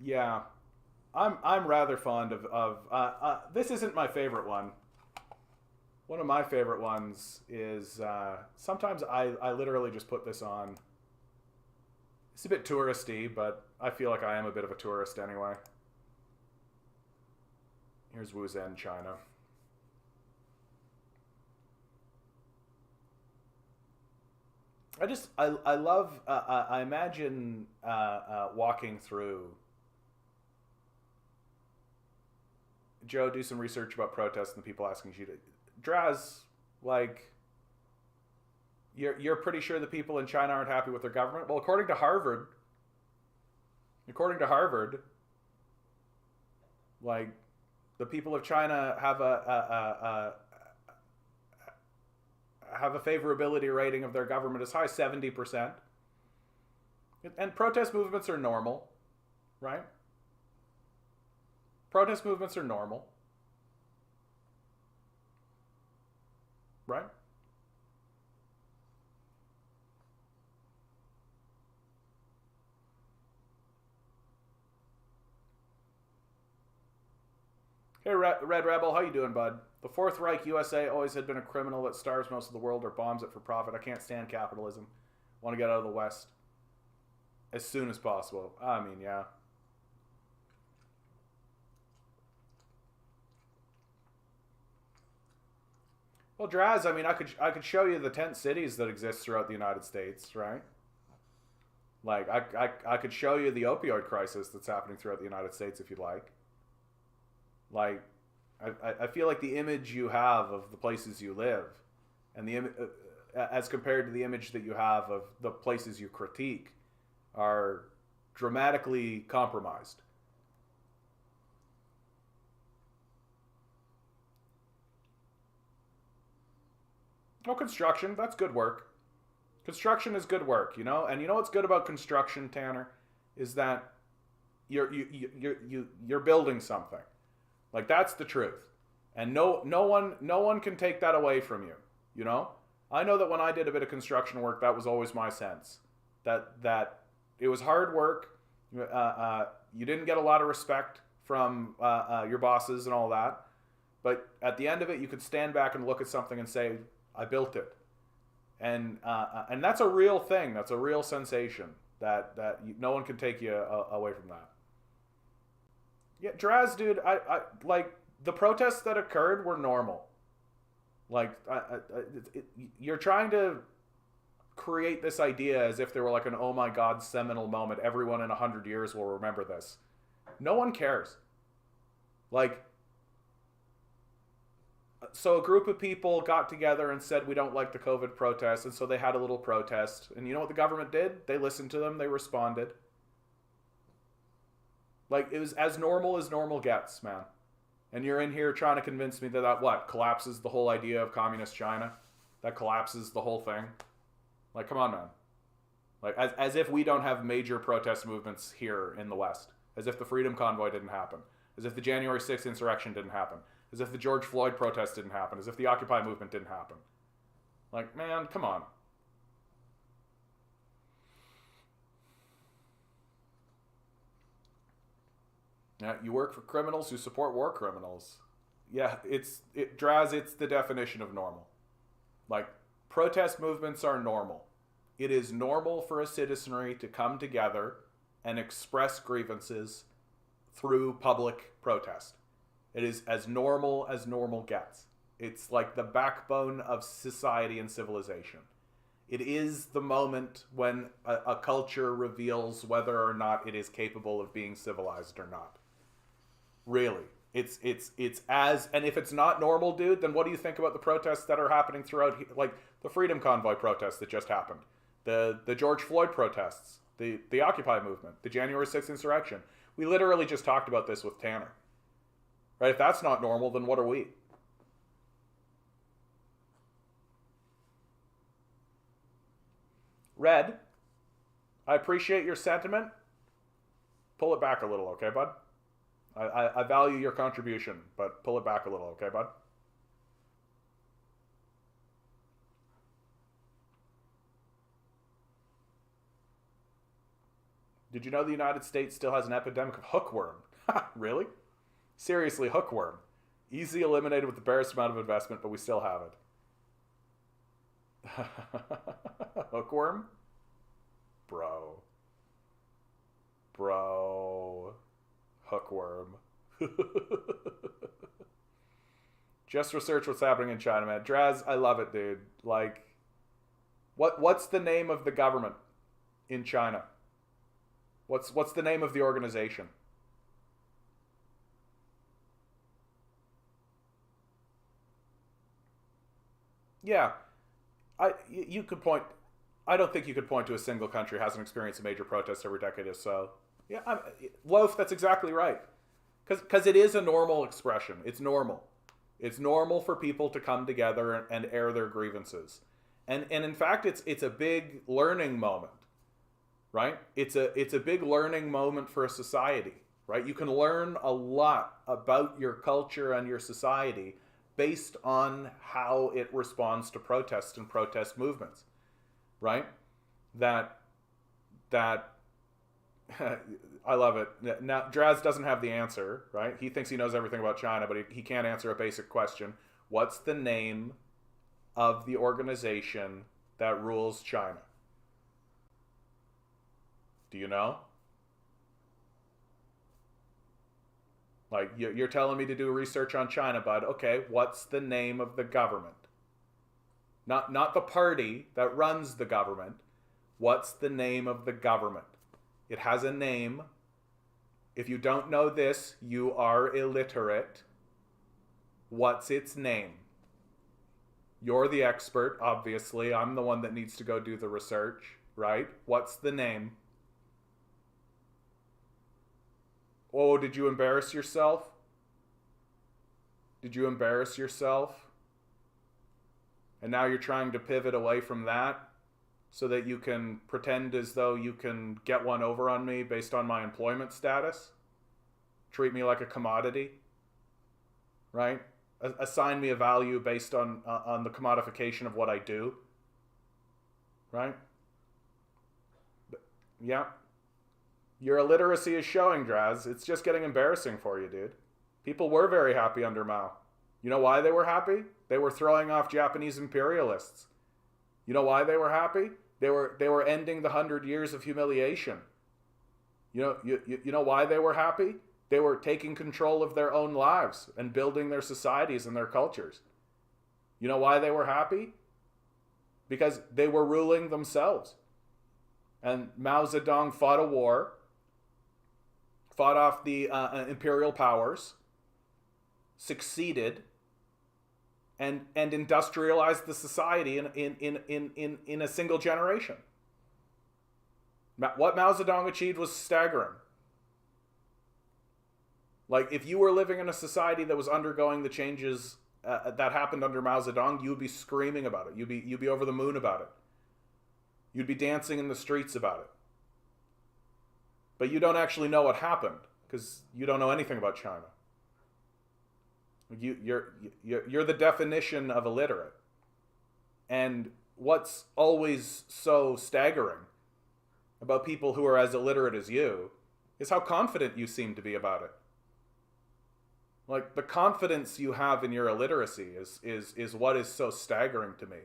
Yeah. I'm rather fond of this isn't my favorite one. One of my favorite ones is sometimes I literally just put this on. It's a bit touristy, but I feel like I am a bit of a tourist anyway. Here's Wuzhen, China. I love, I imagine walking through Joe, do some research about protests and the people asking you to. Draz, like, you're pretty sure the people in China aren't happy with their government? Well, according to Harvard, like, the people of China have a favorability rating of their government as high as 70%. And protest movements are normal, right? Protest movements are normal, right? Hey, Red Rebel, how you doing, bud? The Fourth Reich USA always had been a criminal that starves most of the world or bombs it for profit. I can't stand capitalism. Want to get out of the West as soon as possible. I mean, yeah. Well, Draz, I mean, I could show you the tent cities that exist throughout the United States, right? Like, I could show you the opioid crisis that's happening throughout the United States if you'd like. Like, I feel like the image you have of the places you live, and as compared to the image that you have of the places you critique, are dramatically compromised. Oh, construction, that's good work. Construction is good work, you know? And you know what's good about construction, Tanner? Is that you're building something. Like, that's the truth. And no one can take that away from you, you know? I know that when I did a bit of construction work, that was always my sense. That it was hard work. You didn't get a lot of respect from your bosses and all that. But at the end of it, you could stand back and look at something and say, I built it. And that's a real thing. That's a real sensation that no one can take you away from that. Yeah, Draz, dude, I like, the protests that occurred were normal. Like, you're trying to create this idea as if they were like an oh my god seminal moment. Everyone in 100 years will remember this. No one cares. Like, so a group of people got together and said we don't like the COVID protests, and so they had a little protest. And you know what the government did? They listened to them. They responded. Like, it was as normal gets, man. And you're in here trying to convince me that what? Collapses the whole idea of communist China? That collapses the whole thing? Like, come on, man. Like, as if we don't have major protest movements here in the West. As if the Freedom Convoy didn't happen. As if the January 6th insurrection didn't happen. As if the George Floyd protest didn't happen. As if the Occupy movement didn't happen. Like, man, come on. Yeah, you work for criminals who support war criminals. Yeah, Draz, it's the definition of normal. Like, protest movements are normal. It is normal for a citizenry to come together and express grievances through public protest. It is as normal gets. It's like the backbone of society and civilization. It is the moment when a culture reveals whether or not it is capable of being civilized or not. Really. It's as, and if it's not normal, dude, then what do you think about the protests that are happening throughout, like the Freedom Convoy protests that just happened, the George Floyd protests, the Occupy movement, the January 6th insurrection? We literally just talked about this with Tanner. Right? If that's not normal, then what are we? Red, I appreciate your sentiment. Pull it back a little, okay, bud? I value your contribution, but pull it back a little, okay, bud? Did you know the United States still has an epidemic of hookworm? Really? Seriously, hookworm. Easy eliminated with the barest amount of investment, but we still have it. Hookworm? Bro. Hookworm. Just research what's happening in China, man. Draz, I love it, dude. Like, what's the name of the government in China? What's the name of the organization? Yeah, you could point. I don't think you could point to a single country that hasn't experienced a major protest every decade or so. Yeah, Loaf, that's exactly right. Because it is a normal expression. It's normal. It's normal for people to come together and air their grievances. And in fact, it's a big learning moment, right? It's a big learning moment for a society, right? You can learn a lot about your culture and your society based on how it responds to protests and protest movements, right? That that I love it. Now, Draz doesn't have the answer, right? He thinks he knows everything about China, but he can't answer a basic question. What's the name of the organization that rules China? Do you know? Like, you're telling me to do research on China, bud. Okay, what's the name of the government? Not the party that runs the government. What's the name of the government? It has a name. If you don't know this, you are illiterate. What's its name? You're the expert, obviously. I'm the one that needs to go do the research, right? What's the name? Oh, did you embarrass yourself? Did you embarrass yourself? And now you're trying to pivot away from that so that you can pretend as though you can get one over on me based on my employment status? Treat me like a commodity, right? Assign me a value based on the commodification of what I do, right? Yeah. Your illiteracy is showing, Draz. It's just getting embarrassing for you, dude. People were very happy under Mao. You know why they were happy? They were throwing off Japanese imperialists. You know why they were happy? They were ending the 100 years of humiliation. You know why they were happy? They were taking control of their own lives and building their societies and their cultures. You know why they were happy? Because they were ruling themselves. And Mao Zedong fought a war, fought off the imperial powers, succeeded, and industrialized the society in a single generation. What Mao Zedong achieved was staggering. Like, if you were living in a society that was undergoing the changes that happened under Mao Zedong, you would be screaming about it. You'd be over the moon about it. You'd be dancing in the streets about it. But you don't actually know what happened because you don't know anything about China. You're the definition of illiterate. And what's always so staggering about people who are as illiterate as you is how confident you seem to be about it. Like, the confidence you have in your illiteracy is what is so staggering to me.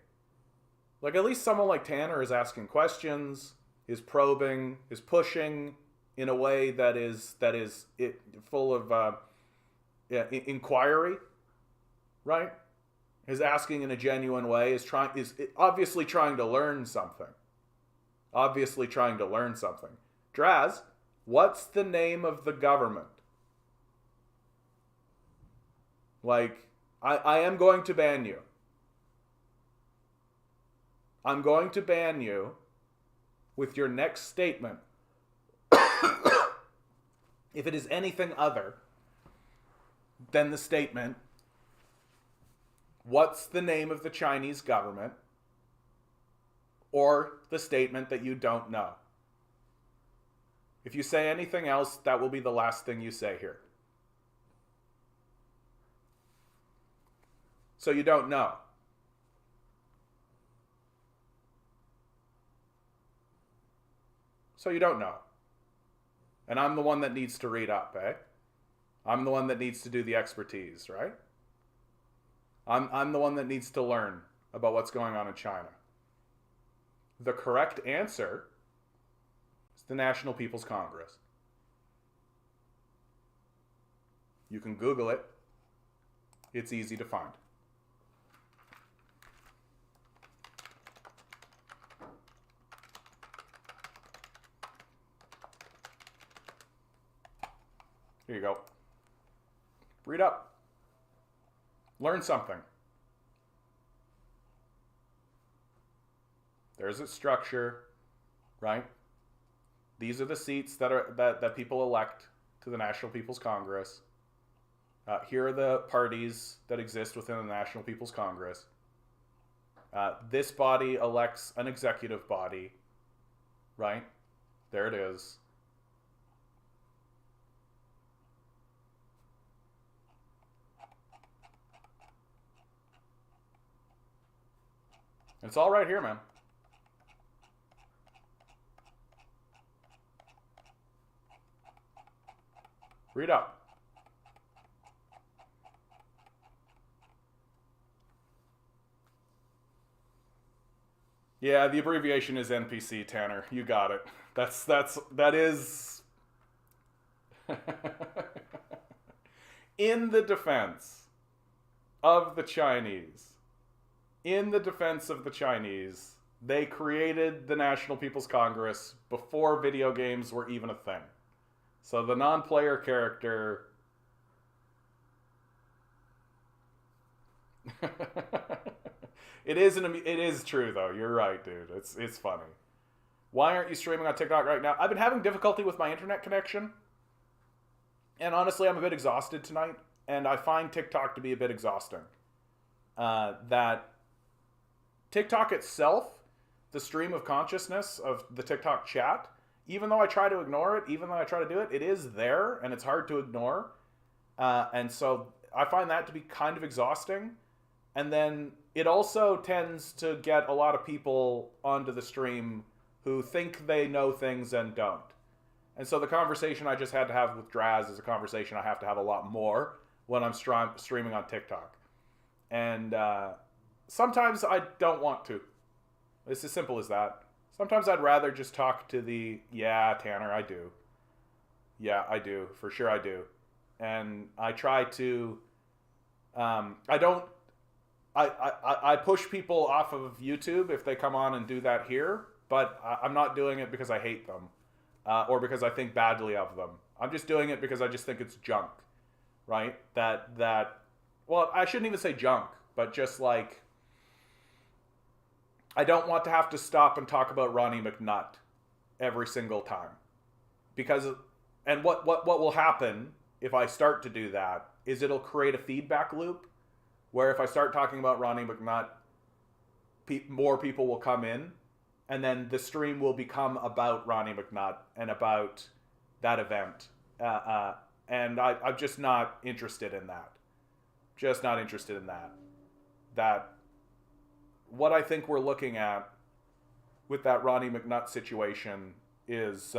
Like, at least someone like Tanner is asking questions, is probing, is pushing in a way that is full of inquiry, right? Is asking in a genuine way, is obviously trying to learn something. Obviously trying to learn something. Draz, what's the name of the government? Like, I am going to ban you. I'm going to ban you with your next statement if it is anything other than the statement, what's the name of the Chinese government, or the statement that you don't know. If you say anything else, that will be the last thing you say here. So you don't know. So you don't know. And I'm the one that needs to read up, eh? I'm the one that needs to do the expertise, right? I'm the one that needs to learn about what's going on in China. The correct answer is the National People's Congress. You can Google it. It's easy to find. Here you go. Read up. Learn something. There's its structure, right? These are the seats that people elect to the National People's Congress. Here are the parties that exist within the National People's Congress. This body elects an executive body, right? There it is. It's all right here, man. Read up. Yeah, the abbreviation is NPC, Tanner. You got it. That is in the defense of the Chinese. In the defense of the Chinese, they created the National People's Congress before video games were even a thing. So the non-player character it is true though. You're right, dude. It's funny. Why aren't you streaming on TikTok right now? I've been having difficulty with my internet connection. And honestly, I'm a bit exhausted tonight, and I find TikTok to be a bit exhausting. That TikTok itself, the stream of consciousness of the TikTok chat, even though I try to ignore it, even though I try to do it, it is there, and it's hard to ignore. And so I find that to be kind of exhausting. And then it also tends to get a lot of people onto the stream who think they know things and don't. And so the conversation I just had to have with Draz is a conversation I have to have a lot more when I'm streaming on TikTok. And sometimes I don't want to. It's as simple as that. Sometimes I'd rather just talk to the, yeah, Tanner, I do. Yeah, I do. For sure I do. And I try to, I push people off of YouTube if they come on and do that here, but I'm not doing it because I hate them or because I think badly of them. I'm just doing it because I just think it's junk, right? Well, I shouldn't even say junk, but just like, I don't want to have to stop and talk about Ronnie McNutt every single time. Because, and what will happen if I start to do that is it'll create a feedback loop where if I start talking about Ronnie McNutt, more people will come in, and then the stream will become about Ronnie McNutt and about that event. And I'm just not interested in that. Just not interested in that. That what I think we're looking at with that Ronnie McNutt situation is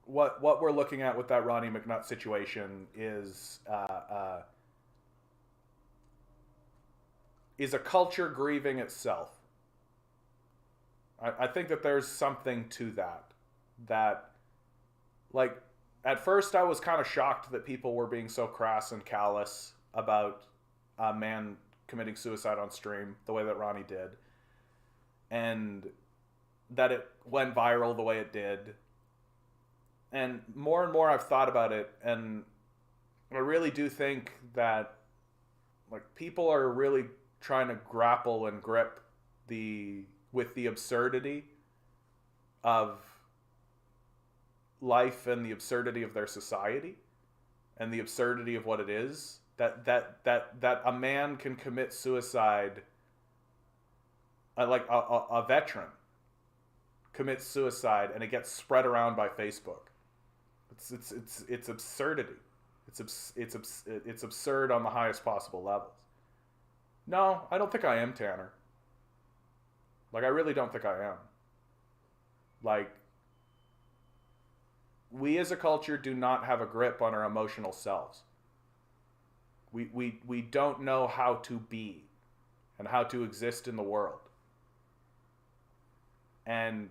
what we're looking at with that Ronnie McNutt situation is a culture grieving itself. I think that there's something to that. That, like, at first I was kind of shocked that people were being so crass and callous about a man committing suicide on stream the way that Ronnie did, and that it went viral the way it did. And more I've thought about it, and I really do think that, like, people are really trying to grapple and grip with the absurdity of life and the absurdity of their society and the absurdity of what it is. That a man can commit suicide, like a veteran commits suicide, and it gets spread around by Facebook. It's absurdity. It's absurd on the highest possible levels. No, I don't think I am, Tanner. Like, I really don't think I am. Like, we as a culture do not have a grip on our emotional selves. We don't know how to be and how to exist in the world. And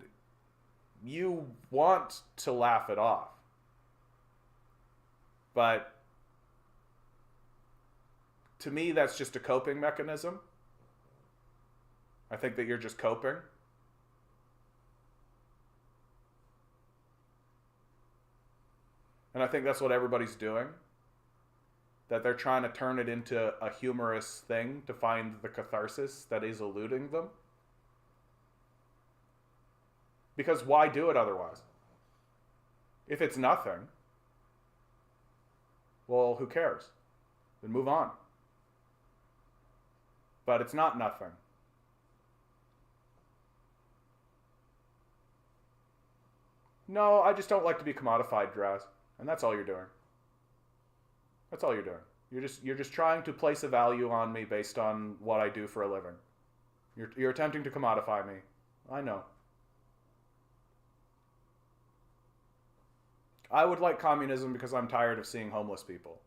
you want to laugh it off. But to me, that's just a coping mechanism. I think that you're just coping. And I think that's what everybody's doing. that they're trying to turn it into a humorous thing to find the catharsis that is eluding them. Because why do it otherwise? If it's nothing, well, who cares? Then move on. But it's not nothing. No, I just don't like to be commodified, Draz. And that's all you're doing. That's all you're doing. You're just trying to place a value on me based on what I do for a living. You're attempting to commodify me. I know. I would like communism because I'm tired of seeing homeless people.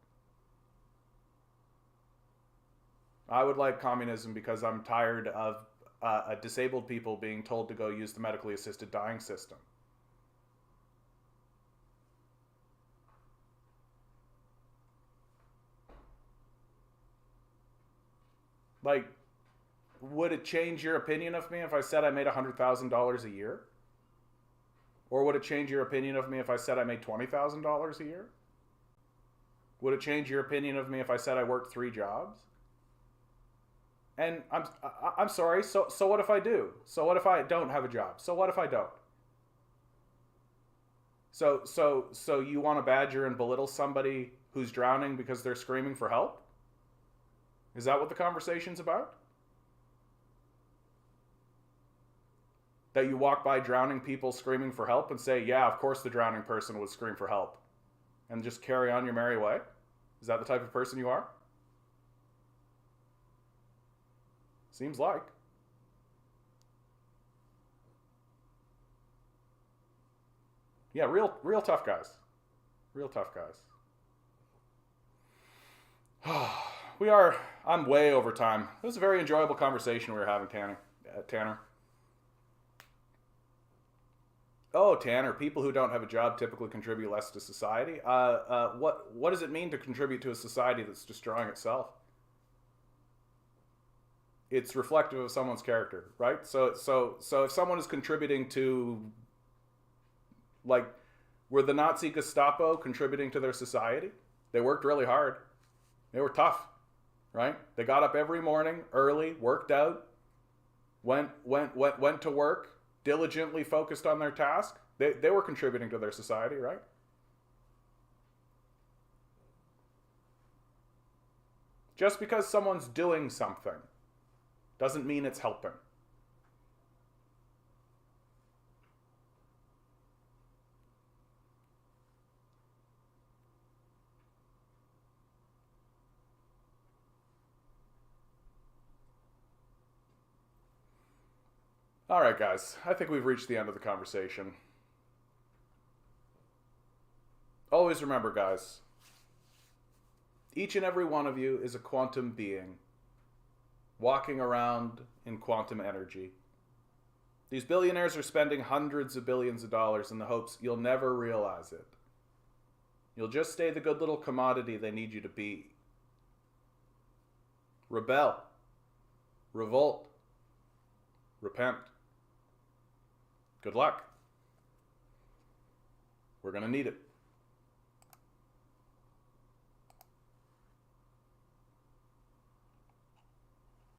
I would like communism because I'm tired of disabled people being told to go use the medically assisted dying system. Like, would it change your opinion of me if I said I made $100,000 a year? Or would it change your opinion of me if I said I made $20,000 a year? Would it change your opinion of me if I said I worked 3 jobs? And I'm sorry, so what if I do? So what if I don't have a job? So what if I don't? So you want to badger and belittle somebody who's drowning because they're screaming for help? Is that what the conversation's about? That you walk by drowning people screaming for help and say, yeah, of course the drowning person would scream for help, and just carry on your merry way? Is that the type of person you are? Seems like. Yeah, real tough guys. Real tough guys. I'm way over time. It was a very enjoyable conversation we were having, Tanner. Oh, Tanner, people who don't have a job typically contribute less to society. What does it mean to contribute to a society that's destroying itself? It's reflective of someone's character, right? So if someone is contributing to, like, were the Nazi Gestapo contributing to their society? They worked really hard. They were tough, right? They got up every morning early, worked out, went to work, diligently focused on their task. They were contributing to their society, right? Just because someone's doing something doesn't mean it's helping. All right, guys. I think we've reached the end of the conversation. Always remember, guys, each and every one of you is a quantum being walking around in quantum energy. These billionaires are spending hundreds of billions of dollars in the hopes you'll never realize it. You'll just stay the good little commodity they need you to be. Rebel. Revolt. Repent. Good luck. We're going to need it.